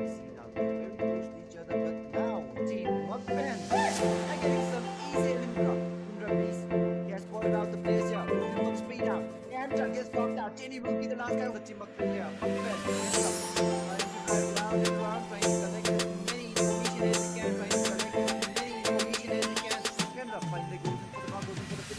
See now they're very close to each other, but now Team MAKPEN are getting some easy elimination. Tundra please. He has spotted out the players here. Moving from speed out. And gets knocked out. Jenny will be the last guy of the Team MAKPEN here. MAKPEN round and round, trying to collect as many information as he can, trying to collect as many information as he can. Canada finally goes in for the knock, goes in for the finish.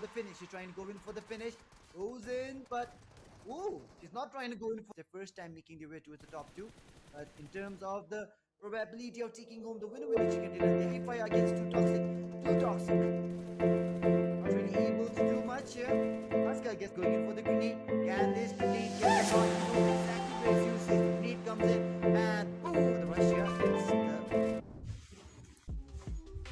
The She's trying to go in for the finish. Goes in, but she's not trying to go in for the first time making their way towards the top 2. But in terms of the Probability of taking home the winner chicken dinner. They fire against Too Toxic. Too Toxic. Not really able to do much here. Pascal gets going in for the grenade. Can this grenade get the shot? He knows exactly where it's used. The grenade comes in and boom, the rush here.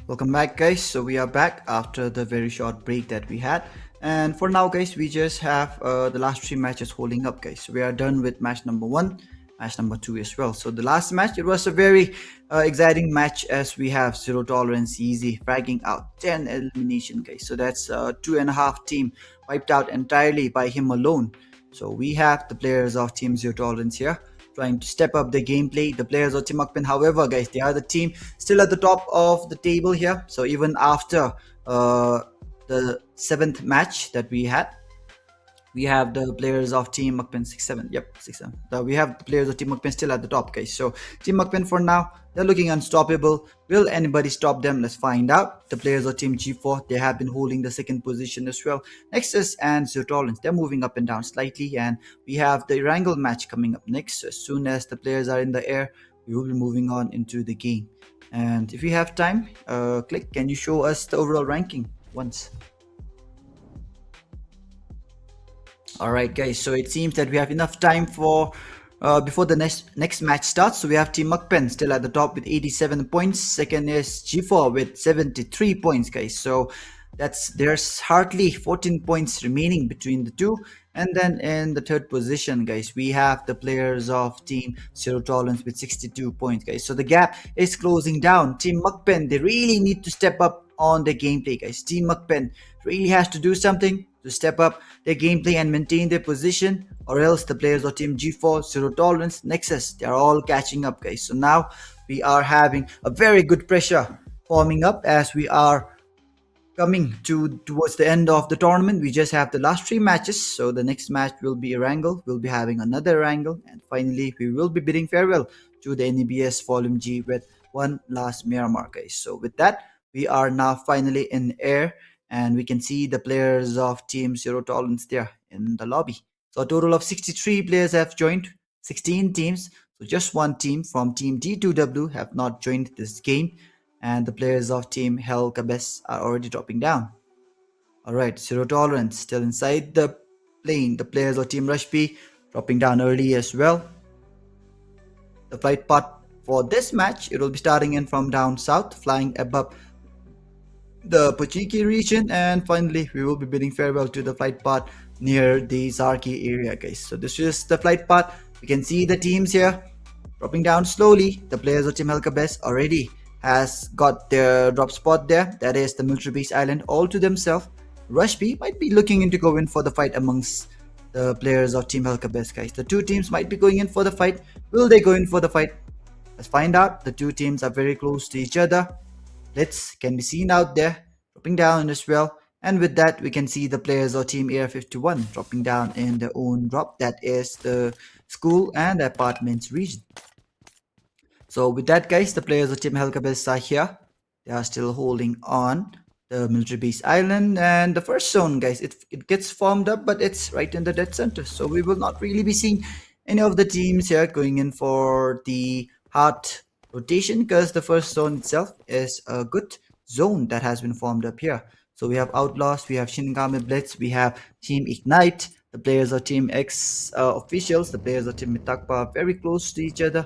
Welcome back, guys. So we are back after the very short break that we had. And for now, guys, we just have the last three matches holding up, guys. So we are done with match number 1, match number 2 as well. So the last match, it was a very exciting match as we have Zero Tolerance Easy fragging out 10 elimination, guys. So that's 2.5 team wiped out entirely by him alone. So we have the players of Team Zero Tolerance here trying to step up their gameplay. The players of Team MAKPEN, however, guys, they are the team still at the top of the table here. So even after the 7th match that we had, we have the players of Team MAKPEN 6-7. Yep, 6-7. We have the players of Team MAKPEN still at the top, guys. So Team MAKPEN for now, they're looking unstoppable. Will anybody stop them? Let's find out. The players of Team G4, they have been holding the 2nd position as well. NEXUS and Zero Tolerance, they're moving up and down slightly. And we have the Wrangle match coming up next. So as soon as the players are in the air, we will be moving on into the game. And if you have time, click. Can you show us the overall ranking once? Alright, guys, so it seems that we have enough time for before the next match starts. So we have Team MAKPEN still at the top with 87 points. Second is G4 with 73 points, guys. So there's hardly 14 points remaining between the two. And then in the 3rd position, guys, we have the players of Team Zero Tolerance with 62 points, guys. So the gap is closing down. Team MAKPEN, they really need to step up on their gameplay, guys. Team MAKPEN really has to do something to step up their gameplay and maintain their position, or else the players of Team G4, Zero Tolerance, NEXUS, they are all catching up, guys. So now we are having a very good pressure forming up as we are coming towards the end of the tournament. We just have the last 3 matches, so the next match will be a wrangle. We'll be having another wrangle, and finally we will be bidding farewell to the NEBS Volume G with one last Miramar, guys. So with that, we are now finally in air, and we can see the players of Team Zero Tolerance there in the lobby. So a total of 63 players have joined, 16 teams. So just one team from Team D2W have not joined this game, and the players of Team KERBECZ are already dropping down. Alright, Zero Tolerance still inside the plane. The players of Team Rush B dropping down early as well. The flight path for this match, it will be starting in from down south, flying above the Pachiki region, and finally we will be bidding farewell to the flight path near the Zarki area, guys. So this is the flight path. You can see the teams here dropping down slowly. The players of Team KERBECZ already has got their drop spot there. That is the military base island all to themselves. Rush B might be looking into go in for the fight amongst the players of Team KERBECZ, guys. The two teams might be going in for the fight. Will they go in for the fight? Let's find out. The two teams are very close to each other. BLITZ can be seen out there dropping down as well, and with that we can see the players of Team Area 51 dropping down in their own drop, that is the school and apartments region. So with that, guys, the players of Team KERBECZ are here. They are still holding on the military base island, and the first zone, guys, it gets formed up, but it's right in the dead center, so we will not really be seeing any of the teams here going in for the hard rotation, because the first zone itself is a good zone that has been formed up here. So we have OUTLAWZ, we have SHINIGAMI, BLITZ, we have Team Ignite, the players of Team X officials, the players of Team MITAKPA very close to each other.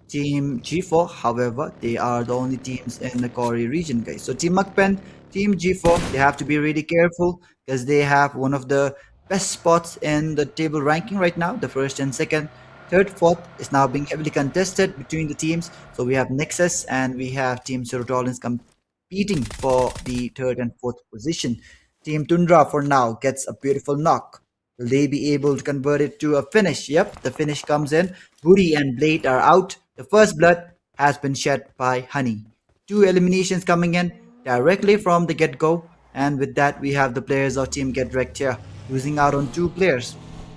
Team G4, however, they are the only teams in the Kori region, guys. So Team MAKPEN, Team G4, they have to be really careful because they have one of the best spots in the table ranking right now. The 1st and 2nd, 3rd, 4th is now being heavily contested between the teams. So we have NEXUS and we have Team Zero Tolerance competing for the 3rd and 4th position. Team Tundra for now gets a beautiful knock. Will they be able to convert it to a finish? Yep, the finish comes in. Booty and Blade are out. The first blood has been shed by Honey. 2 eliminations coming in directly from the get-go, and with that we have the players of Team Get Wrecked here losing out on 2 players.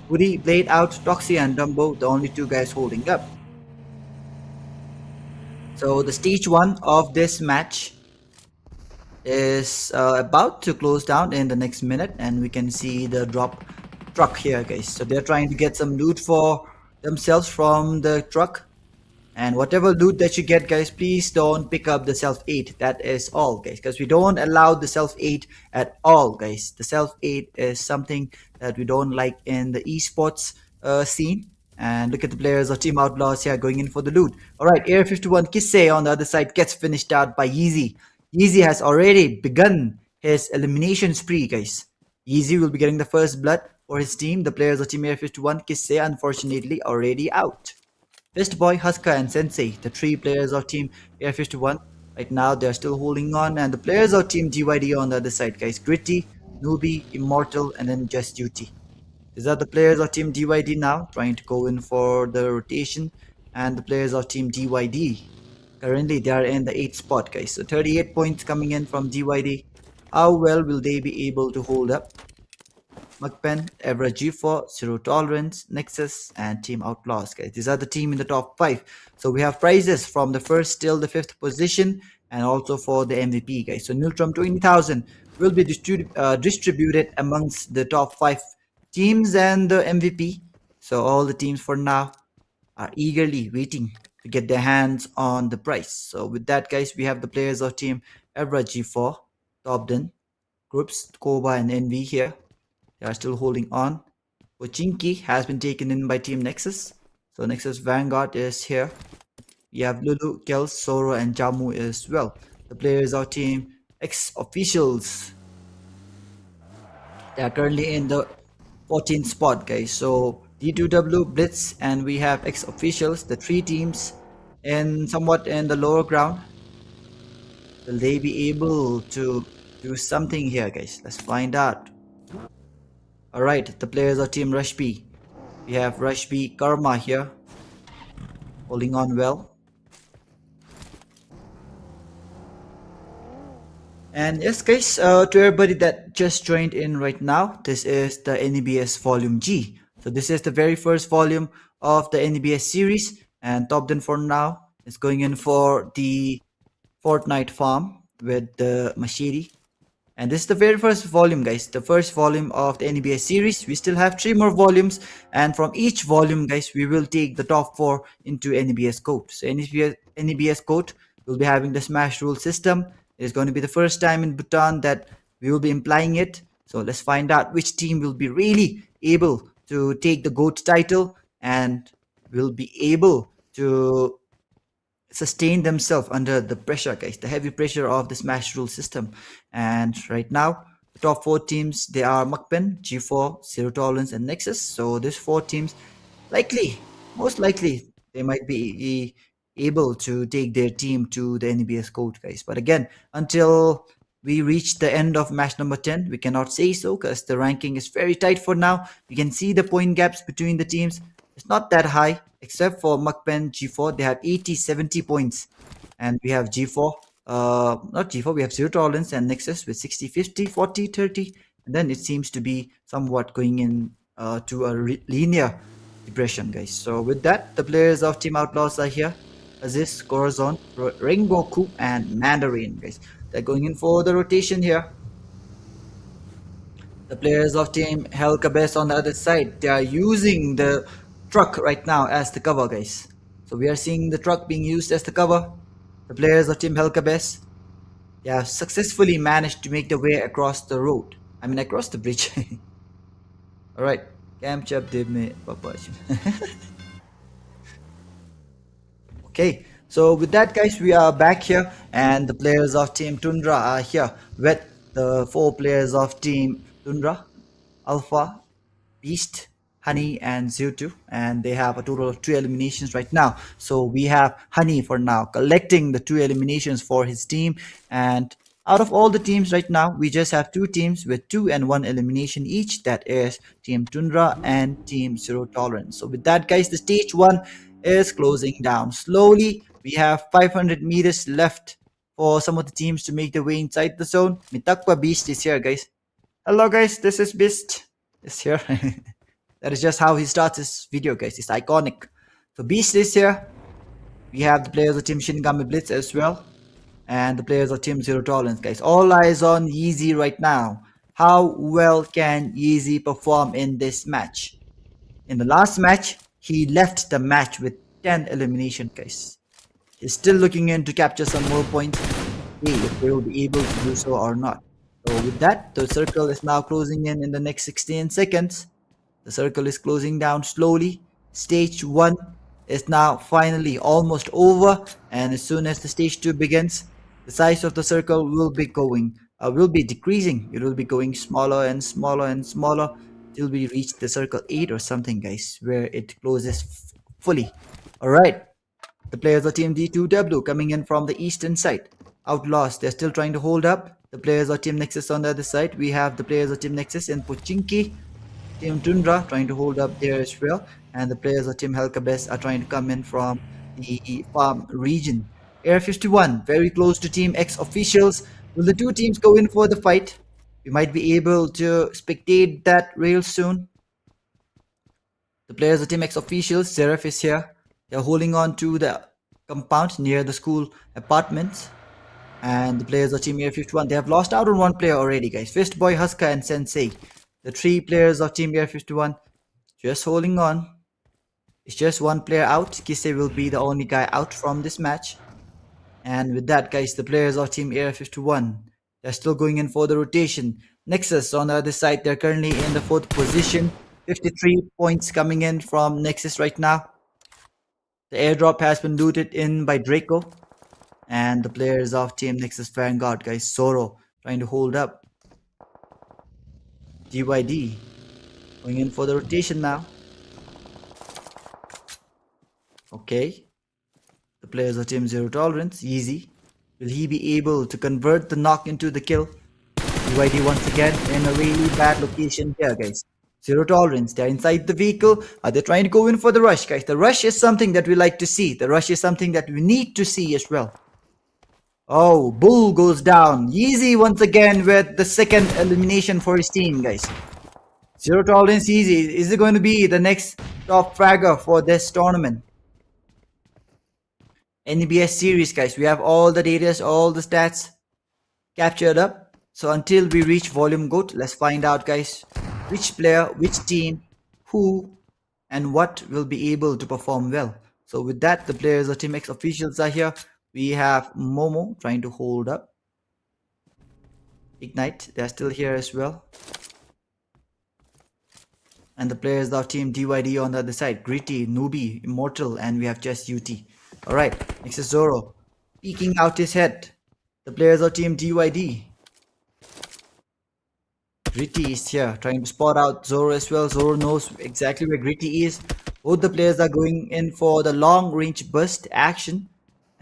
Woody, Blade out, Toxie and Dumbo, the only 2 guys holding up. So the stage 1 of this match is about to close down in the next minute, and we can see the drop truck here, guys. So they're trying to get some loot for themselves from the truck. And whatever loot that you get, guys, please don't pick up the self-aid. That is all, guys, because we don't allow the self-aid at all, guys. The self-aid is something that we don't like in the esports scene. And look at the players of Team Outlaws here going in for the loot. All right, Air 51 Kisse on the other side gets finished out by Yeezy. Yeezy has already begun his elimination spree, guys. Yeezy will be getting the first blood for his team. The players of Team Air 51 Kisse, unfortunately, already out. Best Boy, Husker, and Sensei, the three players of Team Air 51. Right now, they're still holding on. And the players of Team GYD on the other side, guys. Gritty, Newbie, Immortal, and then Just Duty. These are the players of Team DYD now, trying to go in for the rotation. And the players of Team DYD, currently they are in the 8th spot, guys. So 38 points coming in from DYD. How well will they be able to hold up? MAKPEN, EVARA G4, Zero Tolerance, Nexus, and Team Outlaws, guys. These are the team in the top 5. So we have prizes from the 1st till the 5th position and also for the MVP, guys. So Niltrum 20,000 will be distributed amongst the top 5 teams and the MVP. So all the teams for now are eagerly waiting to get their hands on the prize. So with that, guys, we have the players of Team EVARA G4, Topden, Groups, Koba, and Envy here. They are still holding on. Pochinki has been taken in by Team Nexus. So Nexus Vanguard is here. We have Lulu, Kels, Soro, and Jamu as well. The players of Team X Officials. They are currently in the 14th spot, guys. So D2W, BLITZ, and we have X Officials, the 3 teams, and somewhat in the lower ground. Will they be able to do something here, guys? Let's find out. Alright, the players of Team Rush B. We have Rush B Karma here, holding on well. And yes, guys, to everybody that just joined in right now, this is the NEBS Volume G. So this is the very first volume of the NEBS series, and Topden for now is going in for the Fortnite farm with the machete. And this is the very first volume, guys, the first volume of the NEBS series. We still have 3 more volumes, and from each volume, guys, we will take the top 4 into NEBS GOAT. So NEBS GOAT will be having the smash rule system. It is going to be the first time in Bhutan that we will be implying it. So let's find out which team will be really able to take the GOAT title and will be able to sustain themselves under the pressure, guys, the heavy pressure of the smash rule system. And right now, the top 4 teams, they are MAKPEN, G4, Zero Tolerance, and Nexus. So these 4 teams, most likely, they might be able to take their team to the NEBS GOAT, guys. But again, until we reach the end of match number 10, we cannot say so because the ranking is very tight for now. You can see the point gaps between the teams. It's not that high, except for MAKPEN G4. They have 80-70 points. And we have G4, not G4, we have Zero Tolerance and Nexus with 60-50, 40-30. And then it seems to be somewhat going in to a linear depression, guys. So with that, the players of Team Outlaws are here. Aziz, Corazon, Rengoku, and Mandarin, guys. They're going in for the rotation here. The players of Team KERBECZ on the other side, they are using the truck right now as the cover, guys. So we are seeing the truck being used as the cover. The players of Team KERBECZ, they have successfully managed to make their way across the road. I mean, across the bridge. Alright. Camchap did me. Okay. So with that, guys, we are back here. And the players of Team Tundra are here with the 4 players of Team Tundra, Alpha, Beast, Honey, and Zero2, and they have a total of 2 eliminations right now. So we have Honey for now collecting the 2 eliminations for his team, and out of all the teams right now, we just have 2 teams with 2 and 1 elimination each. That is Team Tundra and Team Zero Tolerance. So with that, guys, the stage 1 is closing down slowly. We have 500 meters left for some of the teams to make their way inside the zone. MITAKPA Beast is here, guys. Hello, guys, this is Beast. Is here. That is just how he starts his video, guys. It's iconic. So Beast is here. We have the players of Team Shinigami BLITZ as well. And the players of Team Zero Tolerance, guys. All eyes on Yeezy right now. How well can Yeezy perform in this match? In the last match, he left the match with 10 elimination, guys. He's still looking in to capture some more points. See if they will be able to do so or not. So with that, the circle is now closing in the next 16 seconds. The circle is closing down slowly. Stage 1 is now finally almost over, and as soon as the stage 2 begins, the size of the circle will be decreasing. It will be going smaller and smaller and smaller till we reach the circle 8 or something, guys, where it closes fully. All right. The players of Team D2W coming in from the eastern side. OUTLAWZ, they're still trying to hold up. The players of Team Nexus on the other side. We have the players of Team Nexus in Pochinki. Team Tundra trying to hold up there as well. And the players of Team KERBECZ are trying to come in from the farm region. Air 51, very close to Team X officials. Will the two teams go in for the fight? We might be able to spectate that real soon. The players of Team X officials, Seraph is here. They're holding on to the compound near the school apartments. And the players of Team Air 51, they have lost out on one player already, guys. Fistboy, Husker, and Sensei. The three players of Team Air 51 just holding on. It's just one player out. Kise will be the only guy out from this match. And with that, guys, the players of Team Air 51, they're still going in for the rotation. Nexus on the other side, they're currently in the 4th position. 53 points coming in from Nexus right now. The airdrop has been looted in by Draco. And the players of Team Nexus Vanguard, guys, Zoro trying to hold up. GYD going in for the rotation now. Okay. The players of Team Zero Tolerance, Yeezy. Will he be able to convert the knock into the kill? GYD once again in a really bad location here, guys. Zero Tolerance, they're inside the vehicle. Are they trying to go in for the rush, guys? The rush is something that we like to see. The rush is something that we need to see as well. Oh, Bull goes down. Yeezy once again with the 2nd elimination for his team, guys. Zero Tolerance Yeezy. Is it going to be the next top fragger for this tournament? NEBS series, guys. We have all the data, all the stats captured up. So until we reach volume GOAT, let's find out, guys, which player, which team, who, and what will be able to perform well. So with that, the players of Team X officials are here. We have Momo trying to hold up. Ignite, they're still here as well. And the players of Team DYD on the other side. Gritty, Newbie, Immortal, and we have just UT. Alright, next is Zoro. Peeking out his head. The players of Team DYD. Gritty is here, trying to spot out Zoro as well. Zoro knows exactly where Gritty is. Both the players are going in for the long range burst action.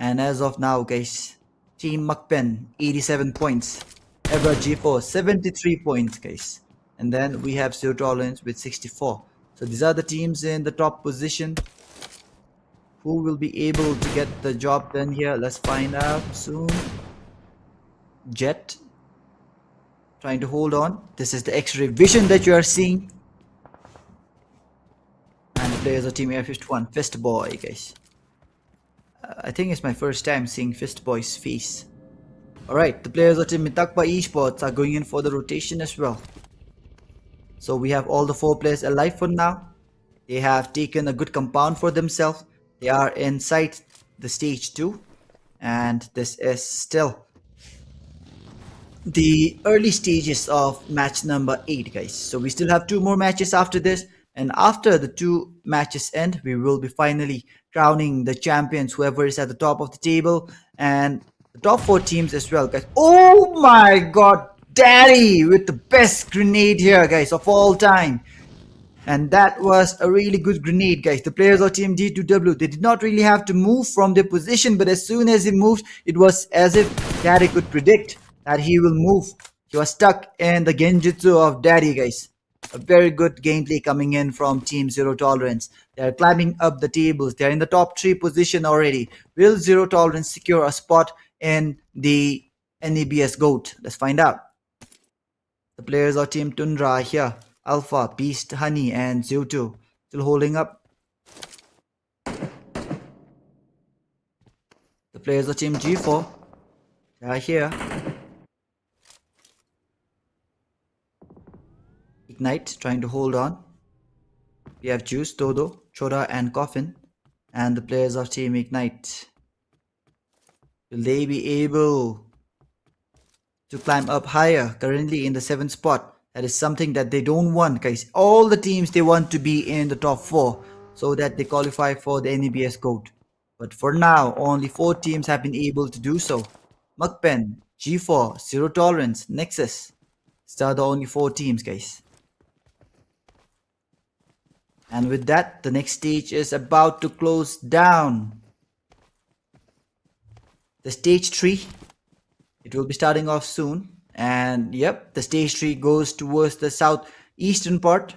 And as of now, guys, Team MAKPEN, 87 points. EVARA G4, 73 points, guys. And then we have Zero Tolerance with 64. So these are the teams in the top position. Who will be able to get the job done here? Let's find out soon. Jet trying to hold on. This is the X-ray vision that you are seeing. And the players of Team Air 51, Fistboy, guys. I think it's my first time seeing Fistboy's face. Alright, the players of Team MITAKPA eSports are going in for the rotation as well. So we have all the 4 players alive for now. They have taken a good compound for themselves. They are inside the stage 2. And this is still the early stages of match number 8, guys. So we still have 2 more matches after this. And after the 2 matches end, we will be finally crowning the champions, whoever is at the top of the table. And the top 4 teams as well, guys. Oh my god, Daddy with the best grenade here, guys, of all time. And that was a really good grenade, guys. The players of Team D2W, they did not really have to move from their position, but as soon as he moved, it was as if Daddy could predict that he will move. He was stuck in the genjutsu of Daddy, guys. A very good gameplay coming in from Team Zero Tolerance. They are climbing up the tables. They are in the top 3 position already. Will Zero Tolerance secure a spot in the NEBS GOAT? Let's find out. The players of Team Tundra are here. Alpha, Beast, Honey, and Zewto still holding up. The players of Team G4, they are here. Ignite trying to hold on. We have Juice, Dodo, Choda, and Coffin. And the players of Team Ignite, will they be able to climb up higher? Currently in the 7th spot. That is something that they don't want, guys. All the teams, they want to be in the top 4 so that they qualify for the NEBS GOAT. But for now, only 4 teams have been able to do so. MAKPEN, G4, Zero Tolerance, NEXUS. These are the only 4 teams, guys. And with that, the next stage is about to close down. The stage 3, it will be starting off soon. And yep, the stage 3 goes towards the southeastern part.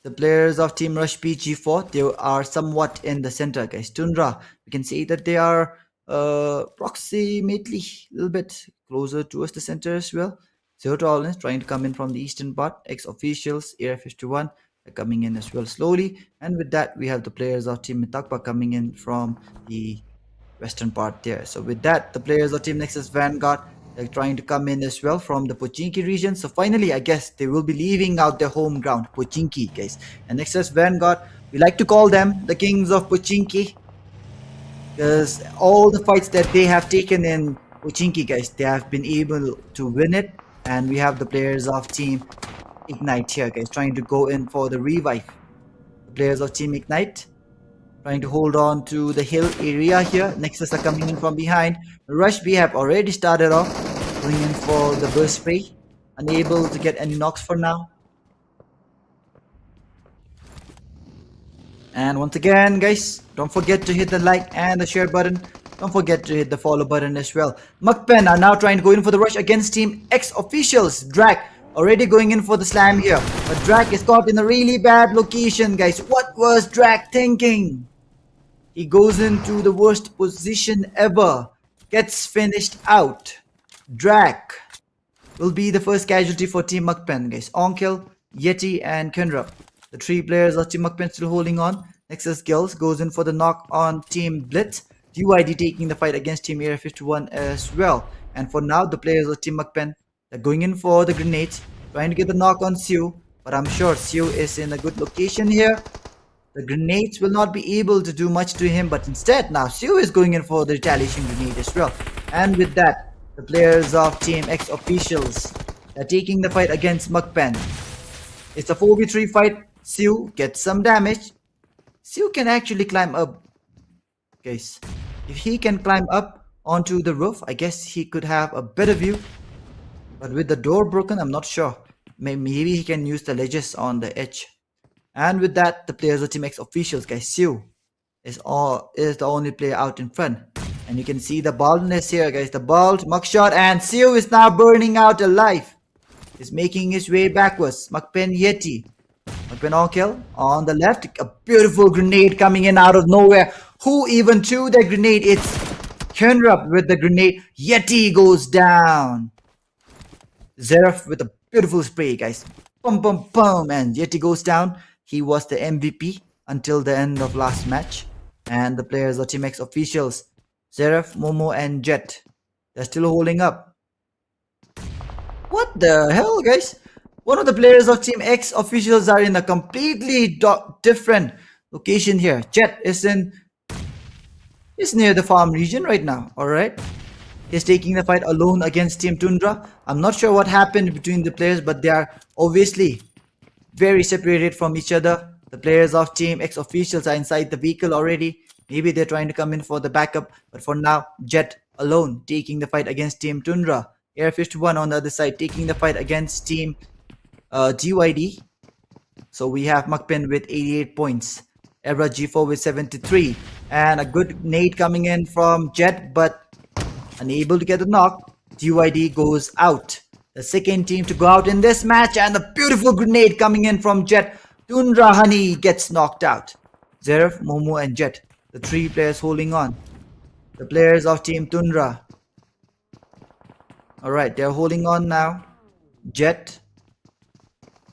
The players of Team Rush B G4, they are somewhat in the center, guys. Tundra, we can see that they are approximately a little bit closer towards the center as well. Zero Tolerance trying to come in from the eastern part. Ex-officials, Area 51 are coming in as well slowly. And with that, we have the players of Team MITAKPA coming in from the western part there. So with that, the players of Team Nexus Vanguard, they're trying to come in as well from the Pochinki region. So finally, I guess they will be leaving out their home ground, Pochinki, guys. And Nexus Vanguard, we like to call them the kings of Pochinki, because all the fights that they have taken in Pochinki, guys, they have been able to win it. And we have the players of Team Ignite here, guys, trying to go in for the revive. The players of Team Ignite trying to hold on to the hill area here. Nexus are coming in from behind. Rush B have already started off, going in for the burst spray. Unable to get any knocks for now. And once again, guys, don't forget to hit the like and the share button. Don't forget to hit the follow button as well. MAKPEN are now trying to go in for the rush against Team X-Officials. Drag already going in for the slam here. But Drag is caught in a really bad location, guys. What was Drag thinking? He goes into the worst position ever. Gets finished out. Drag will be the first casualty for Team MAKPEN, guys. Onkel, Yeti, and Kendra. The 3 players of Team MAKPEN still holding on. Nexus Girls goes in for the knock on Team BLITZ. UID taking the fight against Team Area 51 as well. And for now, the players of Team MAKPEN, they're going in for the grenades. Trying to get the knock on Siu. But I'm sure Siu is in a good location here. The grenades will not be able to do much to him. But instead, now Siu is going in for the retaliation grenade as well. And with that, the players of Team X-Officials are taking the fight against MAKPEN. It's a 4v3 fight. Siu gets some damage. Siu can actually climb up, guys. If he can climb up onto the roof, I guess he could have a better view. But with the door broken, I'm not sure. Maybe he can use the ledges on the edge. And with that, the players of Team X-Officials, guys, Siu is the only player out in front. And you can see the baldness here, guys. The bald mugshot, and Siu is now burning out alive. He's making his way backwards. MAKPEN Yeti. MAKPEN Onkel on the left. A beautiful grenade coming in out of nowhere. Who even threw that grenade? It's Kendra with the grenade. Yeti goes down. Zeref with a beautiful spray, guys. Pum pum pum, and Yeti goes down. He was the MVP until the end of last match. And the players of Team X-Officials, Zeref, Momo, and Jet, they're still holding up. What the hell, guys? One of the players of Team X-Officials are in a completely different location here. Jet is near the farm region right now, alright? He's taking the fight alone against Team Tundra. I'm not sure what happened between the players, but they are obviously very separated from each other. The players of Team X-Officials are inside the vehicle already. Maybe they're trying to come in for the backup, but for now, Jet alone taking the fight against Team Tundra. Air 51 on the other side taking the fight against Team GYD. So we have MAKPEN with 88 points. Evra G4 with 73. And a good nade coming in from Jet, but unable to get the knock. GYD goes out. The second team to go out in this match, and a beautiful grenade coming in from Jet. Tundra Honey gets knocked out. Zeref, Momo, and Jet, the 3 players holding on. The players of Team Tundra. Alright, they're holding on now. Jet.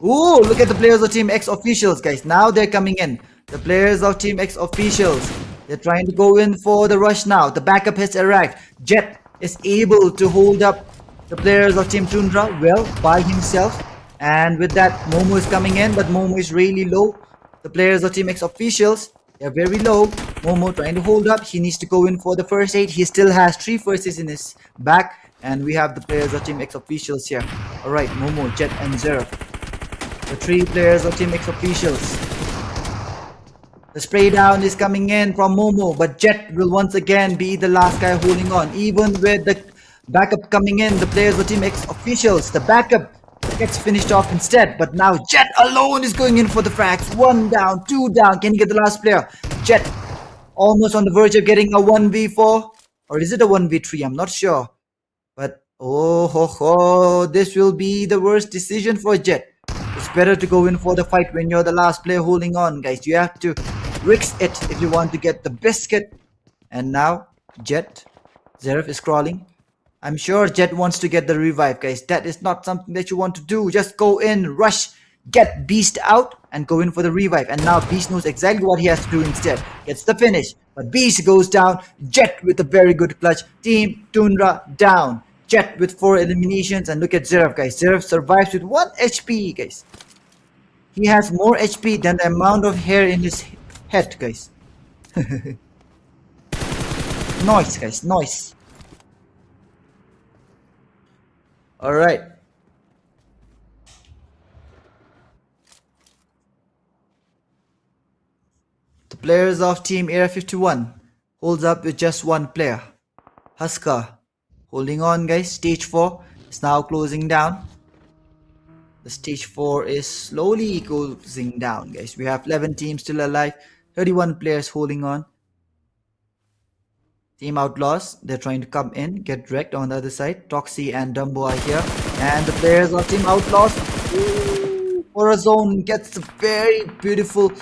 Ooh, look at the players of Team X-Officials, guys. Now they're coming in. The players of Team X-Officials, they're trying to go in for the rush now. The backup has arrived. Jet is able to hold up the players of Team Tundra well by himself. And with that, Momo is coming in, but Momo is really low. The players of Team X-Officials, they're very low. Momo trying to hold up. He needs to go in for the first aid. He still has 3 first aids in his back. And we have the players of Team X officials here. Alright, Momo, Jet and Zerf. The 3 players of Team X officials. The spray down is coming in from Momo, but Jet will once again be the last guy holding on. Even with the backup coming in, the players of Team X officials, the backup gets finished off instead. But now Jet alone is going in for the frags. 1 down, 2 down. Can he get the last player? Jet almost on the verge of getting a 1v4. Or is it a 1v3? I'm not sure. But this will be the worst decision for Jet. It's better to go in for the fight when you're the last player holding on, guys. You have to risk it if you want to get the biscuit. And now Jet, Zeref is crawling. I'm sure Jet wants to get the revive, guys. That is not something that you want to do. Just go in, rush, get Beast out and go in for the revive. And now Beast knows exactly what he has to do instead. Gets the finish. But Beast goes down. Jet with a very good clutch. Team Tundra down. Jet with 4 eliminations. And look at Zeref, guys. Zeref survives with 1 HP, guys. He has more HP than the amount of hair in his head, guys. Nice, guys. Nice. Alright. The players of Team Era 51 holds up with just 1 player. Husker holding on, guys. Stage 4 is now closing down. The stage 4 is slowly closing down, guys. We have 11 teams still alive. 31 players holding on. Team Outlaws, they're trying to come in, get wrecked on the other side. Toxie and Dumbo are here. And the players of Team Outlaws, for a zone, gets a very beautiful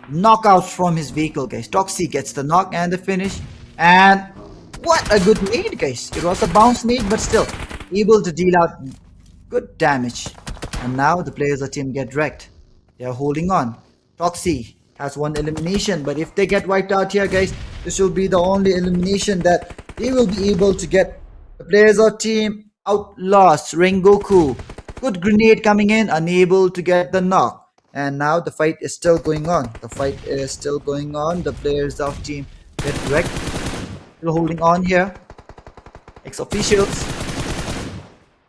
knockout from his vehicle, guys. Toxie gets the knock and the finish. And what a good nade, guys. It was a bounce nade, but still able to deal out good damage. And now the players of team get wrecked. They are holding on. Toxie has 1 elimination, but if they get wiped out here, guys, this will be the only elimination that they will be able to get. The players of Team Outlaws, Rengoku, good grenade coming in, unable to get the knock. And now the fight is still going on. The fight is still going on. The players of team get wrecked. Still holding on here. Ex-officials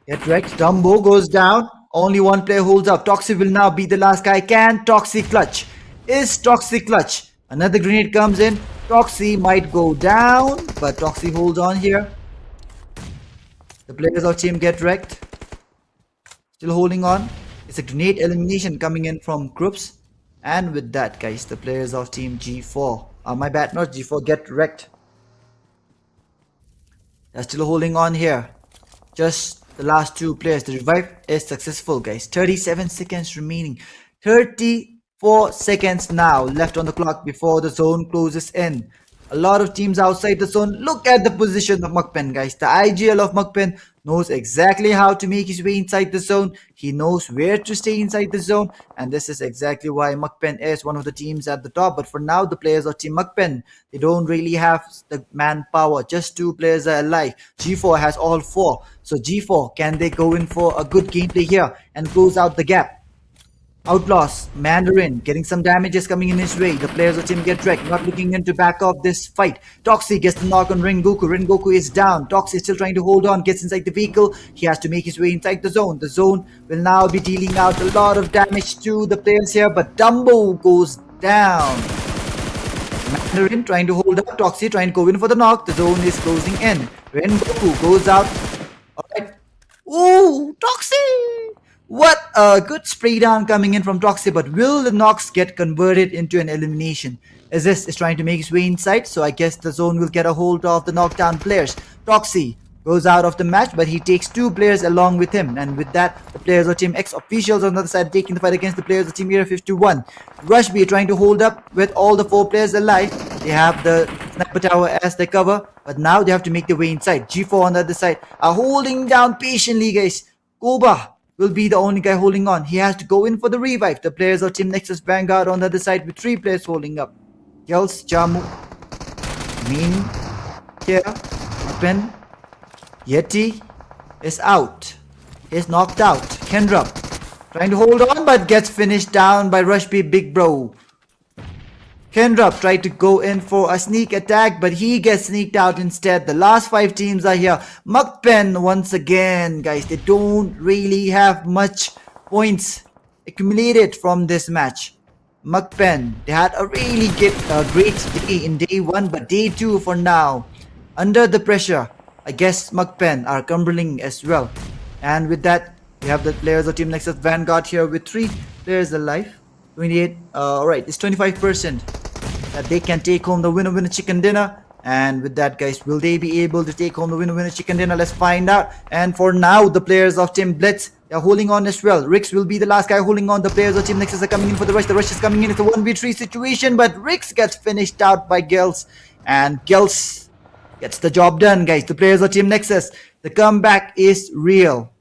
get wrecked. Dumbo goes down. Only 1 player holds up. Toxie will now be the last guy. Can Toxie clutch? Is Toxie clutch? Another grenade comes in. Toxie might go down, but Toxie holds on here. The players of team get wrecked. Still holding on. It's a grenade elimination coming in from groups. And with that, guys, the players of team G4, my bad, not G4, get wrecked. They're still holding on here. Just the last 2 players. The revive is successful, guys. 37 seconds remaining. 34 seconds now left on the clock before the zone closes in. A lot of teams outside the zone. Look at the position of MAKPEN, guys. The IGL of MAKPEN knows exactly how to make his way inside the zone. He knows where to stay inside the zone. And this is exactly why MAKPEN is one of the teams at the top. But for now, the players of Team MAKPEN, they don't really have the manpower. Just 2 players are alive. G4 has all 4. So G4, can they go in for a good gameplay here and close out the gap? Outlaws, Mandarin, getting some damages coming in his way. The players of team get wrecked, not looking in to back off this fight. Toxie gets the knock on Rengoku. Rengoku is down. Toxie is still trying to hold on, gets inside the vehicle. He has to make his way inside the zone. The zone will now be dealing out a lot of damage to the players here, but Dumbo goes down. Mandarin trying to hold up. Toxie trying to go in for the knock. The zone is closing in. Rengoku goes out. Alright. Ooh, Toxie! What a good spray down coming in from Toxie, but will the knocks get converted into an elimination? As this is trying to make his way inside, so I guess the zone will get a hold of the knockdown players. Toxie goes out of the match, but he takes 2 players along with him, and with that, the players of Team X officials on the other side taking the fight against the players of Team Era 51. Rush B trying to hold up with all the 4 players alive. They have the sniper tower as their cover, but now they have to make their way inside. G4 on the other side are holding down patiently, guys. Koba will be the only guy holding on. He has to go in for the revive. The players of Team Nexus Vanguard on the other side with 3 players holding up. Yels, Jamu, Min, here, Pen, Yeti is out. He's knocked out. Kendra trying to hold on but gets finished down by Rush B Big Bro. Kendra tried to go in for a sneak attack, but he gets sneaked out instead. The last 5 teams are here. MAKPEN once again, guys. They don't really have much points accumulated from this match. MAKPEN, they had a really great day in day 1, but day 2 for now. Under the pressure, I guess MAKPEN are crumbling as well. And with that, we have the players of Team Nexus Vanguard here with 3 players alive. 28, alright, it's 25% that they can take home the winner chicken dinner. And with that, guys, will they be able to take home the winner chicken dinner? Let's find out. And for now, the players of Team BLITZ, they're holding on as well. Rix will be the last guy holding on. The players of Team Nexus are coming in for the rush. The rush is coming in. It's a 1v3 situation, but Rix gets finished out by Gels. And Gels gets the job done, guys. The players of Team Nexus, the comeback is real.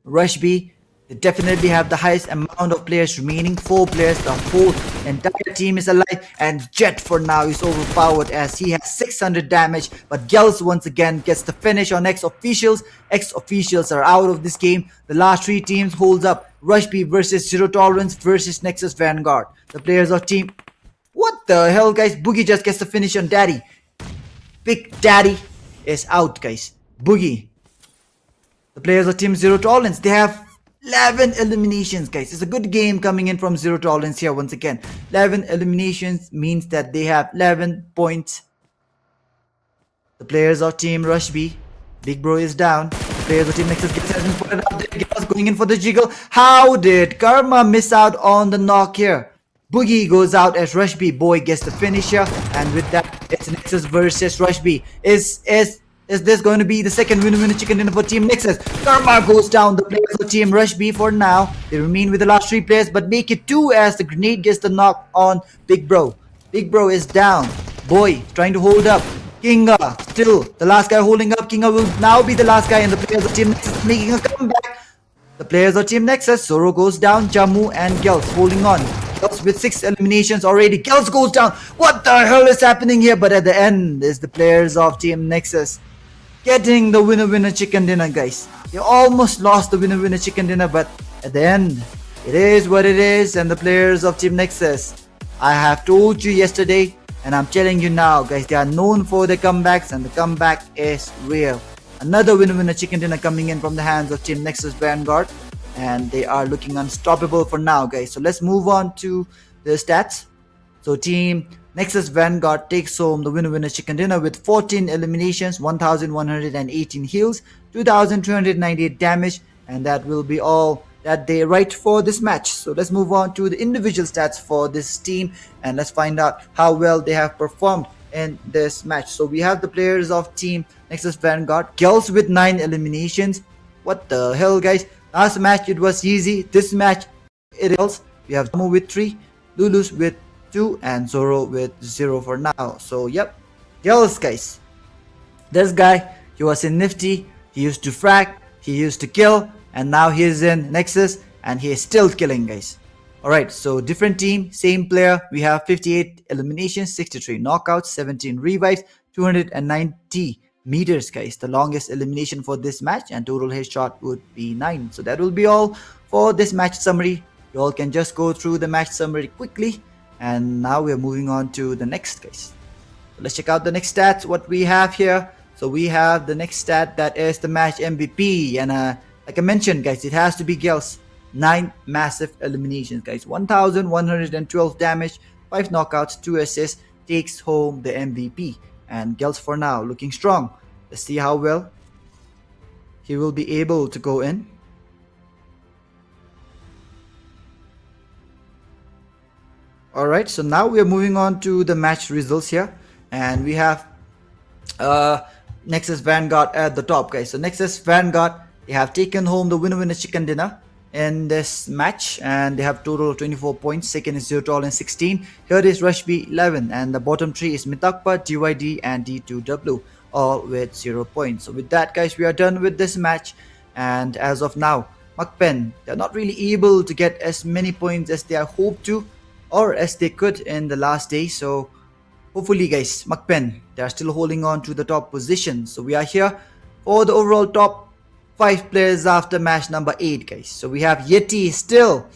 Rush B, they definitely have the highest amount of players remaining. 4 players, the whole entire team is alive. And Jet for now is overpowered as he has 600 damage. But Gels once again gets the finish on X-Officials. X-Officials are out of this game. The last 3 teams holds up. Rush B versus Zero Tolerance versus Nexus Vanguard. The players of team... What the hell, guys? Boogie just gets the finish on Daddy. Big Daddy is out, guys. Boogie. The players of Team Zero Tolerance, they have 11 eliminations, guys. It's a good game coming in from Zero Tolerance here once again. 11 eliminations means that they have 11 points. The players of Team Rush B, Big Bro is down. The players of Team Nexus has been put out there. Girls going in for the jiggle. How did Karma miss out on the knock here? Boogie goes out as Rush B. Boy gets the finish here. And with that, it's Nexus versus Rush B. Is this going to be the second winner chicken dinner for Team Nexus? Karma goes down. The players of Team Rush B for now. They remain with the last 3 players, but make it 2 as the grenade gets the knock on Big Bro. Big Bro is down. Boy trying to hold up. Kinga still the last guy holding up. Kinga will now be the last guy, and the players of Team Nexus making a comeback. The players of Team Nexus, Zoro goes down. Jammu and Gels holding on. Gels with 6 eliminations already. Gels goes down. What the hell is happening here? But at the end is the players of Team Nexus getting the winner chicken dinner, guys. They almost lost the winner chicken dinner, but at the end, it is what it is. And the players of Team Nexus, I have told you yesterday, and I'm telling you now, guys, they are known for their comebacks, and the comeback is real. Another winner chicken dinner coming in from the hands of Team Nexus Vanguard, and they are looking unstoppable for now, guys. So let's move on to the stats. So Team Nexus Vanguard takes home the winner chicken dinner with 14 eliminations, 1118 heals, 2398 damage, and that will be all that they write for this match. So let's move on to the individual stats for this team, and let's find out how well they have performed in this match. So we have the players of Team Nexus Vanguard. Girls with 9 eliminations. What the hell, guys? Last match it was easy. This match it is. We have Zamu with 3, Lulus with 2, and Zoro with 0 for now. So yep, Girls, guys. This guy, he was in Nifty. He used to frag. He used to kill. And now he is in Nexus, and he is still killing, guys. Alright, so different team, same player. We have 58 eliminations, 63 knockouts, 17 revives, 290 meters, guys. The longest elimination for this match, and total headshot would be 9. So that will be all for this match summary. You all can just go through the match summary quickly. And now we are moving on to the next, guys. So let's check out the next stats, what we have here. So we have the next stat, that is the match MVP. And like I mentioned, guys, it has to be Gels. 9 massive eliminations, guys. 1112 damage, 5 knockouts, 2 assists, takes home the MVP. And Gels for now looking strong. Let's see how well he will be able to go in. Alright, so now we are moving on to the match results here. And we have Nexus Vanguard at the top, guys. So Nexus Vanguard, they have taken home the winner chicken dinner in this match, and they have total of 24 points. Second is Zero Tolerance 16. Third is Rush B 11, and the bottom 3 is MITAKPA, DYD, and D2W, all with 0 points. So with that, guys, we are done with this match. And as of now, MAKPEN, they're not really able to get as many points as they are hoped to, or as they could in the last day. So hopefully, guys, MAKPEN, they are still holding on to the top position. So we are here for the overall top 5 players after match number 8, guys. So we have Yeti still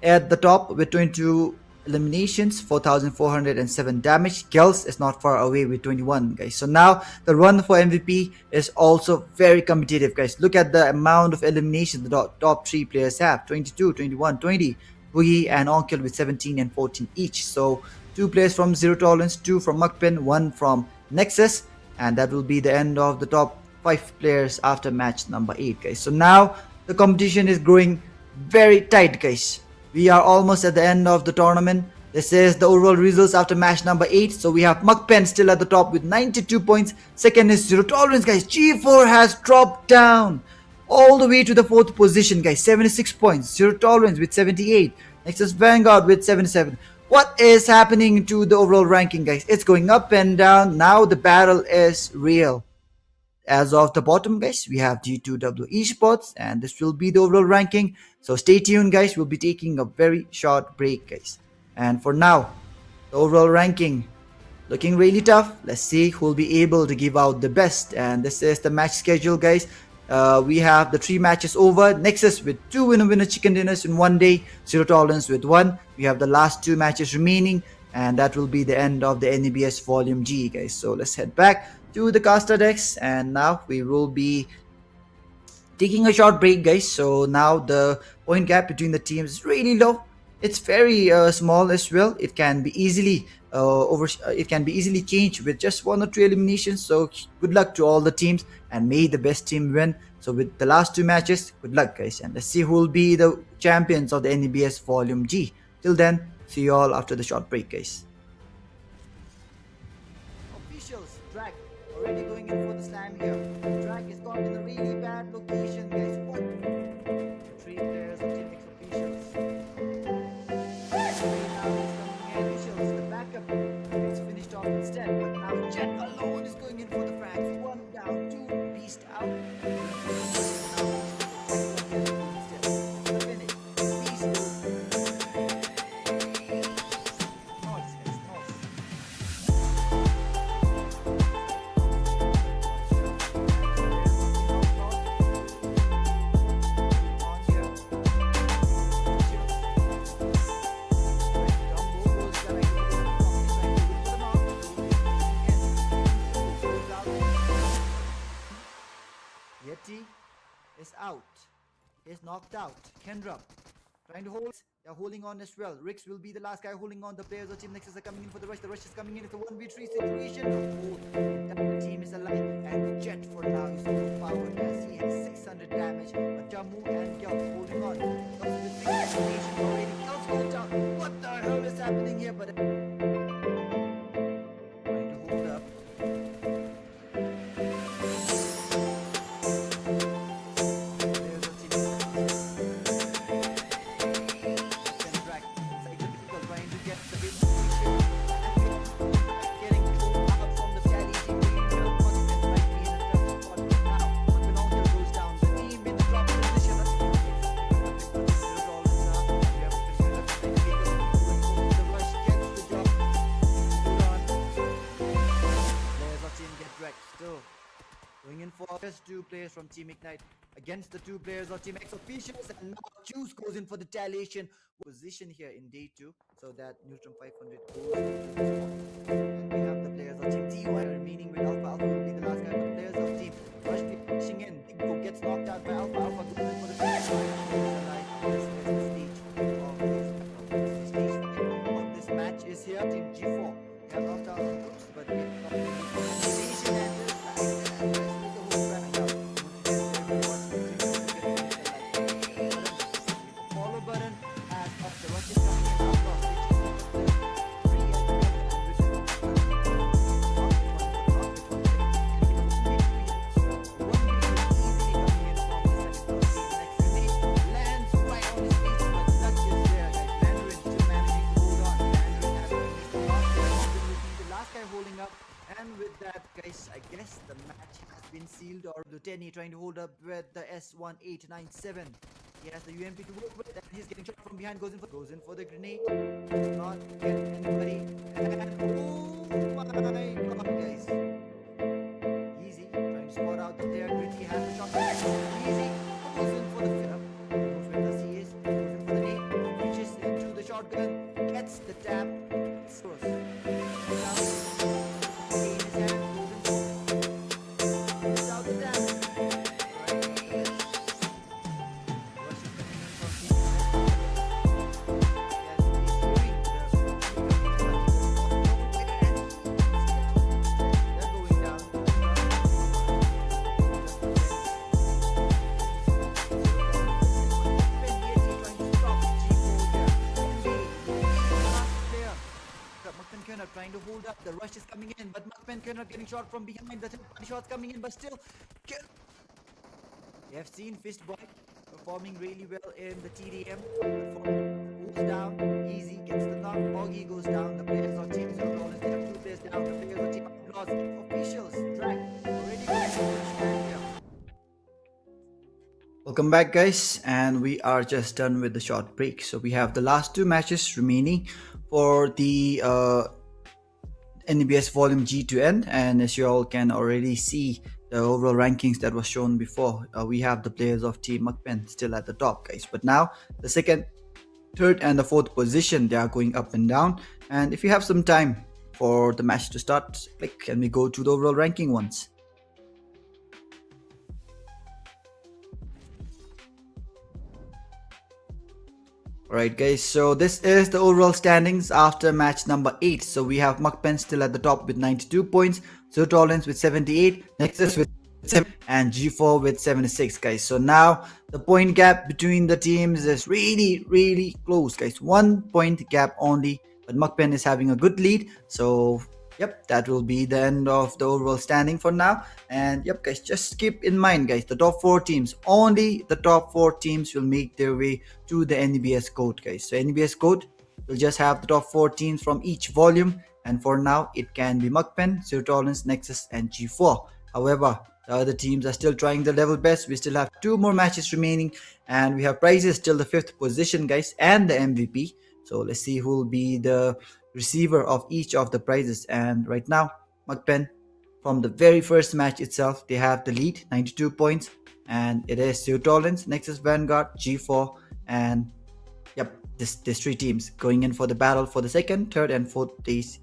at the top with 22 eliminations, 4,407 damage. Gels is not far away with 21, guys. So now the run for MVP is also very competitive, guys. Look at the amount of eliminations the top 3 players have: 22, 21, 20. Boogie and Onkel with 17 and 14 each. So 2 players from Zero Tolerance, 2 from MAKPEN, 1 from NEXUS, and that will be the end of the top 5 players after match number 8, guys. So now the competition is growing very tight, guys. We are almost at the end of the tournament. This is the overall results after match number 8. So we have MAKPEN still at the top with 92 points. Second is Zero Tolerance, guys. G4 has dropped down all the way to the 4th position, guys. 76 points. Zero Tolerance with 78. Nexus Vanguard with 77. What is happening to the overall ranking, guys? It's going up and down. Now the battle is real. As of the bottom, guys, we have G2W Esports, and this will be the overall ranking. So stay tuned, guys. We'll be taking a very short break, guys. And for now, the overall ranking looking really tough. Let's see who will be able to give out the best. And this is the match schedule, guys. We have the 3 matches over. Nexus with 2 winner chicken dinners in 1 day. Zero Tolerance with 1. We have the last 2 matches remaining, and that will be the end of the NEBS Volume G, guys. So let's head back to the caster decks, and now we will be taking a short break, guys. So now the point gap between the teams is really low. It's very small as well. It can be easily changed with just 1 or 2 eliminations. So good luck to all the teams, and may the best team win. So with the last 2 matches, good luck, guys, and let's see who will be the champions of the NEBS Volume G. Till then, see you all after the short break, guys. Officials, Drag already going in for the slam here. Drag is caught in a really bad location, guys. Oh. 3 players of Team X officials. Officials, the backup is finished off instead, but now Jet alone is going in for the frags. 1 down, 2 beast out. Is out. Is knocked out. Kendra trying to hold. They're holding on as well. Rix will be the last guy holding on. The players of Team Nexus are coming in for the rush. The rush is coming in. It's a 1v3 situation. Oh, the team is alive. And Jet for now is overpowered as he has 600 damage. But Jammu and Gels holding on. Gels with 6 eliminations already. Gels goes down. What the hell is happening here? But trying to hold up. Going in for just 2 players from Team Ignite against the 2 players of Team X officials, and now Juice goes in for the retaliation position here in day 2, so that Neutron 500 goes into the spot. And we have the players of Team T1 remaining with Alpha. Alpha will be the last guy, but the players of Team Rush pushing in. Big Bo gets knocked out by Alpha. Alpha goes in for the finish. This is the stage of this match is here. Team G4 they have knocked out the groups, but we have the elimination, and this I guess the match has been sealed, or Luteni trying to hold up with the S1897. He has the UMP to work with, and he's getting shot from behind, goes in for the grenade. Does not get anybody. And oh my god, guys. Easy, trying to spot out the player. Gritty has the shot. Easy, goes in for the fill-up. Knows where the C is, goes in for the nade, reaches into the shotgun, gets the coming in, but MAKPEN cannot getting shot from behind. The third party shots coming in, but still. We have seen Fistboy performing really well in the TDM. Moves down, easy, gets the knock, Boggy goes down. The players of Team Zero Dollars, they have 2 players down. The players of Team OUTLAWZ, officials, drag, already going here. Welcome back, guys, and we are just done with the short break. So we have the last 2 matches remaining for the NEBS Volume G to end, and as you all can already see the overall rankings that was shown before, we have the players of Team MAKPEN still at the top, guys. But now the second, third and the fourth position, they are going up and down. And if you have some time for the match to start, click and we go to the overall ranking once. Alright guys, so this is the overall standings after match number 8. So we have MAKPEN still at the top with 92 points, Zero Tolerance with 78, Nexus with 7, and G4 with 76, guys. So now the point gap between the teams is really close, guys. 1 point gap only, but MAKPEN is having a good lead. So yep, that will be the end of the overall standing for now. And yep, guys, just keep in mind, guys, the top 4 teams, only the top 4 teams will make their way to the NEBS GOAT, guys. So NEBS GOAT will just have the top 4 teams from each volume, and for now it can be MAKPEN, Zero Tolerance, Nexus and G4. However, the other teams are still trying their level best. We still have 2 more matches remaining, and we have prizes till the 5th position, guys, and the MVP. So let's see who will be the receiver of each of the prizes. And right now, MAKPEN, from the very first match itself, they have the lead, 92 points, and it is Zero Tolerance, Nexus, Vanguard, G4, and yep, these 3 teams going in for the battle for the second, third and fourth place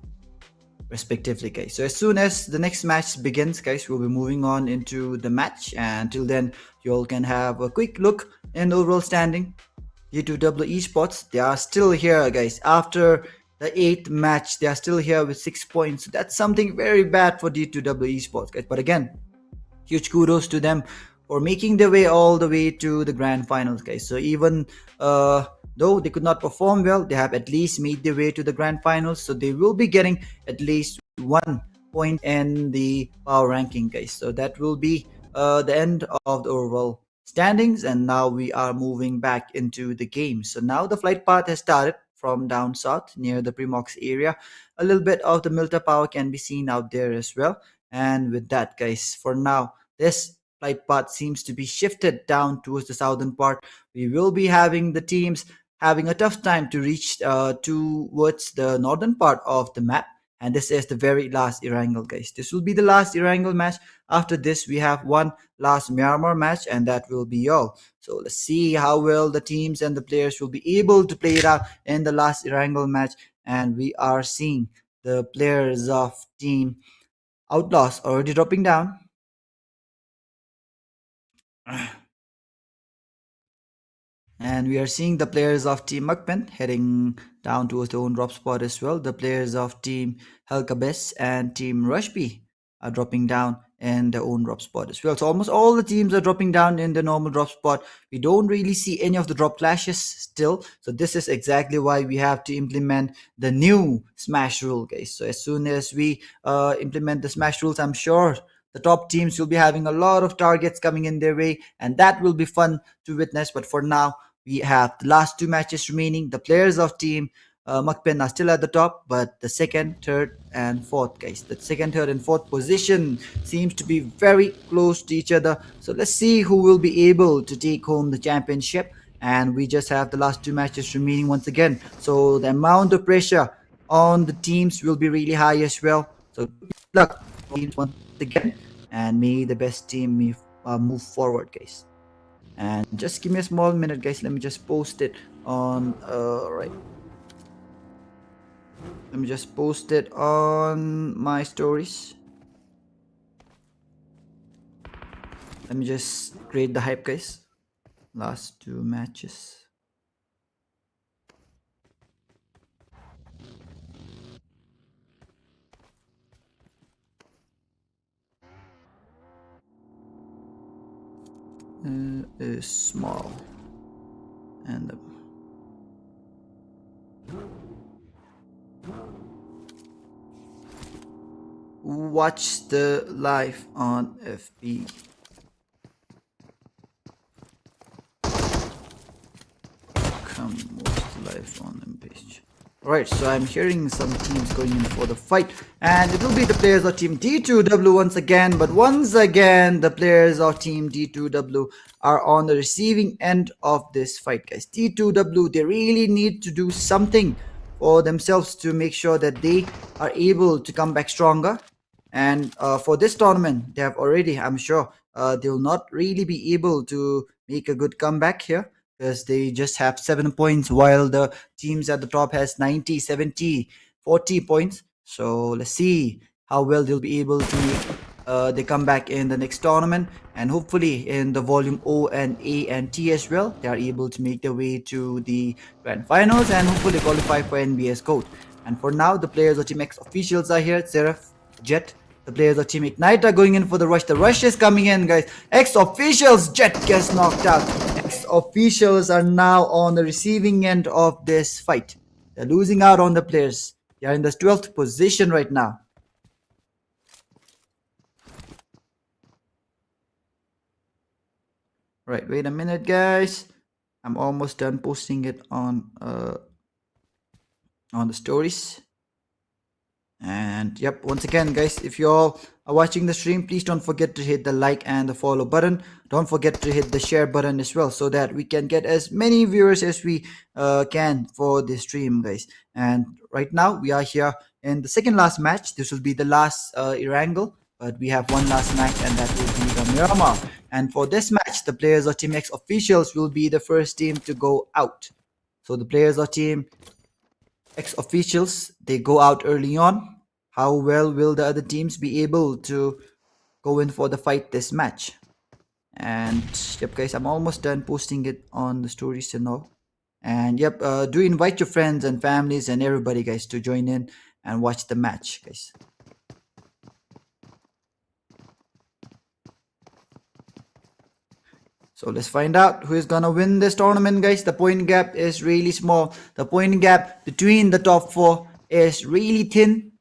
respectively, guys. So as soon as the next match begins, guys, we'll be moving on into the match, and until then you all can have a quick look in the overall standing. D2W Esports, they are still here, guys. After the 8th match, they are still here with 6 points. So that's something very bad for D2W Esports, guys. But again, huge kudos to them for making their way all the way to the grand finals, guys. So even though they could not perform well, they have at least made their way to the grand finals. So they will be getting at least 1 point in the power ranking, guys. So that will be the end of the overall standings, and now we are moving back into the game. So now the flight path has started from down south near the Primox area. A little bit of the MITAKPA can be seen out there as well. And with that, guys, for now, this flight path seems to be shifted down towards the southern part. We will be having the teams having a tough time to reach towards the northern part of the map. And this is the very last Erangel, guys. This will be the last Erangel match. After this, we have one last Myanmar match, and that will be all. So let's see how well the teams and the players will be able to play it out in the last Erangel match. And we are seeing the players of Team OUTLAWZ already dropping down. And we are seeing the players of Team MAKPEN heading down towards their own drop spot as well. The players of Team KERBECZ and Team Rushby are dropping down in their own drop spot as well. So almost all the teams are dropping down in the normal drop spot. We don't really see any of the drop clashes still. So this is exactly why we have to implement the new smash rule, guys. So as soon as we implement the smash rules, I'm sure the top teams will be having a lot of targets coming in their way, and that will be fun to witness. But for now, we have the last 2 matches remaining. The players of Team MAKPEN are still at the top, but the second, third, and fourth, guys, the second, third, and fourth position seems to be very close to each other. So let's see who will be able to take home the championship. And we just have the last 2 matches remaining once again. So the amount of pressure on the teams will be really high as well. So good luck teams once again, and may the best team move forward, guys. And just give me a small minute, guys. Let me just post it on right. Let me just post it on my stories. Let me just create the hype, guys. Last 2 matches. Is small, and watch the live on FB. Come watch the live on M page. Alright, so I'm hearing some teams going in for the fight, and it will be the players of team D2W once again, but once again the players of team D2W are on the receiving end of this fight, guys. D2W, they really need to do something for themselves to make sure that they are able to come back stronger. And for this tournament, they have already, I'm sure, they will not really be able to make a good comeback here, because they just have 7 points while the teams at the top has 90, 70, 40 points. So let's see how well they'll be able to make they come back in the next tournament, and hopefully in the volume O and A and T as well, they are able to make their way to the grand finals and hopefully qualify for NBS GOAT. And for now, the players of Team X officials are here. Seraph, Jet, the players of Team Ignite are going in for the rush. The rush is coming in, guys. X officials, Jet gets knocked out. X officials are now on the receiving end of this fight. They're losing out on the players. They are in the 12th position right now. Right, wait a minute, guys. I'm almost done posting it on the stories. And yep, once again, guys, if you all are watching the stream, please don't forget to hit the like and the follow button. Don't forget to hit the share button as well, so that we can get as many viewers as we can for this stream, guys. And right now we are here in the second last match. This will be the last Irangle, but we have one last match, and that will be the Miramar. And for this match, the players of Team X officials will be the first team to go out. So the players of Team X officials, they go out early on. How well will the other teams be able to go in for the fight this match? And yep, guys, I'm almost done posting it on the stories and all. And yep, do invite your friends and families and everybody, guys, to join in and watch the match, guys. So let's find out who is gonna win this tournament, guys. The point gap is really small. The point gap between the top 4 is really thin.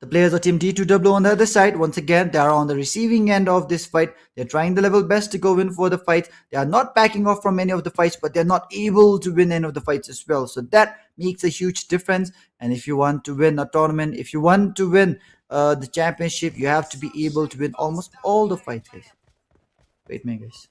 The players of Team D2W on the other side, once again, they are on the receiving end of this fight. They're trying the level best to go in for the fight. They are not backing off from any of the fights, but they're not able to win any of the fights as well. So that makes a huge difference. And if you want to win a tournament, if you want to win the championship, you have to be able to win almost all the fights, guys. Wait a minute, guys.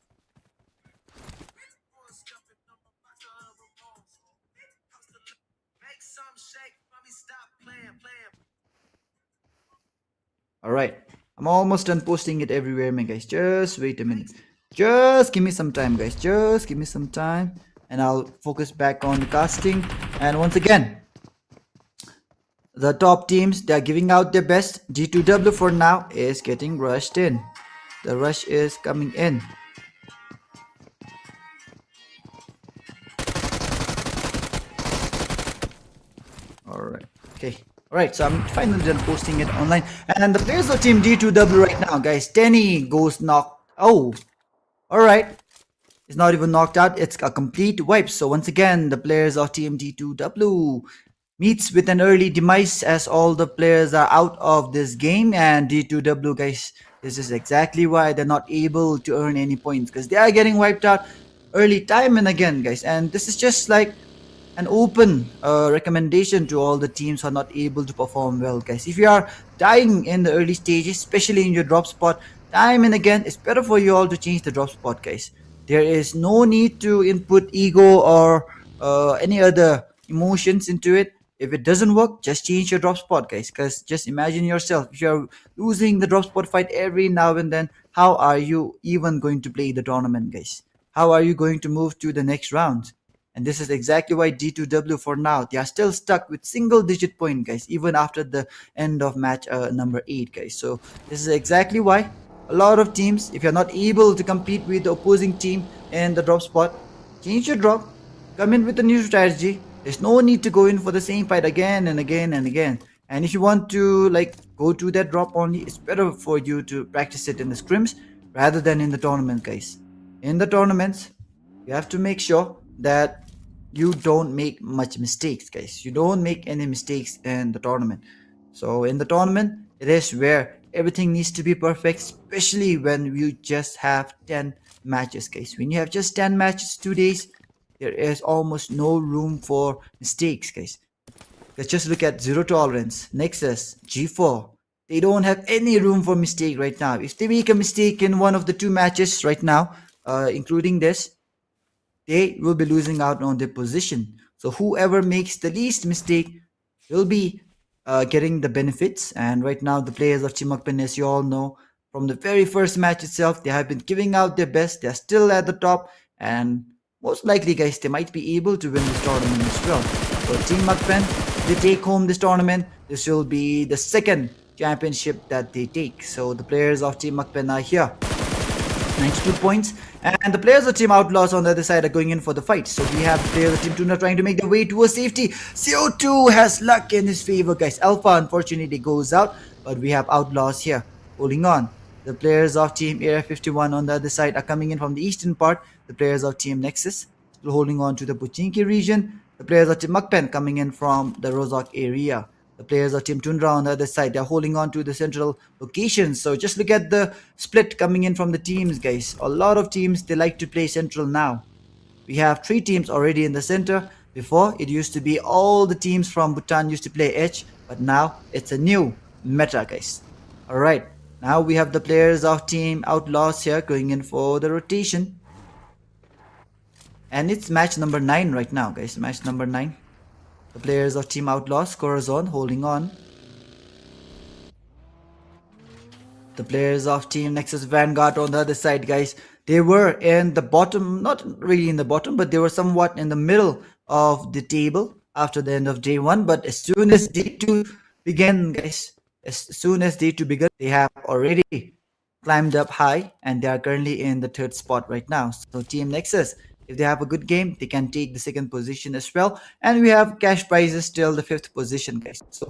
Alright, I'm almost done posting it everywhere, man, guys. Just wait a minute. Just give me some time, guys. Just give me some time, and I'll focus back on the casting. And once again, the top teams, they're giving out their best. G2W for now is getting rushed in. The rush is coming in. Alright, okay. Alright, so I'm finally done posting it online. And the players of Team D2W right now, guys. Tenny goes knocked. Oh, alright. It's not even knocked out. It's a complete wipe. So once again, the players of Team D2W meets with an early demise, as all the players are out of this game. And D2W, guys, this is exactly why they're not able to earn any points, because they are getting wiped out early time and again, guys. And this is just like an open recommendation to all the teams who are not able to perform well, guys. If you are dying in the early stages, especially in your drop spot, time and again, it's better for you all to change the drop spot, guys. There is no need to input ego or any other emotions into it. If it doesn't work, just change your drop spot, guys. Because just imagine yourself, if you're losing the drop spot fight every now and then, how are you even going to play the tournament, guys? How are you going to move to the next round? And this is exactly why D2W for now, they are still stuck with single digit point, guys, even after the end of match number 8, guys. So this is exactly why a lot of teams, if you're not able to compete with the opposing team in the drop spot, change your drop, come in with a new strategy. There's no need to go in for the same fight again and again and again. And if you want to like go to that drop only, it's better for you to practice it in the scrims rather than in the tournament, guys. In the tournaments, you have to make sure that you don't make much mistakes, guys. You don't make any mistakes in the tournament. So in the tournament, it is where Everything needs to be perfect, especially when you just have 10 matches, guys. When you have just 10 matches, 2 days, there is almost no room for mistakes, guys. Let's just look at zero tolerance, Nexus, G4. They don't have any room for mistake right now. If they make a mistake in one of the 2 matches right now, including this, they will be losing out on their position. So whoever makes the least mistake will be getting the benefits. And right now, the players of Team MAKPEN, as you all know, from the very first match itself, they have been giving out their best. They are still at the top, and most likely, guys, they might be able to win this tournament as well. So Team MAKPEN, they take home this tournament. This will be the second championship that they take. So the players of Team MAKPEN are here. 92 points, and the players of Team Outlaws on the other side are going in for the fight. So we have the players of Team Tundra trying to make their way towards safety. CO2 has luck in his favor, guys. Alpha unfortunately goes out, but we have Outlaws here holding on. The players of Team Area 51 on the other side are coming in from the eastern part. The players of Team Nexus still holding on to the Pochinki region. The players of Team MAKPEN coming in from the Rozhok area. The players of Team Tundra on the other side, they're holding on to the central locations. So just look at the split coming in from the teams, guys. A lot of teams, they like to play central now. We have 3 teams already in the center. Before, it used to be all the teams from Bhutan used to play edge, but now it's a new meta, guys. Alright, now we have the players of Team Outlaws here going in for the rotation. And it's match number 9 right now, guys. Match number 9. The players of Team Outlaws, Corazon, holding on. The players of Team Nexus Vanguard on the other side, guys. They were in the bottom, not really in the bottom, but they were somewhat in the middle of the table after the end of day 1. But as soon as day 2 began, guys, as soon as day 2 began, they have already climbed up high, and they are currently in the 3rd spot right now. So Team Nexus, if they have a good game, they can take the 2nd position as well. And we have cash prizes till the 5th position, guys. So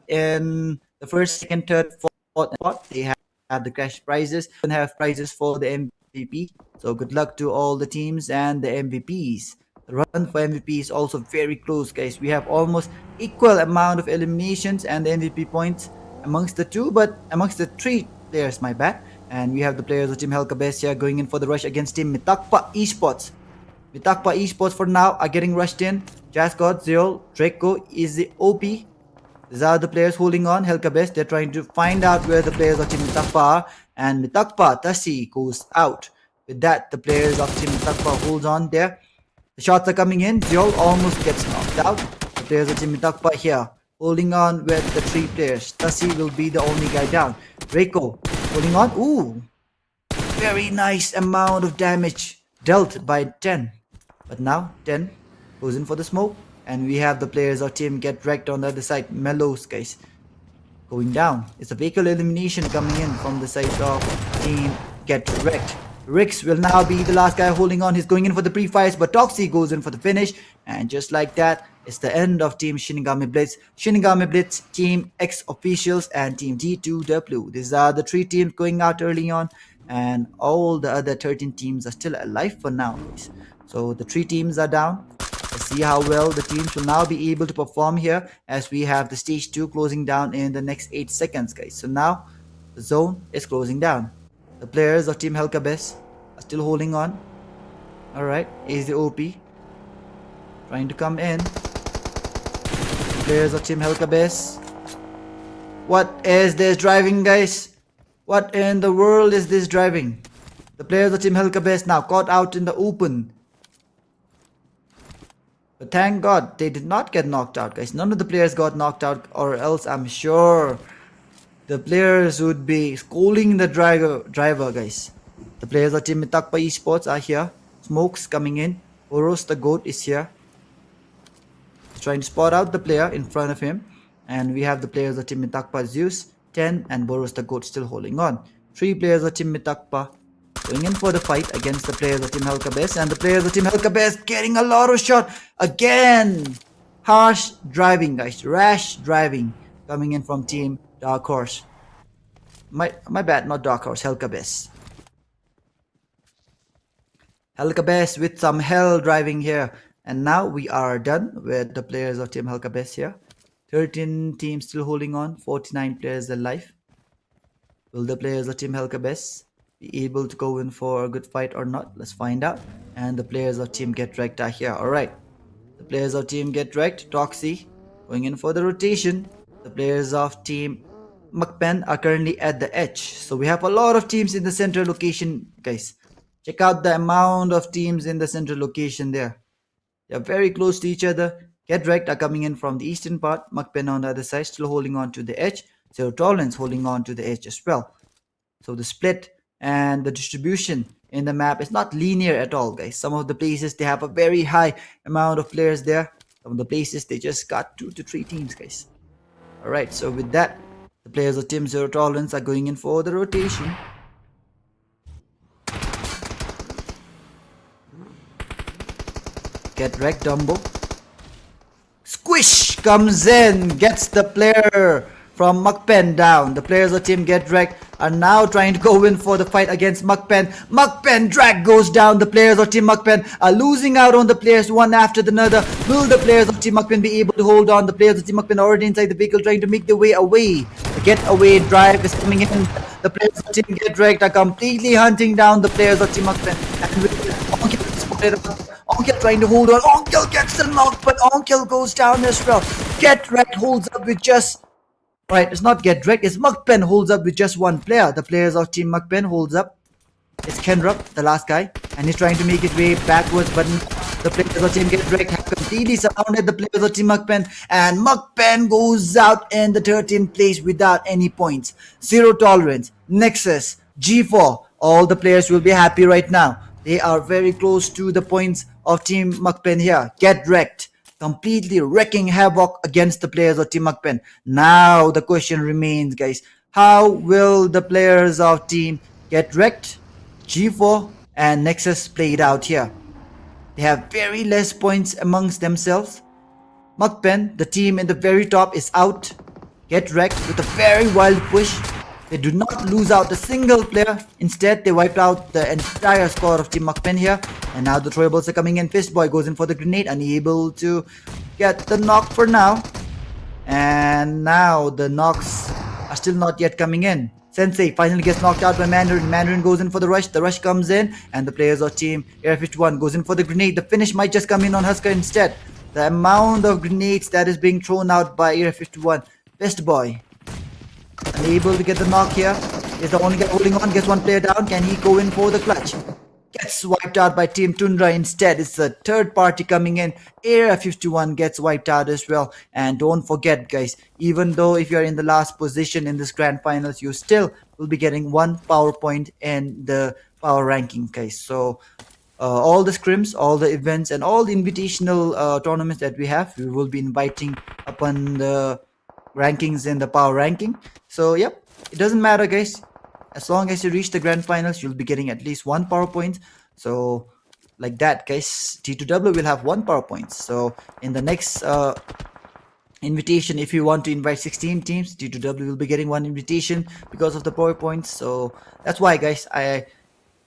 in the 1st, 2nd, 3rd, 4th spot, they have the cash prizes and have prizes for the MVP. So good luck to all the teams and the MVPs. The run for MVP is also very close, guys. We have almost equal amount of eliminations and the MVP points amongst the 2, but amongst the 3 players, my bad. And we have the players of Team KERBECZ here going in for the rush against Team MITAKPA Esports. MITAKPA Esports for now are getting rushed in. Jasgod, Zero, Draco is the OP. These are the players holding on. KERBECZ, they're trying to find out where the players of Team MITAKPA are. And MITAKPA, Tasi goes out. With that, the players of Team MITAKPA holds on there. The shots are coming in. Zero almost gets knocked out. The players of Team MITAKPA here holding on with the 3 players. Tasi will be the only guy down. Draco holding on. Ooh, very nice amount of damage dealt by 10. But now 10 goes in for the smoke, and we have the players of Team Get Wrecked on the other side. Mellows, guys, going down. It's a vehicle elimination coming in from the side of Team Get Wrecked. Rix will now be the last guy holding on. He's going in for the pre-fires, but Toxie goes in for the finish. And just like that, it's the end of Team Shinigami Blitz. Shinigami Blitz, Team X Officials, and Team G2W. These are the 3 teams going out early on, and all the other 13 teams are still alive for now, guys. So the 3 teams are down. Let's see how well the teams will now be able to perform here, as we have the stage 2 closing down in the next 8 seconds, guys. So now the zone is closing down. The players of Team KERBECZ are still holding on. Alright, is the OP trying to come in. The players of Team KERBECZ. What is this driving, guys? What in the world is this driving? The players of Team KERBECZ now caught out in the open. But thank God they did not get knocked out, guys. None of the players got knocked out, or else I'm sure the players would be scolding the driver, guys. The players of Team MITAKPA Esports are here. Smokes coming in. Boros the goat is here. He's trying to spot out the player in front of him. And we have the players of Team MITAKPA Zeus, 10, and Boros the goat still holding on. 3 players of Team MITAKPA going in for the fight against the players of Team KERBECZ. And the players of Team KERBECZ getting a lot of shot. Again, harsh driving, guys. Rash driving coming in from Team Dark Horse. My bad, not Dark Horse, KERBECZ. KERBECZ with some hell driving here. And now we are done with the players of Team KERBECZ here. 13 teams still holding on, 49 players alive. Will the players of Team KERBECZ be able to go in for a good fight or not? Let's find out. And the players of Team Get Wrecked are here. Alright. The players of Team Get Wrecked, Toxie, going in for the rotation. The players of Team MAKPEN are currently at the edge. So we have a lot of teams in the center location, guys. Check out the amount of teams in the center location there. They are very close to each other. Get Wrecked are coming in from the eastern part. MAKPEN on the other side, still holding on to the edge. Zero Tolerance holding on to the edge as well. So the split and the distribution in the map is not linear at all, guys. Some of the places they have a very high amount of players there. Some of the places they just got 2 to 3 teams, guys. Alright, so with that, the players of Team Zero Tolerance are going in for the rotation. Get Wrecked, Dumbo. Squish comes in, gets the player from MAKPEN down. The players of Team Get Wrecked are now trying to go in for the fight against MAKPEN. MAKPEN drag goes down. The players of Team MAKPEN are losing out on the players one after another. Will the players of Team MAKPEN be able to hold on? The players of Team MAKPEN are already inside the vehicle trying to make their way away. The getaway drive is coming in. The players of Team Get Wrecked are completely hunting down the players of Team MAKPEN. And with Onkel trying to hold on. Onkel gets the knock, but Onkel goes down as well. Get Wrecked holds up with just... Right, it's not Get Wrecked, it's MAKPEN holds up with just one player. The players of Team MAKPEN holds up. It's Kenrup, the last guy, and he's trying to make his way backwards, but the players of Team Get Wrecked have completely surrounded the players of Team MAKPEN, and MAKPEN goes out in the 13th place without any points. Zero Tolerance, Nexus, G4, all the players will be happy right now. They are very close to the points of Team MAKPEN here. Get Wrecked, completely wrecking havoc against the players of Team MAKPEN. Now the question remains, guys. How will the players of Team Get Wrecked, G4 and Nexus play it out here? They have very less points amongst themselves. MAKPEN, the team in the very top, is out. Get Wrecked with a very wild push. They do not lose out a single player. Instead, they wiped out the entire squad of Team MAKPEN here. And now the throwables are coming in. Fistboy goes in for the grenade, unable to get the knock for now. And now the knocks are still not yet coming in. Sensei finally gets knocked out by Mandarin. Mandarin goes in for the rush. The rush comes in, and the players of Team Area 51 goes in for the grenade. The finish might just come in on Husker instead. The amount of grenades that is being thrown out by Area 51. Fistboy unable to get the knock here. Is the only guy holding on. Gets one player down. Can he go in for the clutch? Gets wiped out by Team Tundra instead. It's a third party coming in. Area 51 gets wiped out as well. And don't forget, guys, even though if you're in the last position in this grand finals, you still will be getting 1 power point in the power ranking, guys. So all the scrims, all the events, and all the invitational tournaments that we have, we will be inviting upon the rankings in the power ranking. So yep, it doesn't matter, guys. As long as you reach the grand finals, you'll be getting at least 1 power point. So like that, guys, T2W will have 1 power point. So in the next invitation, if you want to invite 16 teams, T2W will be getting 1 invitation because of the power points. So that's why, guys, I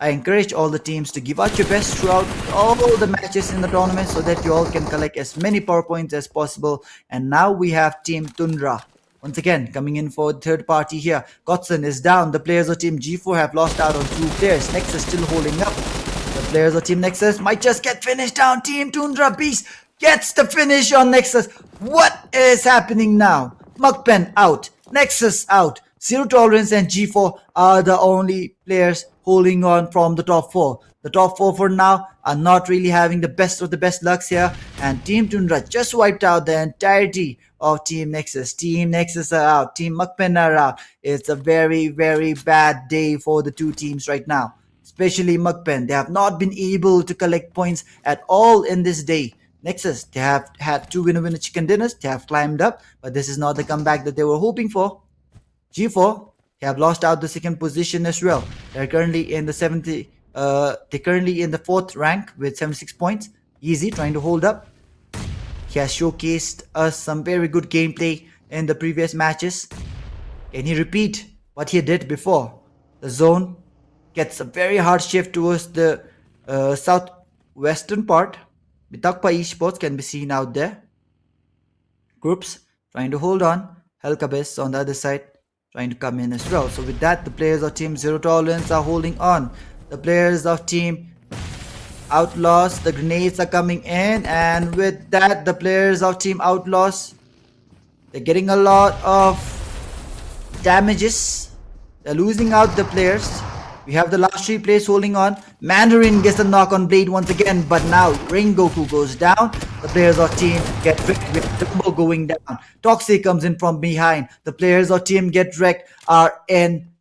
encourage all the teams to give out your best throughout all the matches in the tournament so that you all can collect as many power points as possible. And now we have Team Tundra once again coming in for the third party here. Kotson is down. The players of Team G4 have lost out on 2 players. Nexus still holding up. The players of Team Nexus might just get finished down. Team Tundra Beast gets the finish on Nexus. What is happening now? MAKPEN out. Nexus out. Zero Tolerance and G4 are the only players holding on from the top 4. The top 4 for now are not really having the best of the best lucks here. And Team Tundra just wiped out the entirety of Team Nexus. Team Nexus are out. Team MAKPEN are out. It's a very, very bad day for the 2 teams right now. Especially MAKPEN. They have not been able to collect points at all in this day. Nexus, they have had 2 winner-winner chicken dinners. They have climbed up. But this is not the comeback that they were hoping for. G4, they have lost out the 2nd position as well. They're currently in the 4th rank with 76 points. Easy, trying to hold up. He has showcased us some very good gameplay in the previous matches. Can he repeat what he did before? The zone gets a very hard shift towards the southwestern part. MITAKPA esports can be seen out there. Groups trying to hold on. KERBECZ on the other side. trying to come in as well. So with that, the players of team Zero Tolerance are holding on. The players of team OUTLAWZ, the grenades are coming in, and with that, the players of team OUTLAWZ, they're getting a lot of damages. They're losing out the players. We have the last 3 players holding on. Mandarin gets a knock on Blade once again, but now Rengoku goes down. The players of team get wrecked with Dumbo going down. Toxic comes in from behind. The players of team get wrecked are in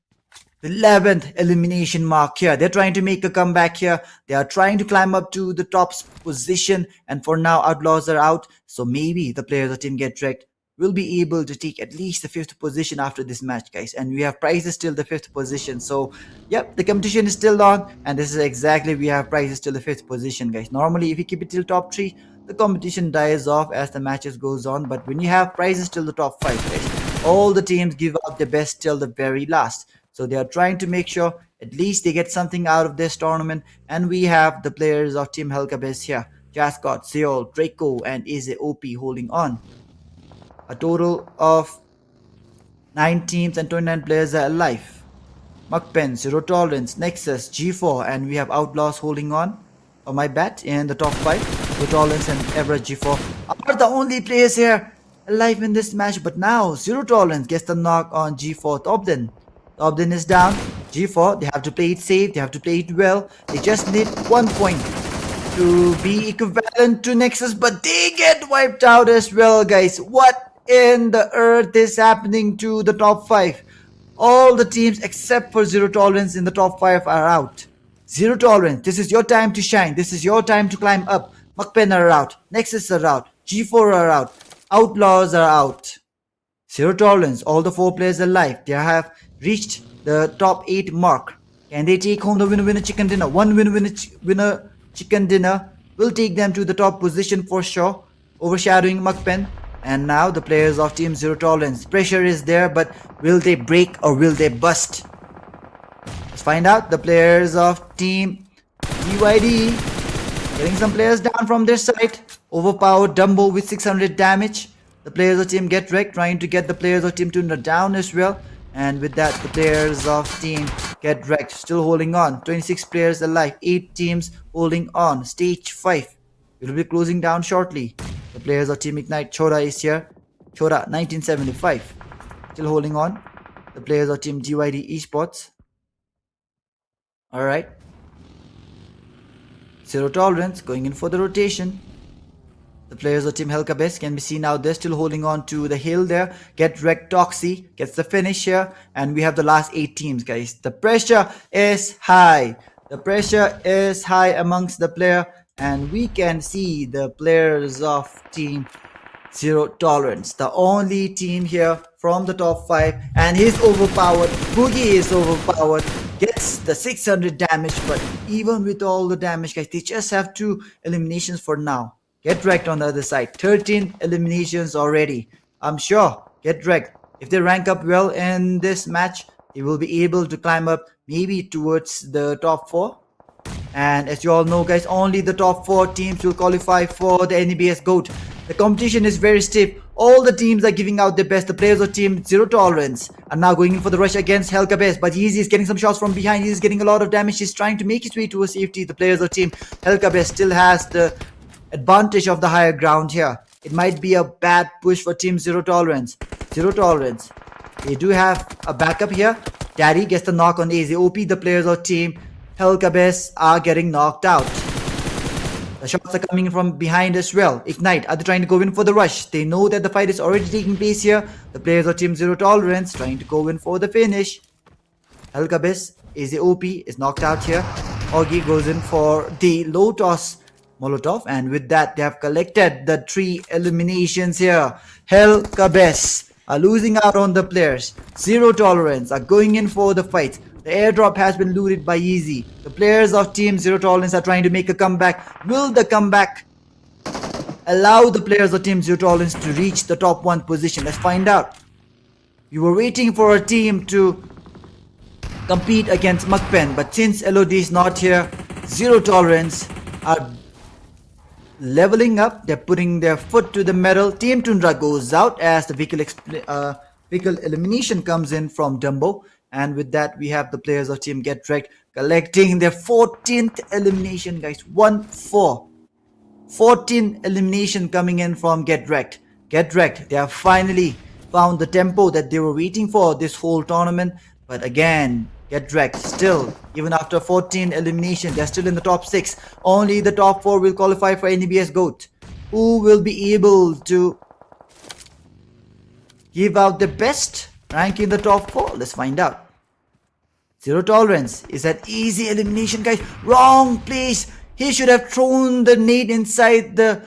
the 11th elimination mark here. They're trying to make a comeback here. They are trying to climb up to the top position, and for now OUTLAWZ are out. So maybe the players of team get wrecked will be able to take at least the 5th position after this match, guys, and we have prizes till the 5th position. So yep, the competition is still on, and this is exactly, we have prizes till the 5th position, guys. Normally if you keep it till top 3, the competition dies off as the matches goes on, but when you have prizes till the top 5, guys, all the teams give out their best till the very last. So they are trying to make sure at least they get something out of this tournament, and we have the players of team KERBECZ here: Jascott, Seol, Draco, and Eze OP holding on. A total of 9 teams and 29 players are alive. MAKPEN, Zero Tolerance, Nexus, G4, and we have OUTLAWZ holding on. Oh my bad, in the top 5. Zero Tolerance and EVARA G4 are the only players here alive in this match. But now Zero Tolerance gets the knock on G4 Topden. Topden is down. G4, they have to play it safe, they have to play it well. They just need 1 point to be equivalent to Nexus, but they get wiped out as well, guys. What in the earth is happening to the top 5? All the teams except for Zero Tolerance in the top 5 are out. Zero Tolerance, this is your time to shine. This is your time to climb up. MAKPEN are out. Nexus are out. G4 are out. OUTLAWZ are out. Zero Tolerance, all the 4 players alive. They have reached the top 8 mark. Can they take home the winner chicken dinner? One winner chicken dinner will take them to the top position for sure, overshadowing MAKPEN. And now the players of team Zero Tolerance, pressure is there, but will they break or will they bust? Let's find out. The players of team DYD getting some players down from their side. Overpowered Dumbo with 600 damage. The players of team Get Wrecked trying to get the players of team Tundra down as well. And with that, the players of team Get Wrecked still holding on. 26 players alive, 8 teams holding on. Stage 5 will be closing down shortly. The players of Team Ignite, Chora is here. Chora 1975 still holding on. The players of Team GYD Esports. Alright. Zero Tolerance going in for the rotation. The players of Team KERBECZ can be seen out there still holding on to the hill there. Get Wrecked Toxie gets the finish here. And we have the last 8 teams, guys. The pressure is high. The pressure is high amongst the player. And we can see the players of Team Zero Tolerance, the only team here from the top 5, and he's overpowered. Boogie is overpowered, gets the 600 damage, but even with all the damage, guys, they just have 2 eliminations for now. Get Wrecked on the other side, 13 eliminations already. I'm sure Get Wrecked, if they rank up well in this match, they will be able to climb up maybe towards the top 4. And as you all know, guys, only the top 4 teams will qualify for the NEBS GOAT. The competition is very stiff. All the teams are giving out their best. The players of Team Zero Tolerance are now going in for the rush against KERBECZ, but Yeezy is getting some shots from behind. He's getting a lot of damage. He's trying to make his way towards safety. The players of Team KERBECZ still has the advantage of the higher ground here. It might be a bad push for Team Zero Tolerance. Zero Tolerance, they do have a backup here. Daddy gets the knock on AZ. OP, the players of Team KERBECZ are getting knocked out. The shots are coming in from behind as well. Ignite, are they trying to go in for the rush? They know that the fight is already taking place here. The players of Team Zero Tolerance trying to go in for the finish. KERBECZ, AZ OP is knocked out here. Augie goes in for the low toss Molotov, and with that they have collected the 3 eliminations here. KERBECZ are losing out on the players. Zero Tolerance are going in for the fight. The airdrop has been looted by Yeezy. The players of Team Zero Tolerance are trying to make a comeback. Will the comeback allow the players of Team Zero Tolerance to reach the top 1 position? Let's find out. We were waiting for a team to compete against MAKPEN, but since LOD is not here, Zero Tolerance are leveling up. They're putting their foot to the metal. Team Tundra goes out as the vehicle Pickle elimination comes in from Dumbo. And with that, we have the players of Team Get Wrecked collecting their 14th elimination, guys. 1-4. 14 elimination coming in from Get Wrecked. Get Wrecked, they have finally found the tempo that they were waiting for this whole tournament. But again, Get Wrecked still, even after 14 elimination, they're still in the top 6. Only the top 4 will qualify for NEBS GOAT. Who will be able to give out the best rank in the top 4? Let's find out. Zero Tolerance is an easy elimination, guys. Wrong place. He should have thrown the nade inside the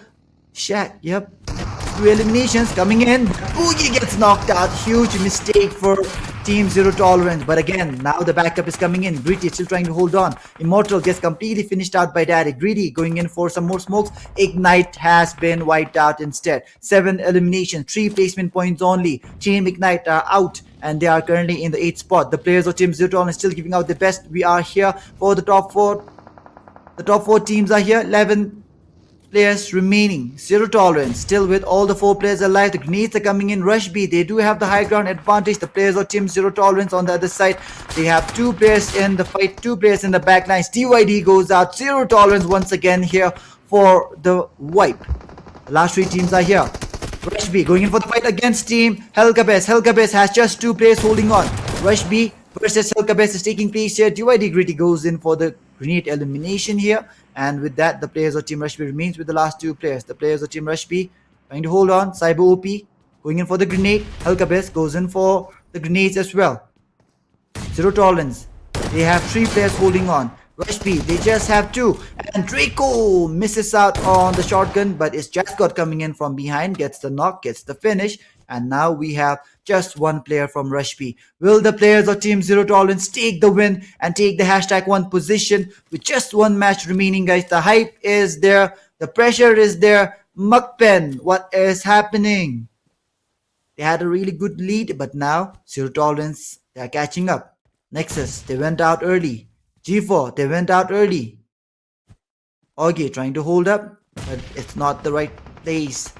shack. Yep. 2 eliminations coming in. Boogie gets knocked out. Huge mistake for Team Zero Tolerance. But again, now the backup is coming in. Gritty still trying to hold on. Immortal gets completely finished out by Daddy. Greedy going in for some more smokes. Ignite has been wiped out instead. 7 eliminations. 3 placement points only. Team Ignite are out. And they are currently in the 8th spot. The players of Team Zero Tolerance still giving out the best. We are here for the top 4. The top 4 teams are here. 11 players remaining. Zero Tolerance still with all the 4 players alive. The grenades are coming in. Rush B, they do have the high ground advantage. The players of Team Zero Tolerance on the other side, they have 2 players in the fight, 2 players in the backlines. TYD goes out. Zero Tolerance once again here for the wipe. The last 3 teams are here. Rush B going in for the fight against Team KERBECZ. KERBECZ has just 2 players holding on. Rush B versus KERBECZ is taking place here. TYD Gritty goes in for the grenade elimination here. And with that, the players of Team Rush B remains with the last 2 players. The players of Team Rush B trying to hold on. Cyber OP going in for the grenade. KERBECZ goes in for the grenades as well. Zero Tolerance, they have 3 players holding on. Rush B, they just have 2. And Draco misses out on the shotgun, but it's JazzGod coming in from behind, gets the knock, gets the finish. And now we have just 1 player from Rush B. Will the players of Team Zero Tolerance take the win and take the #1 position with just 1 match remaining, guys? The hype is there. The pressure is there. MAKPEN, what is happening? They had a really good lead, but now Zero Tolerance, they are catching up. Nexus, they went out early. G4, they went out early. Augie trying to hold up, but it's not the right place.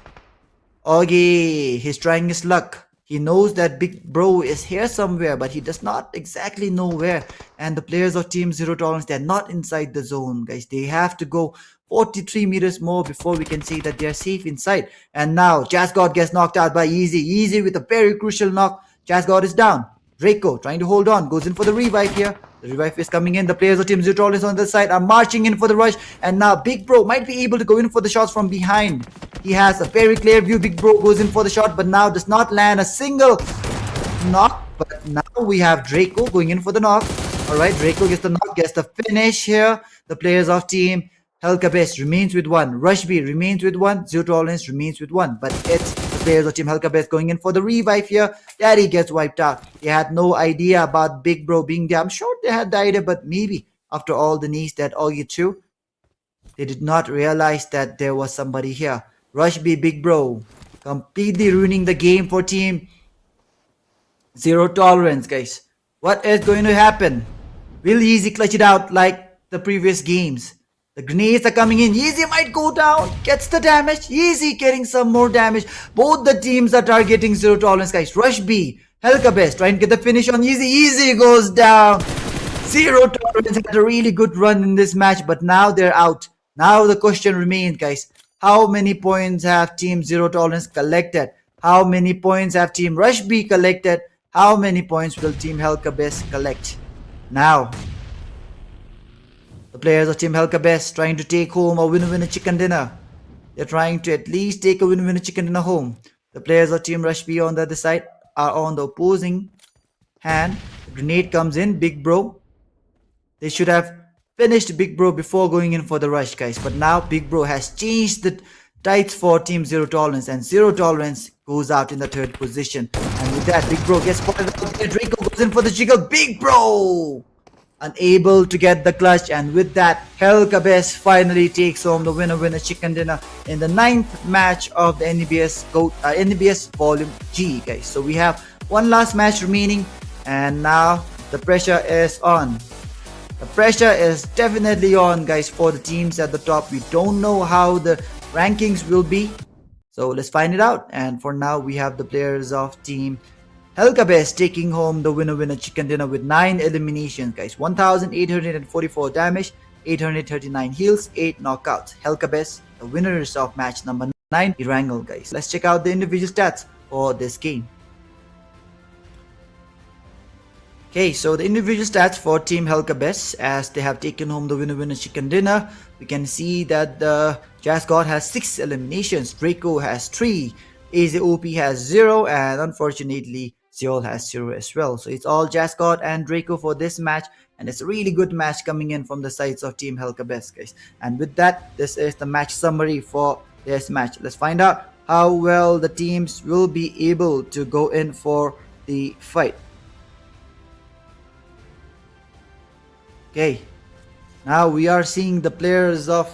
Augie, he's trying his luck. He knows that Big Bro is here somewhere, but he does not exactly know where. And the players of Team Zero Tolerance, they're not inside the zone, guys. They have to go 43 meters more before we can say that they're safe inside. And now, JazzGod gets knocked out by Easy. Easy with a very crucial knock. JazzGod is down. Draco trying to hold on, goes in for the revive here. The revive is coming in. The players of Team Zero Tolerance on the side are marching in for the rush. And now Big Bro might be able to go in for the shots from behind. He has a very clear view. Big Bro goes in for the shot, but now does not land a single knock. But now we have Draco going in for the knock. Alright, Draco gets the knock, gets the finish here. The players of Team KERBECZ remains with 1. Rush B remains with 1. Zero Tolerance remains with 1. But it's the players of Team KERBECZ going in for the revive here. Daddy gets wiped out. They had no idea about Big Bro being there. I'm sure they had the idea, but maybe after all the knees that Augie threw, they did not realize that there was somebody here. Rush B, Big Bro, completely ruining the game for Team Zero Tolerance, guys. What is going to happen? Will Yeezy clutch it out like the previous games? The grenades are coming in. Yeezy might go down. Gets the damage. Yeezy getting some more damage. Both the teams are targeting Zero Tolerance, guys. Rush B, KERBECZ trying to get the finish on Yeezy. Yeezy goes down. Zero Tolerance had a really good run in this match, but now they're out. Now the question remains, guys. How many points have Team Zero Tolerance collected? How many points have Team Rush B collected? How many points will Team KERBECZ collect? Now, the players of Team KERBECZ trying to take home a winner chicken dinner. They're trying to at least take a winner chicken dinner home. The players of Team Rush B on the other side are on the opposing hand. The grenade comes in. Big Bro. They should have finished Big Bro before going in for the rush, guys. But now Big Bro has changed the tides for Team Zero Tolerance. And Zero Tolerance goes out in the 3rd position. And with that, Big Bro gets spotted out there. Draco goes in for the jiggle. Big Bro unable to get the clutch, and with that, KERBECZ finally takes home the winner chicken dinner in the 9th match of the NEBS GOAT, NEBS Volume G, guys. So we have 1 last match remaining, and now the pressure is on. The pressure is definitely on, guys, for the teams at the top. We don't know how the rankings will be, so let's find it out. And for now, we have the players of Team KERBECZ taking home the winner chicken dinner with 9 eliminations, guys. 1,844 damage, 839 heals, 8 knockouts. KERBECZ, the winners of match number 9, Erangel, guys. Let's check out the individual stats for this game. Okay, so the individual stats for Team KERBECZ, as they have taken home the winner chicken dinner, we can see that the JazzGod has 6 eliminations, Draco has 3, AZOP has 0, and unfortunately Zeol has 0 as well. So it's all JazzGod and Draco for this match, and it's a really good match coming in from the sides of Team KERBECZ, guys. And with that, this is the match summary for this match. Let's find out how well the teams will be able to go in for the fight. Okay, now we are seeing the players of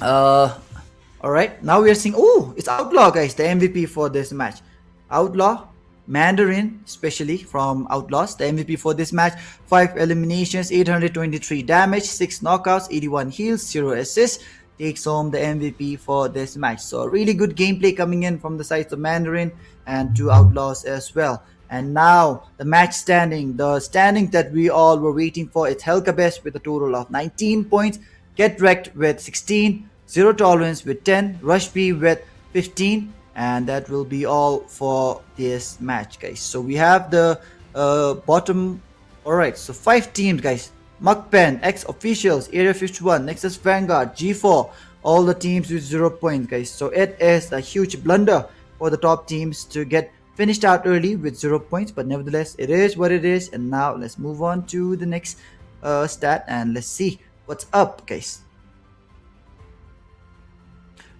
alright, now we are seeing, oh, it's Outlaw, guys, the MVP for this match. Outlaw, Mandarin especially from OUTLAWZ, the MVP for this match. 5 eliminations, 823 damage, 6 knockouts, 81 heals, 0 assists, takes home the MVP for this match. So really good gameplay coming in from the sides of Mandarin and 2 OUTLAWZ as well. And now the match standing, the standing that we all were waiting for. It's KERBECZ with a total of 19 points, Get Wrecked with 16, Zero Tolerance with 10, Rush B with 15, and that will be all for this match, guys. So we have the bottom. Alright, so 5 teams, guys. MAKPEN, X Officials, Area 51, NEXUS, Vanguard, G4, all the teams with 0 points, guys. So it is a huge blunder for the top teams to get finished out early with 0 points, but nevertheless it is what it is. And now let's move on to the next stat and let's see what's up, guys.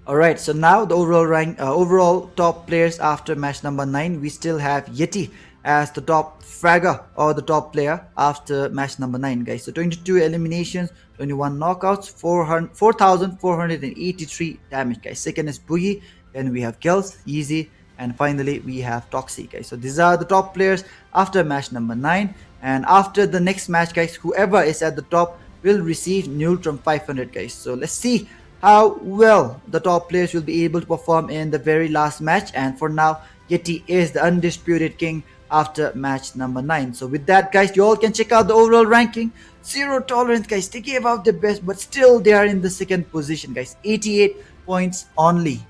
Alright, so now the overall rank, overall top players after match number 9, we still have Yeti as the top fragger or the top player after match number 9, guys. So 22 eliminations, 21 knockouts, 4,483 damage, guys. Second is Boogie, then we have Gels, Yeezy, and finally we have Toxic, guys. So these are the top players after match number 9, and after the next match, guys, whoever is at the top will receive Neutrum 500, guys. So let's see how well the top players will be able to perform in the very last match. And for now, Yeti is the undisputed king after match number 9. So with that, guys, you all can check out the overall ranking. Zero Tolerance, guys, they gave out the best, but still they are in the second position, guys. 88 points only.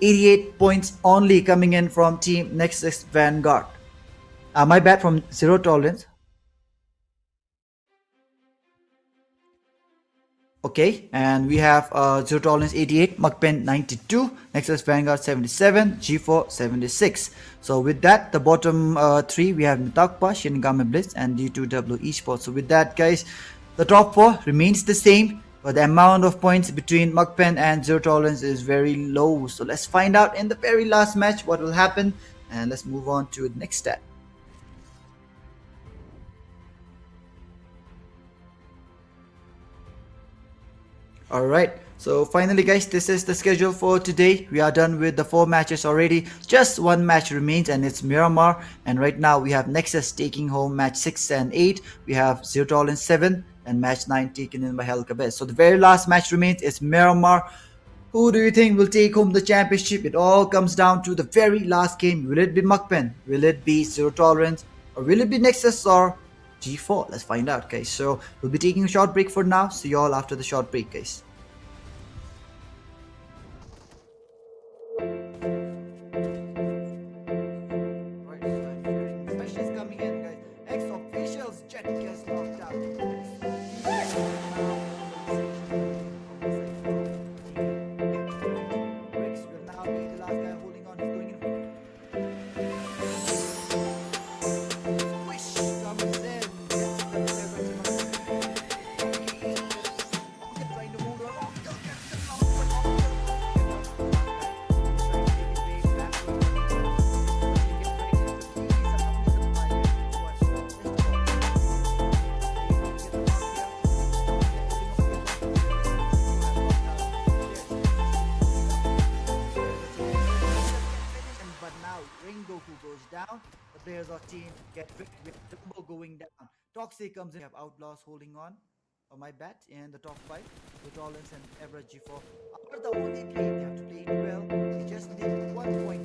88 points only coming in from Team NEXUS Vanguard. My bad, from Zero Tolerance. Okay, and we have Zero Tolerance 88, MAKPEN 92, NEXUS Vanguard 77, G4 76. So with that, the bottom 3 we have MITAKPA, SHINIGAMI, BLITZ, and D2W ESPORTS. So with that, guys, the top 4 remains the same, but the amount of points between MAKPEN and Zero Tolerance is very low. So let's find out in the very last match what will happen, and let's move on to the next stat. Alright, so finally, guys, this is the schedule for today. We are done with the 4 matches already. Just 1 match remains, and it's Miramar. And right now we have NEXUS taking home match 6 and 8. We have Zero Tolerance 7 and match 9 taken in by KERBECZ. So the very last match remains is Miramar. Who do you think will take home the championship? It all comes down to the very last game. Will it be MAKPEN? Will it be Zero Tolerance? Or will it be NEXUS or G4? Let's find out, guys. So we'll be taking a short break for now. See you all after the short break, guys. Down, the players of team get with Jumbo going down. Toxic comes in. We have OUTLAWZ holding on. My bat in the top 5 with Tolerance and Average G4 are the only team. They have to play it well. They just need 1 point.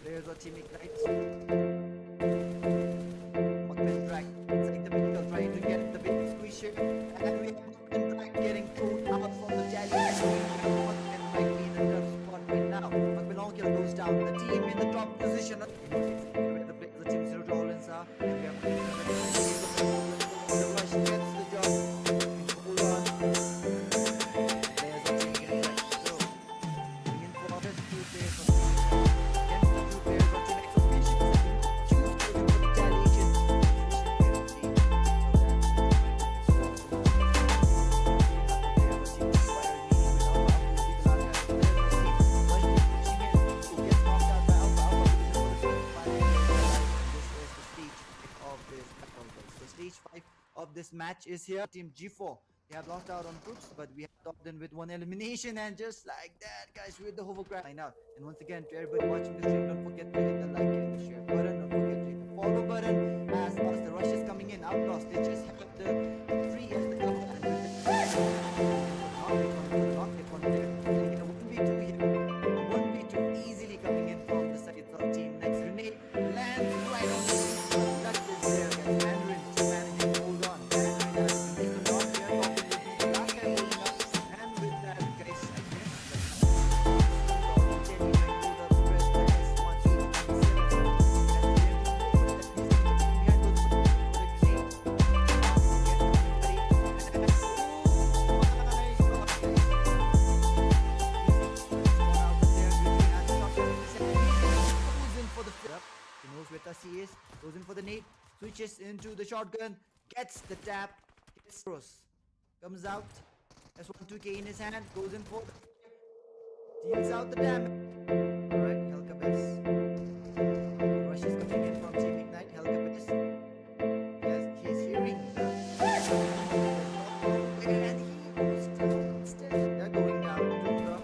Players of Team Ignite. MAKPEN drag inside the vehicle, trying to get the big squeeze here. And we have MAKPEN drag getting thrown out from the tally. MAKPEN might be in a tough spot right now. MAKPEN long kill goes down. The team in the top position. Where the players of Team Zero Tolerance are. And we have the rush gets the job. Hold on. Players of Team Ignite. So, bring in for the two players of Team against the two players of Team Exhibition. Choose for the retaliation. Stage 5 of this match is here. Team G4, they have lost out on groups, but we have topped in with one elimination, and just like that, guys, with the hovercraft line out. And once again, to everybody watching the stream, don't forget to hit the like and the share button. Don't forget to hit the follow button. As far as the rush is coming in, OUTLAWZ, they just have the 3 as the cover, and with the not get one player getting in a 1v2 here. A 1v2 easily coming in from the side of Team Next. Renee lands right on the scene. Luck is there, guys. Mandarin still managing to hold on. Mandarin has to make the knock here. Topping will be the last guy holding up. And with that, guys, I guess Jenny might hold up the rest. That is 1 he knows where Tassi is, goes in for the nade, switches into the shotgun, gets the tap, gets cross, comes out, has 1-2k in his hand, goes in for the deals out the damage. Alright, KERBECZ. Rush is coming in from Team Ignite. KERBECZ. Yes, he's hearing the and he goes down instead. They're going down. TUNDRA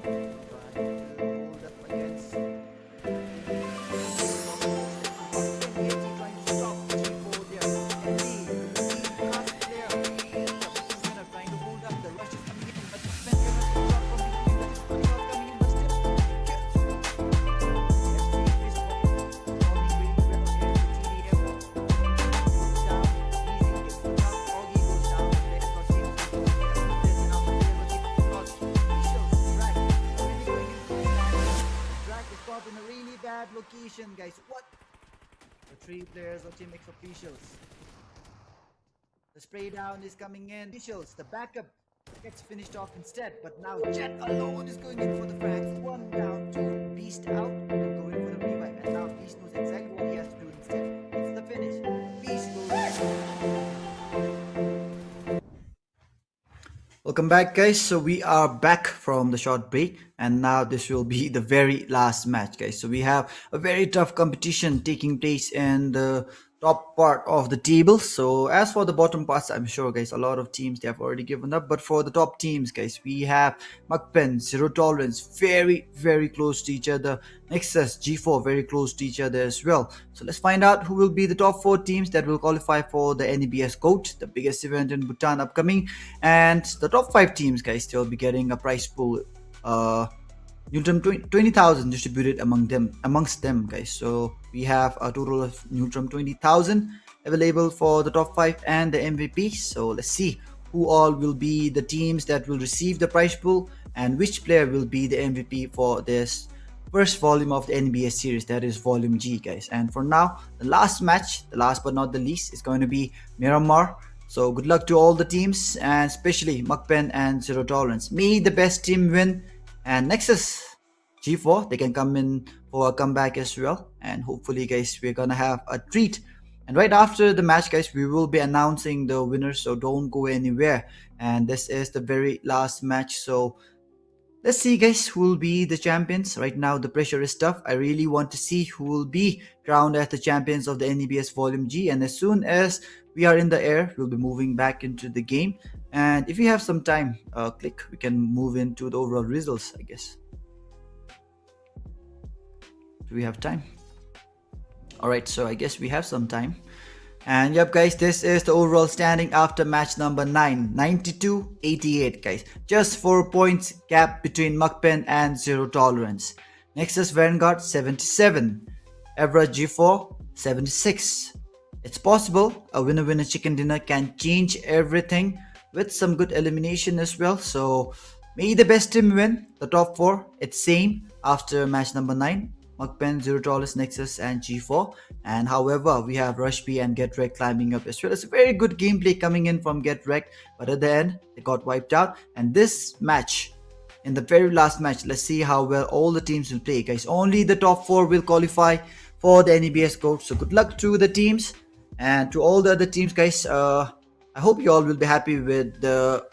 trying to hold up against trying to stop G4 there. And the last player trying to hold up. The rush is coming in, but the defense cannot drop from between. That is coming in, but still kills. In a really bad location, guys. What? The 3 players of Team X officials. The spray down is coming in. Officials, the backup gets finished off instead. But now Jet alone is going in for the frags. 1 down, 2 Beast out, and going for the revive. And now Beast knows exactly what he has to do instead. It's the finish. Beast goes. Welcome back, guys. So we are back from the short break, and now this will be the very last match, guys. So we have a very tough competition taking place in the top part of the table. So as for the bottom parts, I'm sure, guys, a lot of teams, they have already given up. But for the top teams, guys, we have MAKPEN, Zero Tolerance, very close to each other. NEXUS, G4, very close to each other as well. So let's find out who will be the top 4 teams that will qualify for the NEBS GOAT, the biggest event in Bhutan upcoming. And the top 5 teams, guys, they'll be getting a prize pool, Neutrum 20,000 distributed amongst them, guys. So we have a total of Neutrum 20,000 available for the top 5 and the MVP. So let's see who all will be the teams that will receive the prize pool and which player will be the MVP for this first volume of the NEBS series, that is volume G, guys. And for now, the last match, the last but not the least, is going to be Myanmar. So good luck to all the teams, and especially MAKPEN and Zero Tolerance. May the best team win. And NEXUS, G4, they can come in for a comeback as well. And hopefully, guys, we're gonna have a treat. And right after the match, guys, we will be announcing the winner, so don't go anywhere. And this is the very last match, so let's see, guys, who will be the champions. Right now, the pressure is tough. I really want to see who will be crowned as the champions of the NEBS Volume G. And as soon as we are in the air, we'll be moving back into the game. And if we have some time, we can move into the overall results, I guess. Do we have time? Alright, so I guess we have some time. And yep, guys, this is the overall standing after match number 9, 92-88, guys. Just 4 points gap between MAKPEN and Zero Tolerance. NEXUS Vanguard 77, EVARA G4 76. It's possible a winner-winner chicken dinner can change everything with some good elimination as well. So may the best team win. The top 4, it's same after match number 9. MAKPEN, Zero Dollars, Nexus and G4. And however, we have Rushby and Get Wrecked climbing up as well. It's a very good gameplay coming in from Get Wrecked, but at the end, they got wiped out. And this match, in the very last match, let's see how well all the teams will play, guys. Only the top 4 will qualify for the NEBS GOAT. So good luck to the teams and to all the other teams, guys. I hope you all will be happy with the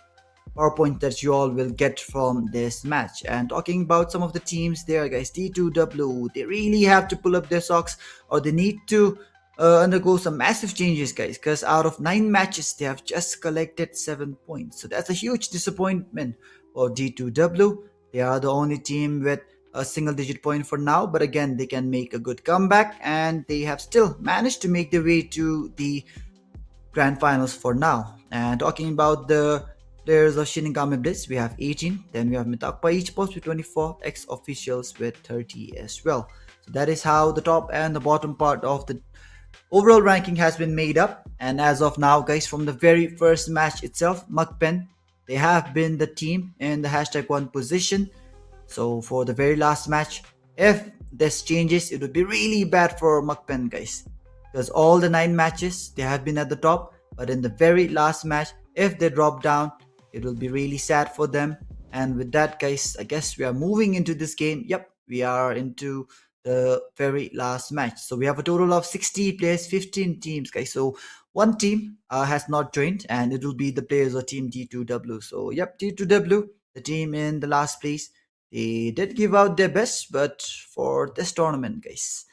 PowerPoint that you all will get from this match. And talking about some of the teams there, guys, T2W, they really have to pull up their socks, or they need to undergo some massive changes, guys, because out of 9 matches, they have just collected 7 points. So that's a huge disappointment for D2W. They are the only team with a single digit point for now, but again, they can make a good comeback, and they have still managed to make their way to the grand finals for now. And talking about the players of Shinigami BLITZ, we have 18, then we have MITAKPA ESPORTS with 24, ex-officials with 30 as well. So that is how the top and the bottom part of the overall ranking has been made up. And as of now, guys, from the very first match itself, MAKPEN, they have been the team in the #1 position. So for the very last match, if this changes, it would be really bad for MAKPEN, guys, because all the 9 matches they have been at the top, but in the very last match, if they drop down, it will be really sad for them. And with that, guys, I guess we are moving into this game. Yep, we are into the very last match. So we have a total of 60 players, 15 teams, guys. So one team has not joined, and it will be the players of team T2W. So yep, T2W, the team in the last place, they did give out their best, but for this tournament, guys,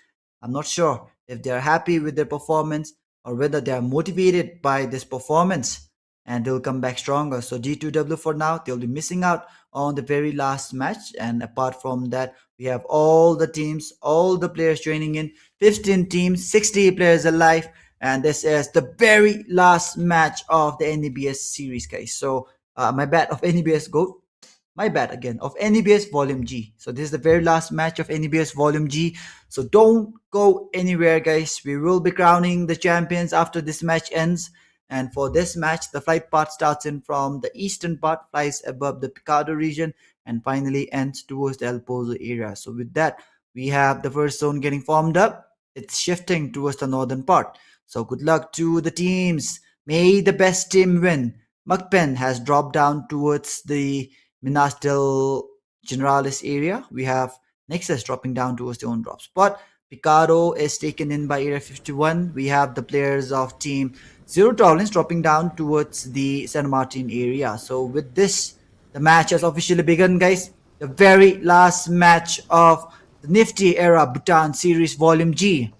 I'm not sure if they are happy with their performance or whether they are motivated by this performance and they'll come back stronger. So G2W for now, they'll be missing out on the very last match. And apart from that, we have all the teams, all the players joining in, 15 teams, 60 players alive. And this is the very last match of the NEBS series, guys. So my bad, of NEBS GOAT. My bad again, of NEBS Volume G. So this is the very last match of NEBS Volume G. So don't go anywhere, guys. We will be crowning the champions after this match ends. And for this match, the flight path starts in from the eastern part, flies above the Picado region, and finally ends towards the El Pozo area. So with that, we have the first zone getting formed up. It's shifting towards the northern part. So good luck to the teams. May the best team win. MAKPEN has dropped down towards the Minas del Generalis area. We have Nexus dropping down towards their own drop spot. Picado is taken in by Area 51. We have the players of Team Zero Tolerance dropping down towards the San Martin area. So with this, the match has officially begun, guys. The very last match of the Nifty Era Bhutan Series Volume G.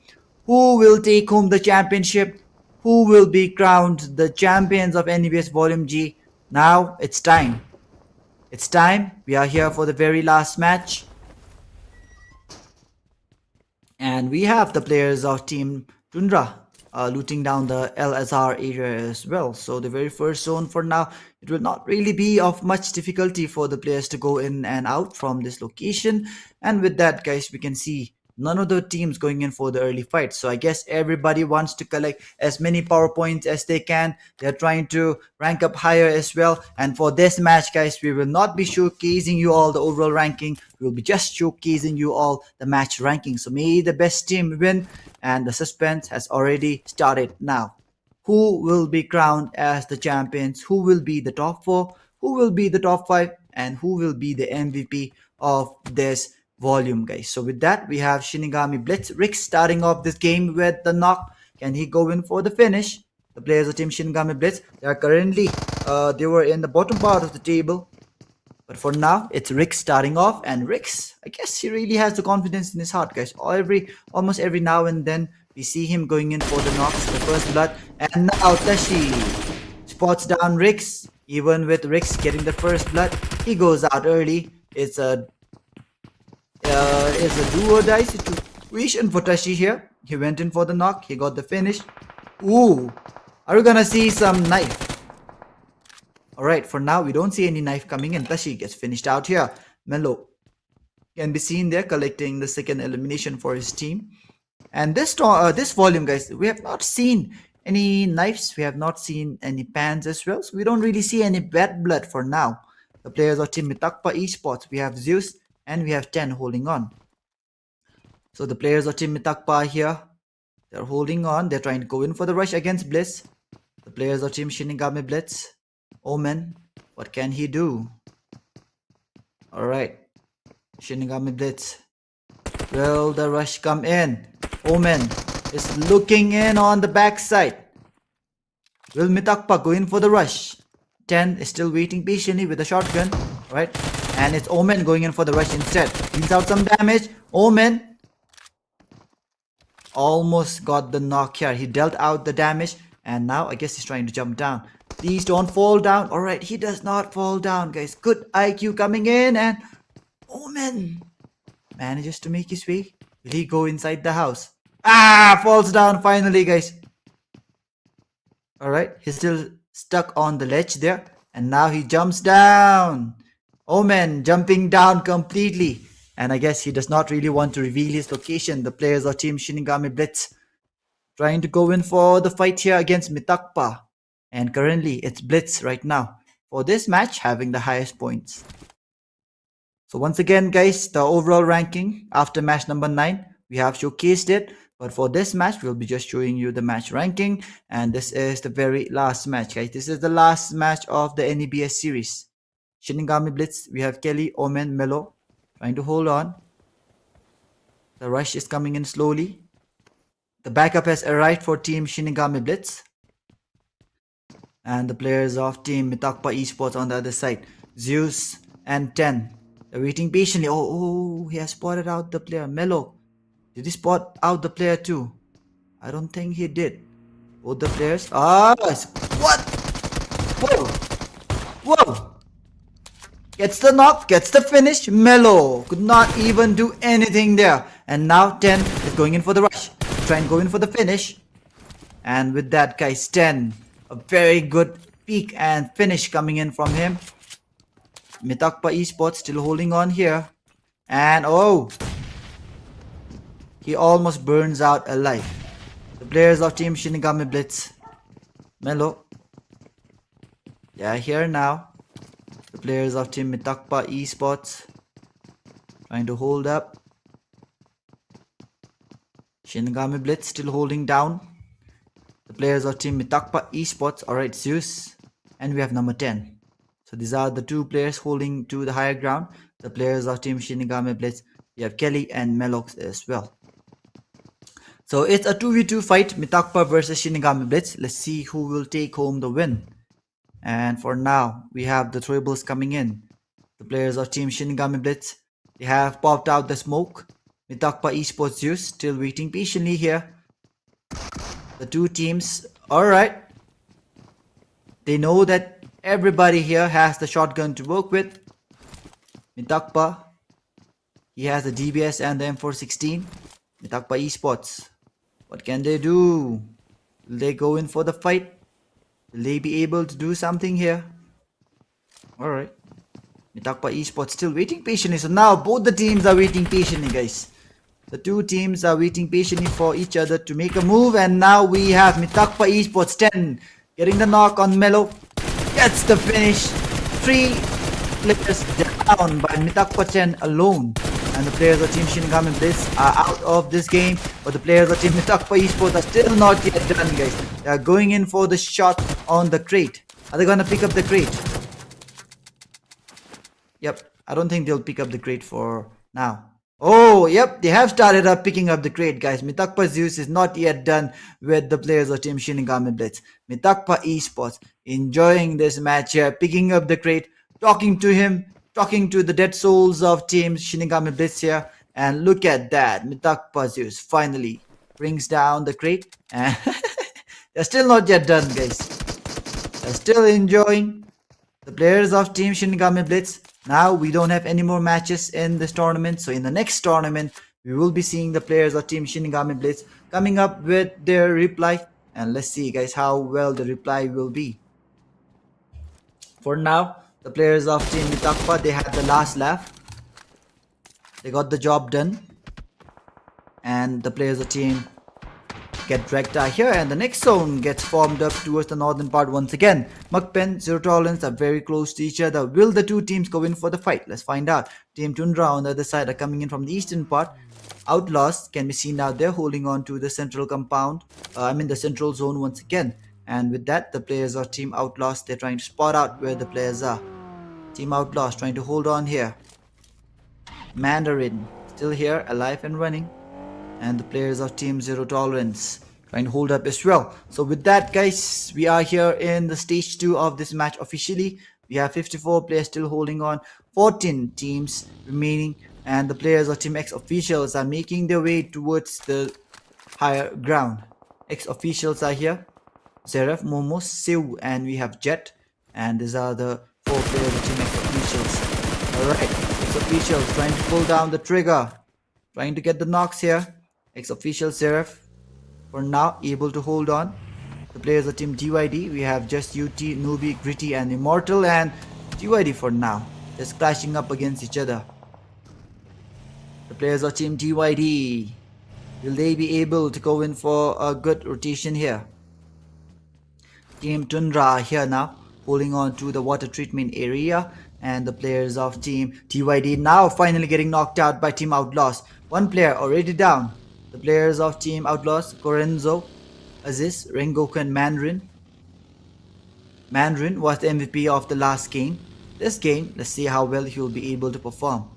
Who will take home the championship? Who will be crowned the champions of NEBS Volume G? Now it's time. It's time. We are here for the very last match. And we have the players of Team Tundra looting down the LSR area as well. So the very first zone for now, it will not really be of much difficulty for the players to go in and out from this location. And with that, guys, we can see none of the teams going in for the early fight. So I guess everybody wants to collect as many power points as they can. They're trying to rank up higher as well. And for this match, guys, we will not be showcasing you all the overall ranking. We'll be just showcasing you all the match ranking. So may the best team win. And the suspense has already started now. Who will be crowned as the champions? Who will be the top 4? Who will be the top 5? And who will be the MVP of this volume, guys? So with that, we have Shinigami BLITZ. Rick starting off this game with the knock. Can he go in for the finish? The players of Team Shinigami BLITZ, they are currently they were in the bottom part of the table, but for now it's Rick starting off. And Rick's, I guess he really has the confidence in his heart, guys. Almost every now and then we see him going in for the knocks, the first blood. And now Tashi spots down Rick's. Even with Rick's getting the first blood, he goes out early. It's a do or die situation for Tashi here. He went in for the knock. He got the finish. Ooh, are we gonna see some knife? Alright, for now we don't see any knife coming in. Tashi gets finished out here. Melo can be seen there collecting the second elimination for his team. And this volume, guys, we have not seen any knives. We have not seen any pans as well. So we don't really see any bad blood for now. The players of Team MITAKPA Esports, we have Zeus and we have 10 holding on. So the players of Team MITAKPA here, they're holding on. They're trying to go in for the rush against BLITZ. The players of Team Shinigami BLITZ. Omen, what can he do? Alright, Shinigami BLITZ. Will the rush come in? Omen is looking in on the backside. Will MITAKPA go in for the rush? 10 is still waiting patiently with a shotgun. Right? And it's Omen going in for the rush instead. Deals out some damage. Omen almost got the knock here. He dealt out the damage. And now I guess he's trying to jump down. Please don't fall down. Alright, he does not fall down, guys. Good IQ coming in. And Omen manages to make his way. Will he go inside the house? Ah, falls down finally, guys. Alright, he's still stuck on the ledge there. And now he jumps down. Omen jumping down completely. And I guess he does not really want to reveal his location. The players of Team Shinigami BLITZ trying to go in for the fight here against MITAKPA. And currently, it's BLITZ right now for this match having the highest points. So once again, guys, the overall ranking after match number 9, we have showcased it. But for this match, we'll be just showing you the match ranking. And this is the very last match, guys. This is the last match of the NEBS series. Shinigami BLITZ, we have Kelly, Omen, Melo trying to hold on. The rush is coming in slowly. The backup has arrived for Team Shinigami BLITZ. And the players of Team MITAKPA Esports on the other side. Zeus and 10. They're waiting patiently. Oh, he has spotted out the player. Melo. Did he spot out the player too? I don't think he did. Both the players. Ah, what? Whoa. Whoa. Gets the knock, gets the finish. Melo could not even do anything there. And now 10 is going in for the rush. Try and go in for the finish. And with that, guys, 10. A very good peak and finish coming in from him. MITAKPA Esports still holding on here. And oh, he almost burns out alive. The players of Team Shinigami BLITZ. Melo. They are here now. The players of Team MITAKPA Esports trying to hold up. Shinigami BLITZ still holding down. The players of Team MITAKPA Esports. Alright, Zeus. And we have number 10. So these are the two players holding to the higher ground. The players of Team Shinigami BLITZ. We have Kelly and Melox as well. So it's a 2v2 fight. MITAKPA versus Shinigami BLITZ. Let's see who will take home the win. And for now, we have the throwables coming in. The players of Team Shinigami BLITZ. They have popped out the smoke. MITAKPA Esports Zeus still waiting patiently here. The two teams. Alright. They know that everybody here has the shotgun to work with. MITAKPA, he has the DBS and the M416. MITAKPA Esports, what can they do? Will they go in for the fight? Will they be able to do something here? Alright. MITAKPA Esports still waiting patiently. So now both the teams are waiting patiently, guys. The two teams are waiting patiently for each other to make a move. And now we have MITAKPA Esports 10 getting the knock on Melo. Gets the finish. 3 players down by MITAKPA 10 alone. And the players of Team Shinigami BLITZ are out of this game. But the players of Team MITAKPA Esports are still not yet done, guys. They are going in for the shot on the crate. Are they going to pick up the crate? Yep. I don't think they'll pick up the crate for now. Oh, yep. They have started up picking up the crate, guys. MITAKPA Zeus is not yet done with the players of Team Shinigami BLITZ. MITAKPA Esports enjoying this match here. Picking up the crate. Talking to him. Talking to the dead souls of Team Shinigami BLITZ here. And look at that. MITAKPA Zeus finally brings down the crate. And they're still not yet done, guys. They're still enjoying. The players of Team Shinigami BLITZ. Now we don't have any more matches in this tournament. So in the next tournament, we will be seeing the players of Team Shinigami BLITZ coming up with their reply. And let's see, guys, how well the reply will be. For now, the players of Team MITAKPA, they had the last laugh. They got the job done. and the players of team get dragged out here, and the next zone gets formed up towards the northern part once again. MAKPEN, Zero Tolerance are very close to each other. Will the two teams go in for the fight? Let's find out. Team Tundra on the other side are coming in from the eastern part. OUTLAWZ can be seen out there holding on to the central compound, the central zone once again. And with that, the players of Team OUTLAWZ, they're trying to spot out where the players are. Team OUTLAWZ trying to hold on here. Mandarin still here, alive and running. And the players of Team Zero Tolerance trying to hold up as well. So with that, guys, we are here in the stage 2 of this match officially. We have 54 players still holding on, 14 teams remaining, and the players of Team X officials are making their way towards the higher ground. X officials are here: Zeref, Momo, Siu, and we have Jet. And these are the 4 players of Team X officials. Alright, X officials trying to pull down the trigger, trying to get the knocks here. X official Zeref for now able to hold on. The players of Team DYD, we have just UT, Newbie, Gritty, and Immortal, and DYD for now just clashing up against each other. The players of Team DYD, will they be able to go in for a good rotation here? Team Tundra here now holding on to the water treatment area, and the players of Team DYD now finally getting knocked out by Team OUTLAWZ. One player already down. The players of Team OUTLAWZ, Korenzo, Aziz, Rengoku, and Mandarin. Mandarin was the MVP of the last game. This game, let's see how well he will be able to perform.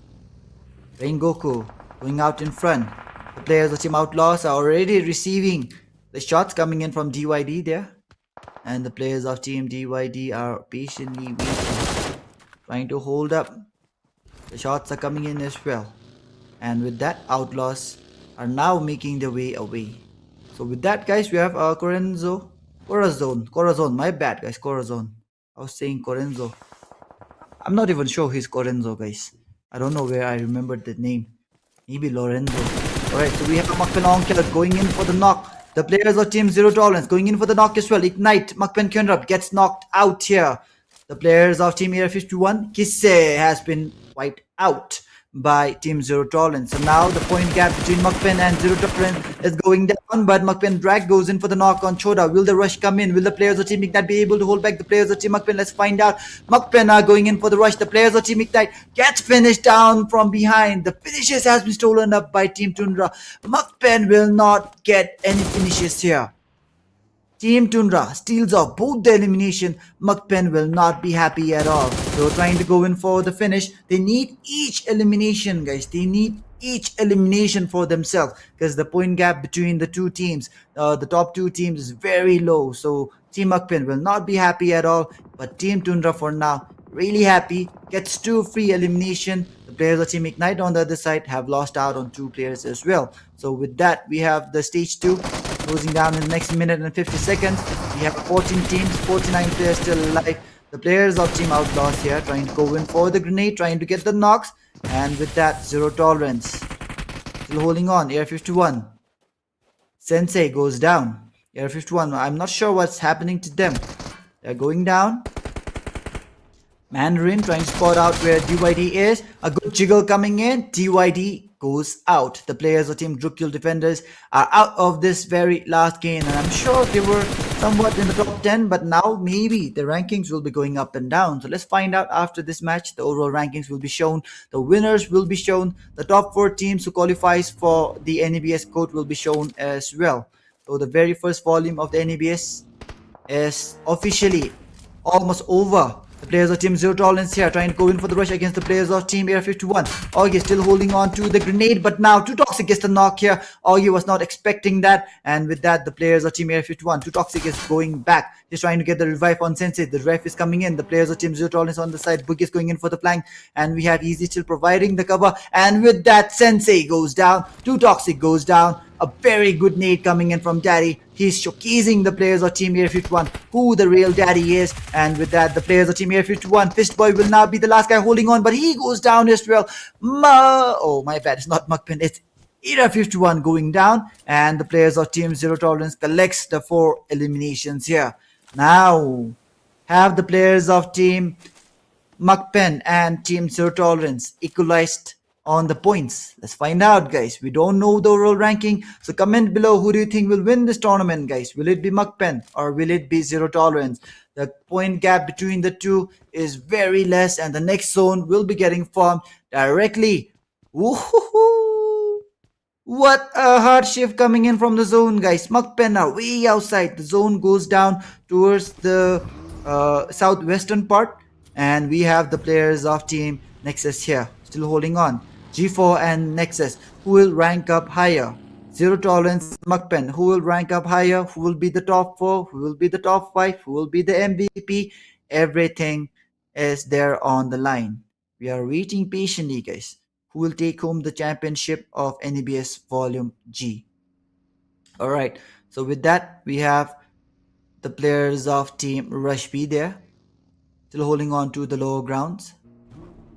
Rengoku going out in front. The players of Team OUTLAWZ are already receiving the shots coming in from DYD there. And the players of Team DYD are patiently waiting, trying to hold up. The shots are coming in as well. And with that, OUTLAWZ are now making their way away. So with that, guys, we have Corazon. My bad, guys, Corazon. I was saying Corenzo. I'm not even sure he's Corenzo, guys. I don't know where I remembered the name. Maybe Lorenzo. Alright, so we have MAKPEN going in for the knock. The players of Team Zero Tolerance going in for the knock as well. Ignite, MAKPEN Kyunrap gets knocked out here. The players of Team Area 51, Kisse has been wiped out by Team Zero Tolerance. So now the point gap between MAKPEN and Zero Tolerance is going down, but MAKPEN Drag goes in for the knock on Choda. Will the rush come in? Will the players of Team Ignite be able to hold back the players of Team MAKPEN? Let's find out. MAKPEN are going in for the rush. The players of Team Ignite gets finished down from behind. The finishes has been stolen up by Team Tundra. MAKPEN will not get any finishes here. Team Tundra steals off both the elimination. MAKPEN will not be happy at all. So trying to go in for the finish. They need each elimination, guys. They need each elimination for themselves, because the point gap between the two teams, the top 2 teams, is very low. So Team MAKPEN will not be happy at all. But Team Tundra for now really happy. Gets 2 free elimination. The players of Team Ignite on the other side have lost out on 2 players as well. So with that, we have the stage 2 closing down in the next minute and 50 seconds. We have 14 teams, 49 players still alive. The players of Team OUTLAWZ here trying to go in for the grenade, trying to get the knocks. And with that, Zero Tolerance still holding on. Air 51. Sensei goes down. Air 51, I'm not sure what's happening to them. They're going down. Mandarin trying to spot out where DYD is. A good jiggle coming in. DYD goes out. The players of Team Drukgyal Defenders are out of this very last game, and I'm sure they were somewhat in the top 10, but now maybe the rankings will be going up and down. So let's find out after this match. The overall rankings will be shown. The winners will be shown. The top 4 teams who qualifies for the NEBS GOAT will be shown as well. So the very first volume of the NEBS is officially almost over. The players of Team Zero Tolerance here trying to go in for the rush against the players of Team Area 51. Augie still holding on to the grenade, but now Too Toxic gets the knock here. Augie was not expecting that, and with that, the players of Team Area 51, Too Toxic is going back. He's trying to get the revive on Sensei. The ref is coming in. The players of Team Zero Tolerance on the side. Boogie is going in for the flank, and we have Easy still providing the cover. And with that, Sensei goes down. Too Toxic goes down. A very good nade coming in from Daddy. He's showcasing the players of Team Area 51 who the real Daddy is. And with that, the players of Team Area 51, Fistboy will now be the last guy holding on, but he goes down as well. Oh, my bad. It's not MAKPEN. It's Area 51 going down. And the players of Team Zero Tolerance collects the 4 eliminations here. Now, have the players of Team MAKPEN and Team Zero Tolerance equalized on the points? Let's find out, guys. We don't know the overall ranking, so comment below who do you think will win this tournament, guys. Will it be MAKPEN or will it be Zero Tolerance? The point gap between the two is very less, and the next zone will be getting formed directly. Woohoo! What a hard shift coming in from the zone, guys. MAKPEN are way outside. The zone goes down towards the southwestern part, and we have the players of team NEXUS here still holding on. G4 and NEXUS, who will rank up higher? Zero Tolerance, MAKPEN, who will rank up higher? Who will be the top 4? Who will be the top 5? Who will be the MVP? Everything is there on the line. We are waiting patiently, guys. Who will take home the championship of NEBS Volume G? Alright, so with that, we have the players of Team Rush B there, still holding on to the lower grounds.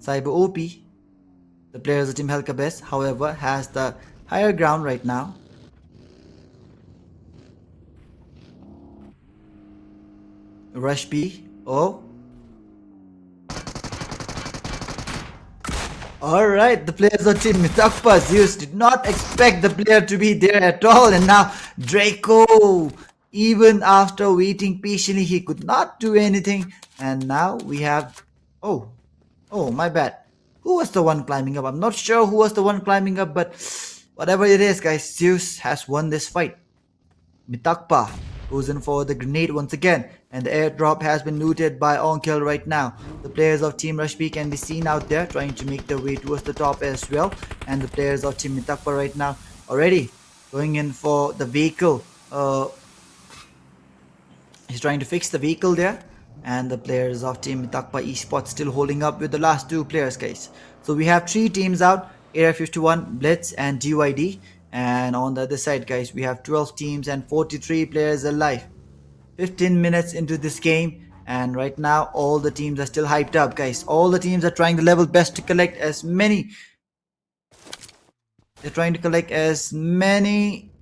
Cyber OP, the players of Team KERBECZ, however, has the higher ground right now. Rush B, oh. Alright, the players of Team MITAKPA, Zeus did not expect the player to be there at all, and now Draco, even after waiting patiently, he could not do anything, and now we have, oh, my bad. Who was the one climbing up? I'm not sure who was the one climbing up, but whatever it is, guys, Zeus has won this fight. MITAKPA goes in for the grenade once again, and the airdrop has been looted by Onkill right now. The players of Team Rush B can be seen out there trying to make their way towards the top as well, and the players of Team MITAKPA right now already going in for the vehicle. He's trying to fix the vehicle there, and the players of Team MITAKPA ESPORTS still holding up with the last two players, guys. So we have 3 teams out, Area 51, BLITZ and DYD. And on the other side, guys, we have 12 teams and 43 players alive. 15 minutes into this game, and right now all the teams are still hyped up, guys. All the teams are trying their level best to collect as many. They're trying to collect as many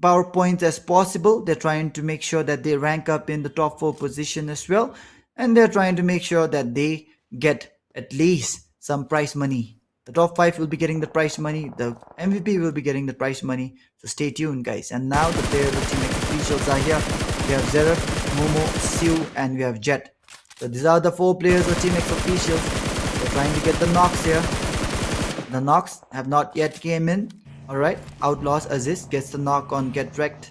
power points as possible. They're trying to make sure that they rank up in the top 4 position as well, and they're trying to make sure that they get at least some prize money. The top 5 will be getting the prize money, the MVP will be getting the prize money, so stay tuned, guys. And now the players of Team X officials are here. We have Zeref, Momo, Siu, and we have Jet. So these are the 4 players of Team X officials. They're trying to get the knocks here. The knocks have not yet came in. Alright, OUTLAWZ assist gets the knock on Get Wrecked.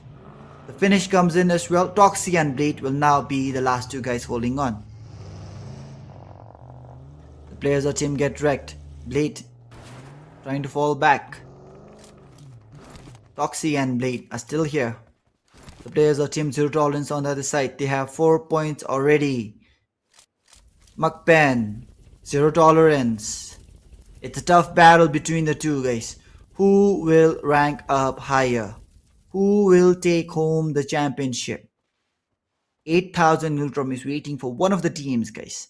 The finish comes in as well. Toxi and Blade will now be the last 2 guys holding on. The players of Team Get Wrecked. Blade trying to fall back. Toxi and Blade are still here. The players of Team Zero Tolerance on the other side, they have 4 points already. MAKPEN, Zero Tolerance. It's a tough battle between the 2 guys. Who will rank up higher? Who will take home the championship? 8,000 Neutron is waiting for one of the teams, guys.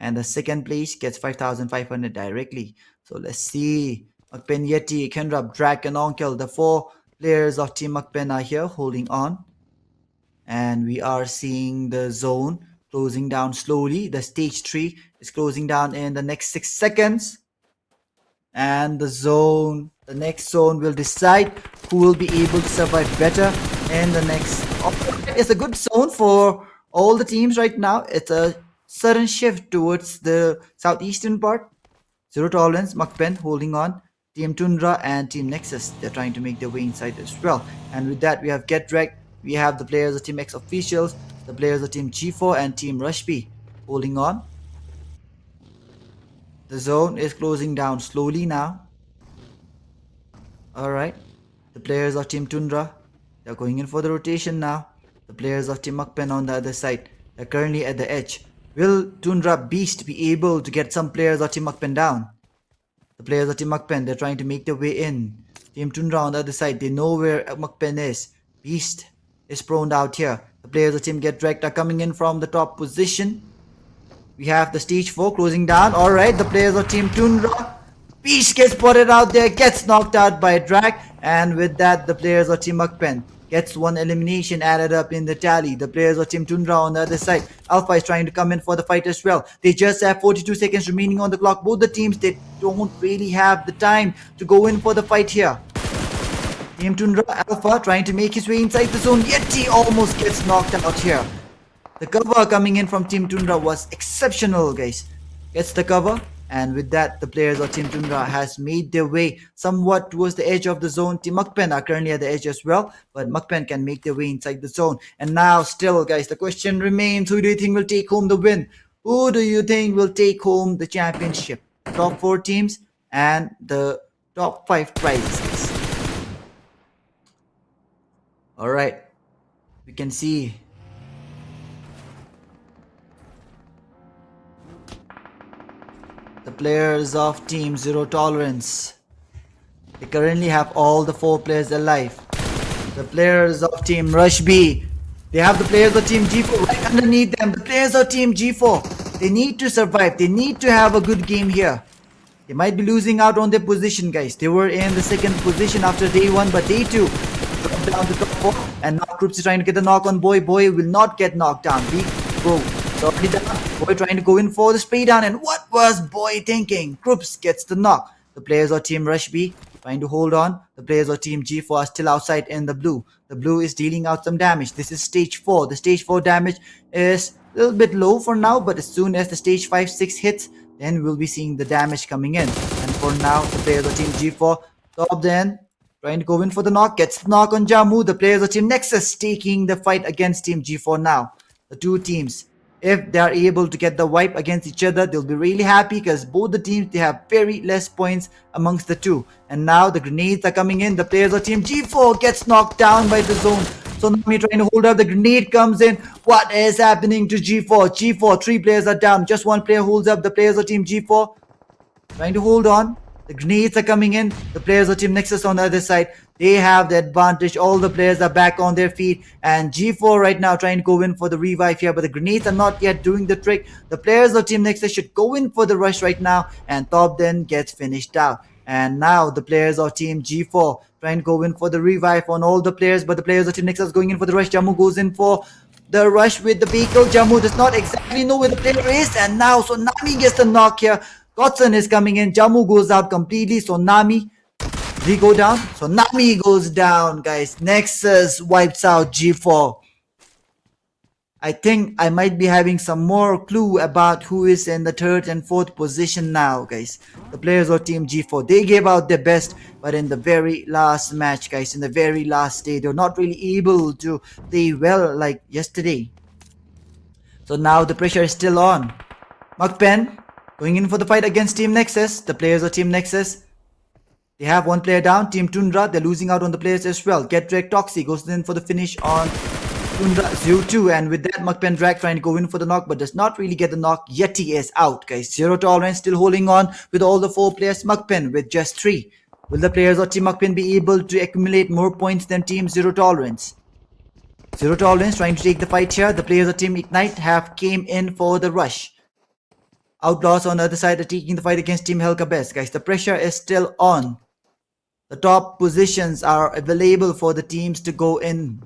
And the second place gets 5,500 directly. So let's see. MAKPEN, Yeti, Kenrab, Drak, and Onkel. The 4 players of Team MAKPEN are here holding on. And we are seeing the zone closing down slowly. The stage 3 is closing down in the next 6 seconds. And the next zone will decide who will be able to survive better in the next. It's a good zone for all the teams right now. It's a sudden shift towards the southeastern part. Zero Tolerance, MAKPEN holding on. Team Tundra and Team NEXUS, they're trying to make their way inside as well. And with that, we have Get Wrecked. We have the players of Team X officials, the players of Team G4 and Team Rush B holding on. The zone is closing down slowly now. Alright. The players of Team Tundra, they're going in for the rotation now. The players of Team MAKPEN on the other side, they're currently at the edge. Will Tundra Beast be able to get some players of Team MAKPEN down? The players of Team MAKPEN, they're trying to make their way in. Team Tundra on the other side, they know where MAKPEN is. Beast is prone out here. The players of Team Get Wrecked are coming in from the top position. We have the stage 4 closing down. Alright, the players of Team Tundra. Beast gets spotted out there, gets knocked out by Drak. And with that, the players of Team MAKPEN, gets one elimination added up in the tally. The players of Team Tundra on the other side. Alpha is trying to come in for the fight as well. They just have 42 seconds remaining on the clock. Both the teams, they don't really have the time to go in for the fight here. Team Tundra, Alpha trying to make his way inside the zone, yet he almost gets knocked out here. The cover coming in from Team Tundra was exceptional, guys. Gets the cover, and with that, the players of Team Tundra has made their way somewhat towards the edge of the zone. Team MAKPEN are currently at the edge as well, but MAKPEN can make their way inside the zone. And now, still, guys, the question remains, who do you think will take home the win? Who do you think will take home the championship? Top 4 teams and the top 5 prizes, guys. Alright, we can see the players of Team Zero Tolerance. They currently have all the 4 players alive. The players of Team Rush B. They have the players of Team G4 right underneath them. The players of Team G4. They need to survive. They need to have a good game here. They might be losing out on their position, guys. They were in the 2nd position after day 1, but day 2 dropped down to top 4. And now Krups is trying to get the knock on Boy. Boy will not get knocked down. Big Bro. It's already down. Boy trying to go in for the spray down. And what was Boy thinking? Krups gets the knock. The players of Team Rush B trying to hold on. The players of Team G4 are still outside in the blue. The blue is dealing out some damage. This is stage 4. The stage 4 damage is a little bit low for now, but as soon as the stage 5, 6 hits, then we'll be seeing the damage coming in. And for now, the players of Team G4 top then trying to go in for the knock. Gets the knock on Jammu. The players of Team Nexus taking the fight against Team G4 now. The 2 teams, if they are able to get the wipe against each other, they'll be really happy because both the teams, they have very less points amongst the 2. And now the grenades are coming in. The players of Team G4 gets knocked down by the zone. So Nami trying to hold up. The grenade comes in. What is happening to G4? G4, 3 players are down. Just 1 player holds up. The players of Team G4 trying to hold on. The grenades are coming in. The players of Team Nexus on the other side, they have the advantage. All the players are back on their feet. And G4 right now trying to go in for the revive here. But the grenades are not yet doing the trick. The players of Team Nexus should go in for the rush right now. And top then gets finished out. And now the players of Team G4 trying to go in for the revive on all the players. But the players of Team Nexus going in for the rush. Jammu goes in for the rush with the vehicle. Jammu does not exactly know where the player is. And now Nami gets the knock here. Godson is coming in. Jammu goes out completely. So Nami, they go down. So Nami goes down, guys. Nexus wipes out G4. I think I might be having some more clue about who is in the 3rd and 4th position now, guys. The players of Team G4, they gave out their best, but in the very last match, guys, in the very last day, they're not really able to play well like yesterday. So now the pressure is still on. MAKPEN going in for the fight against Team Nexus. The players of Team Nexus, they have 1 player down. Team Tundra, they're losing out on the players as well. Get Drake Toxie goes in for the finish on Tundra 0-2, and with that MAKPEN Drag trying to go in for the knock, but does not really get the knock. Yeti is out, guys. Zero Tolerance still holding on with all the 4 players. MAKPEN with just 3. Will the players of Team MAKPEN be able to accumulate more points than Team Zero Tolerance? Zero Tolerance trying to take the fight here. The players of Team Ignite have came in for the rush. OUTLAWZ on the other side are taking the fight against Team KERBECZ, guys. The pressure is still on. The top positions are available for the teams to go in.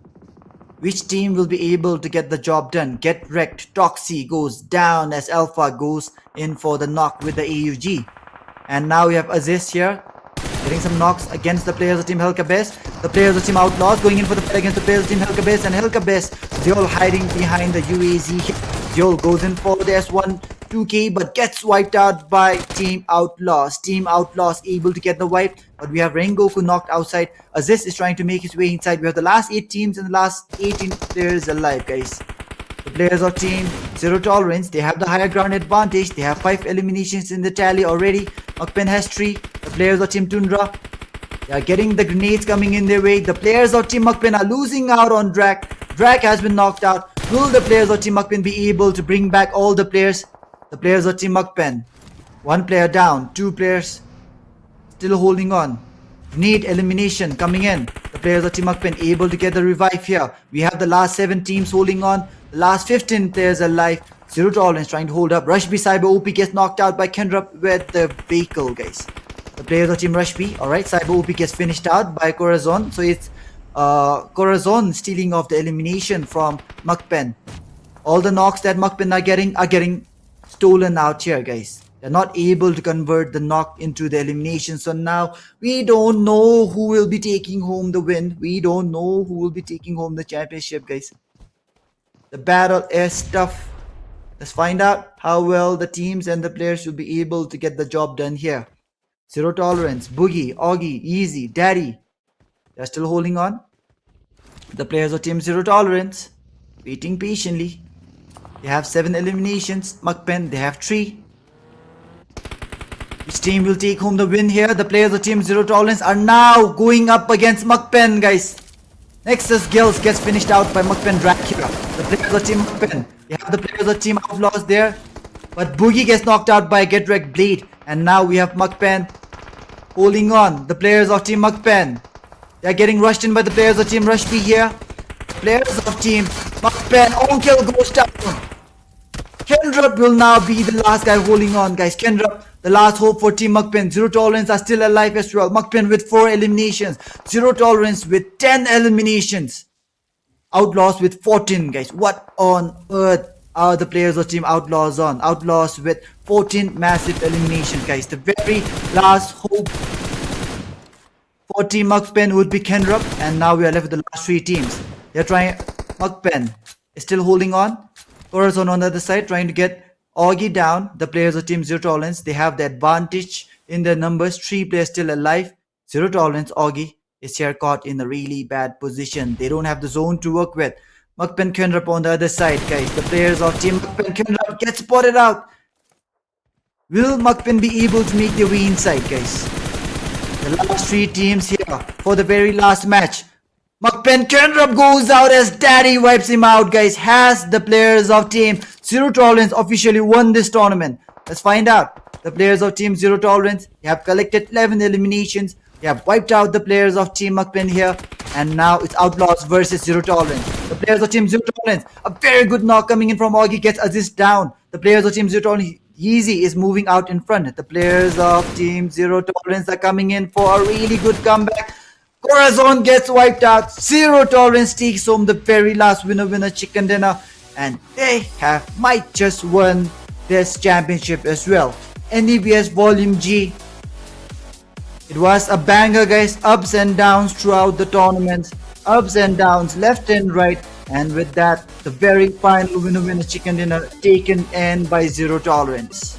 Which team will be able to get the job done? Get Wrecked. Toxie goes down as Alpha goes in for the knock with the AUG. And now we have Aziz here, getting some knocks against the players of Team KERBECZ. The players of Team OUTLAWZ going in for the fight against the players of Team KERBECZ. And KERBECZ, they're all hiding behind the UAZ. Zol goes in for the S1 2K, but gets wiped out by Team OUTLAWZ. Team OUTLAWZ able to get the wipe, but we have Rengoku knocked outside. Aziz is trying to make his way inside. We have the last 8 teams and the last 18 players alive, guys. The players of Team Zero Tolerance, they have the higher ground advantage. They have 5 eliminations in the tally already. MAKPEN has 3. The players of Team Tundra, they are getting the grenades coming in their way. The players of Team MAKPEN are losing out on Drag. Drag has been knocked out. Will the players of Team MAKPEN be able to bring back all the players? The players of Team MAKPEN, 1 player down, 2 players still holding on. Need elimination coming in. The players of Team MAKPEN able to get the revive here. We have the last 7 teams holding on. The last 15 players alive. Zero Tolerance trying to hold up. Rush B Cyber OP gets knocked out by Kendra with the vehicle, guys. The players of Team Rush B, alright, Cyber OP gets finished out by Corazon. So it's Corazon stealing off the elimination from MAKPEN. All the knocks that MAKPEN are getting stolen out here, guys. They're not able to convert the knock into the elimination. So now we don't know who will be taking home the win. We don't know who will be taking home the championship, guys. The battle is tough. Let's find out how well the teams and the players will be able to get the job done here. Zero Tolerance, Boogie, Augie, Easy, Daddy. They're still holding on. The players of Team Zero Tolerance waiting patiently. They have 7 eliminations. MAKPEN, they have 3. Which team will take home the win here? The players of Team Zero Tolerance are now going up against MAKPEN, guys. Nexus Gills gets finished out by MAKPEN Dracula. The players of Team MAKPEN. You have the players of Team Outlaws there. But Boogie gets knocked out by Get Wrecked Blade. And now we have MAKPEN holding on. The players of Team MAKPEN. They are getting rushed in by the players of Team Rush B here. Players of Team MAKPEN. Onkel goes down. Kendrup will now be the last guy holding on, guys. Kendrup, the last hope for Team MAKPEN. Zero Tolerance are still alive as well. MAKPEN with 4 eliminations. Zero Tolerance with 10 eliminations. Outlaws with 14, guys. What on earth are the players of Team Outlaws on? Outlaws with 14 massive eliminations, guys. The very last hope for Team MAKPEN would be Kendrup. And now we are left with the last 3 teams. They're trying. MAKPEN is still holding on. Corazon on the other side trying to get Augie down. The players of Team Zero Tolerance, they have the advantage in their numbers. 3 players still alive. Zero Tolerance, Augie is here caught in a really bad position. They don't have the zone to work with. MAKPEN Kendrup on the other side, guys. The players of Team MAKPEN Kendrup get spotted out. Will MAKPEN be able to make their way inside, guys? The last 3 teams here for the very last match. MAKPEN Kendrup goes out as Daddy wipes him out, guys. Has the players of Team Zero Tolerance officially won this tournament? Let's find out. The players of Team Zero Tolerance, they have collected 11 eliminations. They have wiped out the players of Team MAKPEN here. And now it's Outlaws versus Zero Tolerance. The players of Team Zero Tolerance, a very good knock coming in from Augie, gets assist down. The players of Team Zero Tolerance, Yeezy is moving out in front. The players of Team Zero Tolerance are coming in for a really good comeback. Corazon gets wiped out. Zero Tolerance takes home the very last winner chicken dinner. And they might just won this championship as well. NEBS Volume G. It was a banger, guys. Ups and downs throughout the tournaments. Ups and downs left and right. And with that, the very final winner chicken dinner taken in by Zero Tolerance.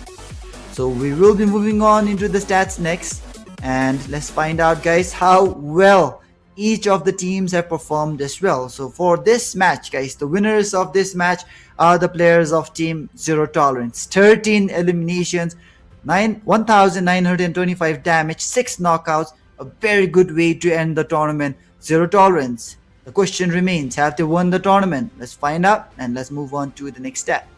So we will be moving on into the stats next. And let's find out, guys, how well each of the teams have performed as well. So for this match, guys, the winners of this match are the players of Team Zero Tolerance. 13 eliminations, 1,925 damage, 6 knockouts. A very good way to end the tournament. Zero Tolerance. The question remains, have they won the tournament? Let's find out and let's move on to the next stat.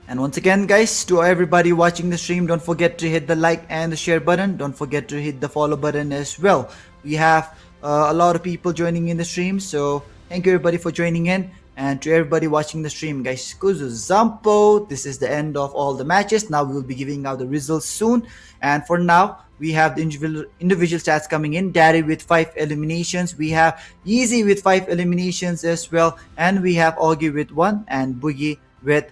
And once again, guys, to everybody watching the stream, don't forget to hit the like and the share button. Don't forget to hit the follow button as well. We have a lot of people joining in the stream, so thank you everybody for joining in. And to everybody watching the stream, guys, Kuzu Zampo, this is the end of all the matches. Now we will be giving out the results soon. And for now, we have the individual stats coming in. Daddy with 5 eliminations. We have Yeezy with 5 eliminations as well. And we have Augie with 1 and Boogie with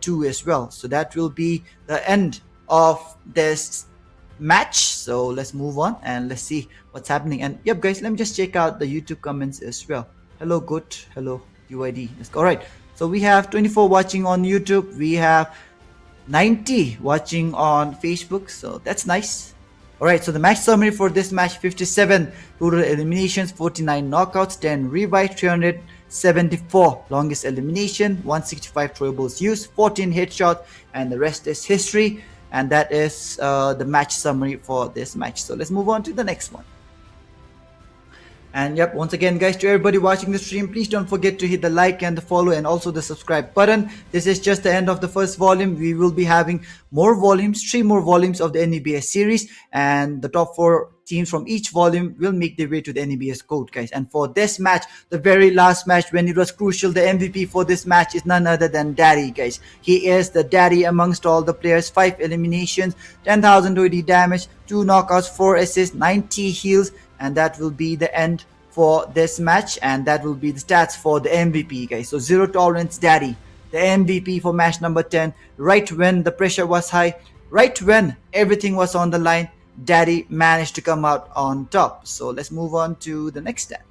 2 as well. So that will be the end of this match. So let's move on and let's see what's happening. And yep, guys, let me just check out the YouTube comments as well. Hello, good. Hello, UID. All right. So we have 24 watching on YouTube. We have 90 watching on Facebook. So that's nice. All right. So the match summary for this match: 57 total eliminations, 49 knockouts, 10 revives, 374 longest elimination, 165 throwables used, 14 headshots, and the rest is history. And that is the match summary for this match. So let's move on to the next one. And yep, once again, guys, to everybody watching the stream, please don't forget to hit the like and the follow and also the subscribe button. This is just the end of the first volume. We will be having more volumes, 3 more volumes of the NEBS series, and the top 4 teams from each volume will make their way to the NEBS GOAT, guys. And for this match, the very last match when it was crucial, the MVP for this match is none other than Daddy, guys. He is the daddy amongst all the players. 5 eliminations, 10,020 damage, 2 knockouts, 4 assists, 90 heals, and that will be the end for this match, and that will be the stats for the MVP, guys. So zero tolerance Daddy, the MVP for match number 10, right when the pressure was high, right when everything was on the line, Daddy managed to come out on top. So let's move on to the next stat.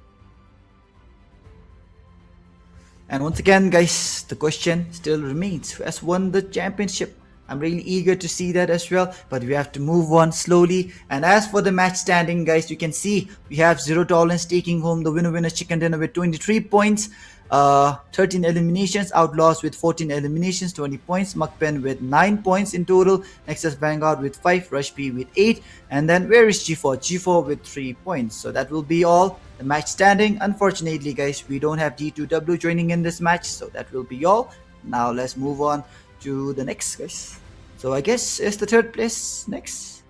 And once again, guys, the question still remains: who has won the championship? I'm really eager to see that as well, but we have to move on slowly. And as for the match standing, guys, you can see we have Zero Tolerance taking home the winner chicken dinner with 23 points, 13 eliminations, Outlaws with 14 eliminations, 20 points, MAKPEN with 9 points in total, Nexus Vanguard with 5, Rush B with 8, and then where is G4? G4 with 3 points. So that will be all the match standing. Unfortunately, guys, we don't have D2W joining in this match, so that will be all. Now let's move on to the next, guys. So I guess it's the third place next.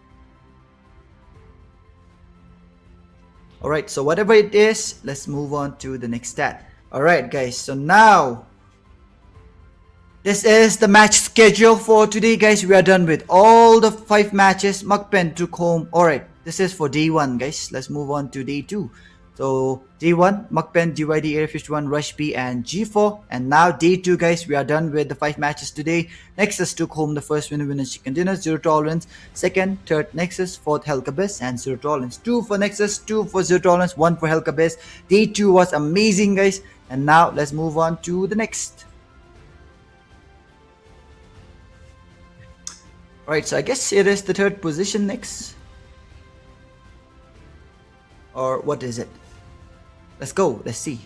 Alright, so whatever it is, let's move on to the next stat. Alright, guys, so now this is the match schedule for today, guys. We are done with all the 5 matches. MAKPEN took home. Alright, this is for day 1, guys. Let's move on to day 2. So day 1, MAKPEN, DYD, Area 51, Rush B, and G4. And now day 2, guys, we are done with the 5 matches today. Nexus took home the first winner chicken dinner, Zero Tolerance. Second, third, Nexus. Fourth, KERBECZ, and Zero Tolerance. 2 for Nexus, 2 for Zero Tolerance, 1 for KERBECZ. Day 2 was amazing, guys. And now let's move on to the next. Alright, so I guess it is the third position next. Or what is it? Let's go, let's see.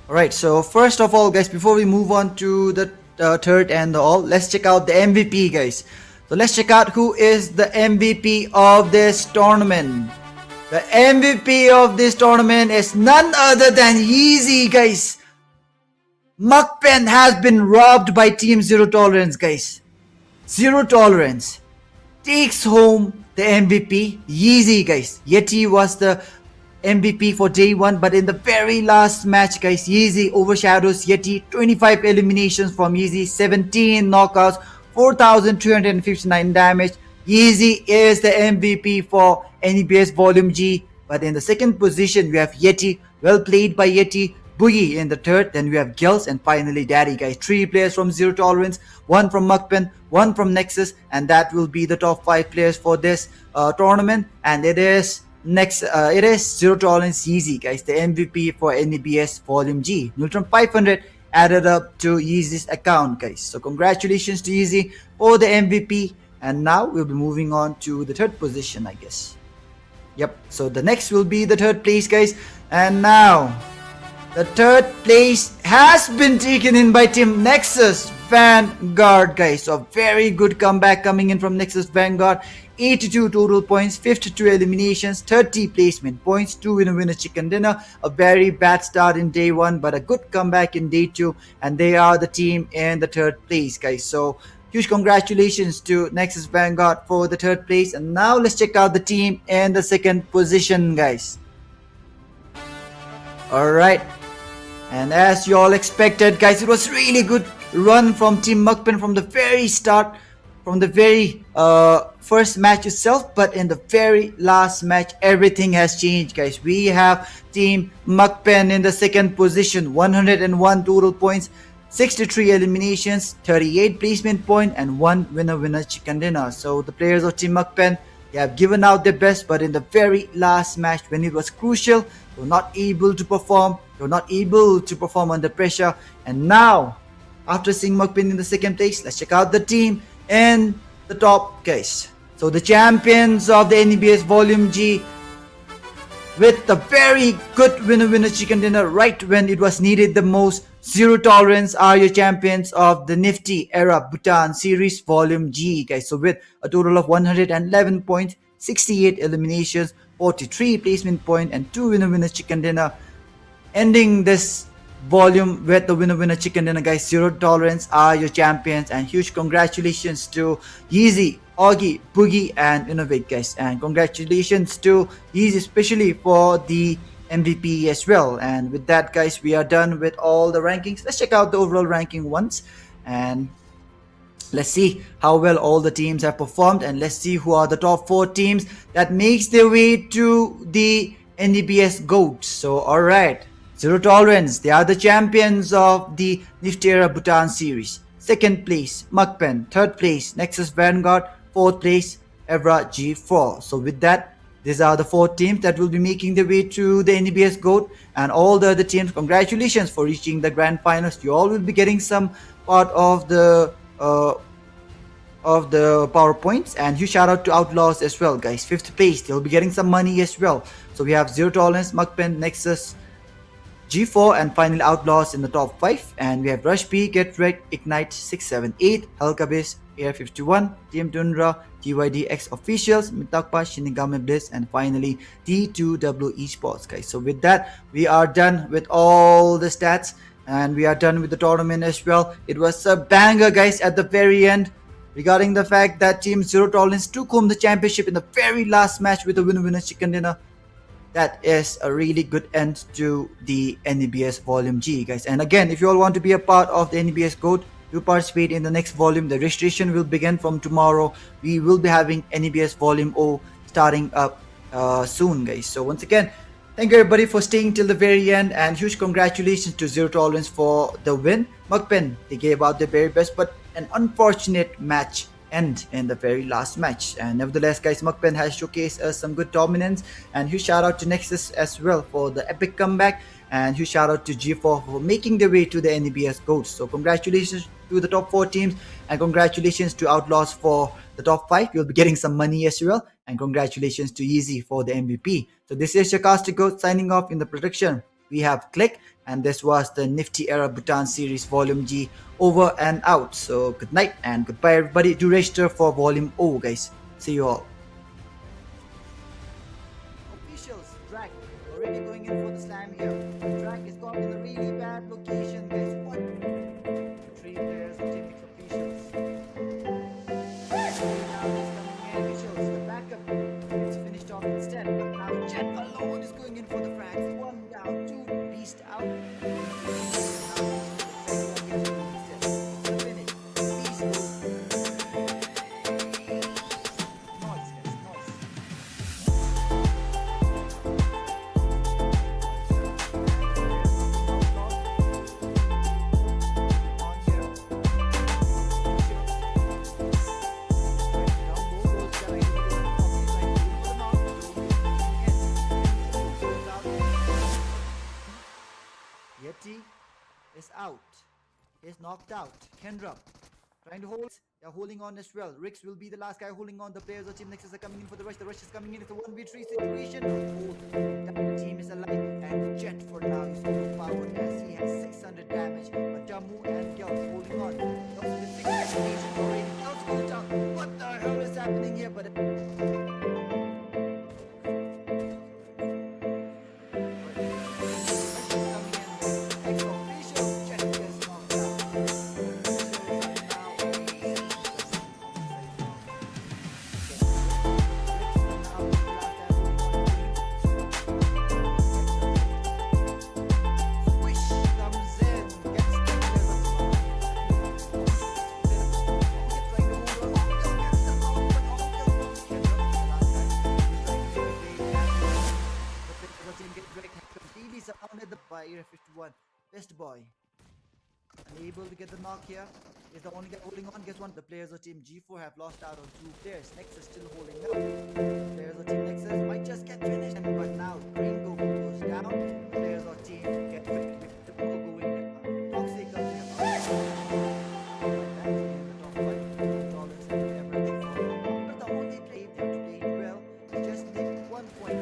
Alright, so first of all, guys, before we move on to the third and all, let's check out the MVP, guys. So let's check out who is the MVP of this tournament. The MVP of this tournament is none other than Yeezy, guys. MAKPEN has been robbed by Team Zero Tolerance, guys. Zero Tolerance takes home the MVP. Yeezy, guys. Yeti was the MVP for day 1, but in the very last match, guys, Yeezy overshadows Yeti. 25 eliminations from Yeezy, 17 knockouts, 4,359 damage. Yeezy is the MVP for NEBS Volume G, but in the second position we have Yeti. Well played by Yeti. Boogie in the third, then we have Gels, and finally Daddy, guys. 3 players from Zero Tolerance, 1 from MAKPEN, 1 from Nexus, and that will be the top 5 players for this tournament. And it is Zero Tolerance Yeezy, guys, the MVP for NEBS Volume G. Neutron 500 added up to Yeezy's account, guys. So congratulations to Yeezy for the MVP. And now we'll be moving on to the third position, I guess. Yep, so the next will be the third place, guys. And now the third place has been taken in by Team Nexus Vanguard, guys. So very good comeback coming in from Nexus Vanguard. 82 total points, 52 eliminations, 30 placement points, 2 winner chicken dinner. A very bad start in day 1, but a good comeback in day 2. And they are the team in the third place, guys. So huge congratulations to Nexus Vanguard for the third place. And now let's check out the team in the second position, guys. Alright. And as you all expected, guys, it was really good run from Team MAKPEN from the very start, from the very first match itself. But in the very last match, everything has changed, guys. We have Team MAKPEN in the second position, 101 total points, 63 eliminations, 38 placement point, and 1 winner chicken dinner. So the players of Team MAKPEN, they have given out their best, but in the very last match when it was crucial, they were not able to perform. They were not able to perform under pressure. And now, after seeing MAKPEN in the second place, let's check out the team in the top, guys. So the champions of the NEBS Volume G, with a very good winner chicken dinner right when it was needed the most. Zero Tolerance are your champions of the nifty Era Bhutan Series Volume G, guys. So with a total of 111 points, 68 eliminations, 43 placement point, and 2 winner chicken dinner, ending this volume with the winner chicken dinner, guys. Zero Tolerance are your champions, and huge congratulations to Yeezy, Augie, Boogie, and Innovate, guys. And congratulations to Yeezy, especially for the MVP as well. And with that, guys, we are done with all the rankings. Let's check out the overall ranking once, and let's see how well all the teams have performed, and let's see who are the top 4 teams that makes their way to the NEBS GOAT. So alright, Zero Tolerance, they are the champions of the Niftera Bhutan series. Second place, MAKPEN. Third place, Nexus Vanguard. Fourth place, EVARA G4. So with that, these are the 4 teams that will be making their way to the NEBS GOAT, and all the other teams, congratulations for reaching the grand finals. You all will be getting some part of the PowerPoints, and huge shout out to OUTLAWZ as well, guys. 5th place, they'll be getting some money as well. So we have Zero Tolerance, MAKPEN, Nexus, G4, and finally OUTLAWZ in the top 5. And we have Rush B, Get Red, Ignite 678, KERBECZ, Air 51, Team Tundra, TYDX Officials, MITAKPA, Shinigami, BLITZ, and finally T2W ESPORTS, guys. So with that, we are done with all the stats, and we are done with the tournament as well. It was a banger, guys, at the very end, regarding the fact that Team Zero Tolerance took home the championship in the very last match with the winner chicken dinner. That is a really good end to the NEBS Volume G, guys. And again, if you all want to be a part of the NEBS GOAT, to participate in the next volume, the registration will begin from tomorrow. We will be having NEBS Volume O starting up soon, guys. So once again, thank you everybody for staying till the very end, and huge congratulations to Zero Tolerance for the win. MAKPEN, they gave out their very best, but an unfortunate match end in the very last match. And nevertheless, guys, MAKPEN has showcased us some good dominance, and huge shout out to Nexus as well for the epic comeback, and huge shout out to G4 for making their way to the NEBS GOAT. So congratulations to the top 4 teams, and congratulations to OUTLAWZ for the top 5. You'll be getting some money as well, and congratulations to Yeezy for the MVP. So this is your Caster Goat signing off. In the production, we have Click, and this was the Niftera Bhutan series Volume G over and out. So good night and goodbye everybody. Do register for Volume O, guys. See you all. Officials, Drag already going in for the slam here. Drag is caught in a really bad location, guys. What? 3 players of Team Mix Officials. Now he's coming in. Officials, the backup is finished off instead. But now Jet alone is going in for the frags. 1 down, 2 beast out. Yeti is out. Is knocked out. Kendra trying to hold. They're holding on as well. Rix will be the last guy holding on. The players of Team Nexus are coming in for the rush. The rush is coming in. It's a 1v3 situation. The team is alive. And Jet for now is overpowered as he has 600 damage. But Damu and Gyal holding on. Gyal with 6 damage already. Gyal's going down. What the hell is happening here? But by Area 51. Best boy. Unable to get the knock here. Is the only guy holding on. Guess what? The players of Team G4 have lost out on 2 players. Nexus still holding out. The players of Team Nexus might just get finished. But now Gringo goes down. The players of Team get finished with the ball going down. Toxic comes in. That's in the top 5. Dollars and everything. But the only play they have played well. Just need 1 point.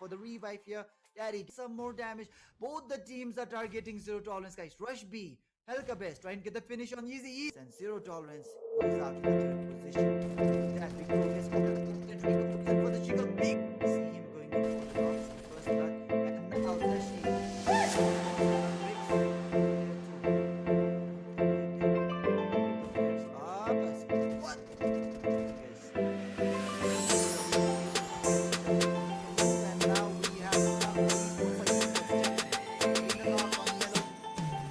for the revive here. Daddy, some more damage. Both the teams are targeting zero tolerance, guys. Rush B. KERBECZ trying to get the finish on easy. And zero tolerance goes out to the third position. That big progress for the Chicago big. See him going in for the knocks in first blood. And now the what? And now we have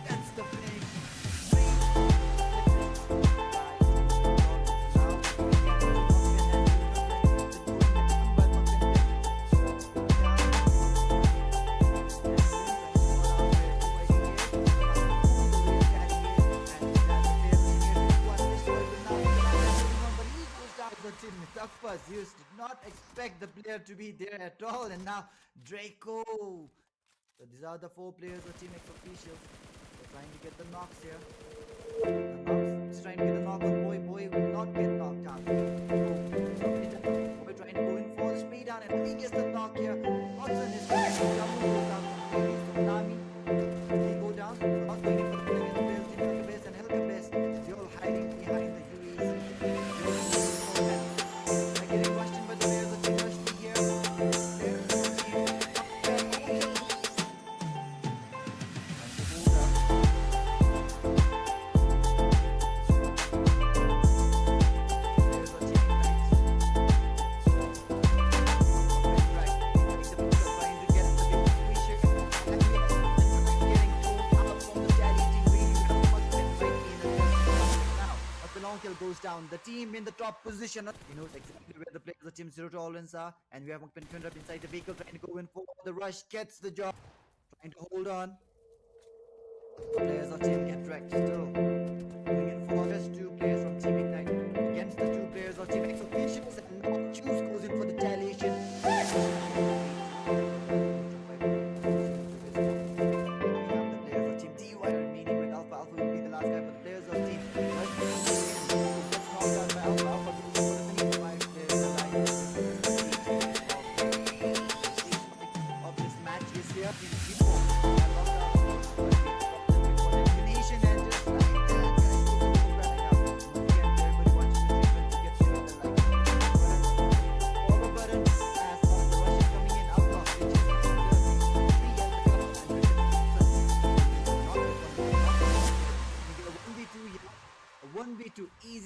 that's the finish. The team MITAKPA Zeus did not expect the player to be there at all, and now Draco. So these are the 4 players of Team X officials. They're trying to get the knocks here. The knocks, he's trying to get the knock on Boy. Boy will not get knocked out. We're trying to go in for the speed down, and he gets the knock here. Watson is going to goes down completely. So Nami, they go down. So not going in for the player in the Team KERBECZ and KERBECZ. They're all hiding behind the UAZ. Getting rushed in by the players of Team Rush here. There's the team kill goes down. The team in the top position. He knows exactly where the players of Team Zero Tolerance are. And we have MAKPEN TUNDRA inside the vehicle trying to go in for the rush. Gets the job. Trying to hold on. The players of Team get wrecked still. Going in for just 2 players from Team Ignite against the 2 players of Team X officials. And now NEXUS goes in for the retaliation. A 1v2 easy.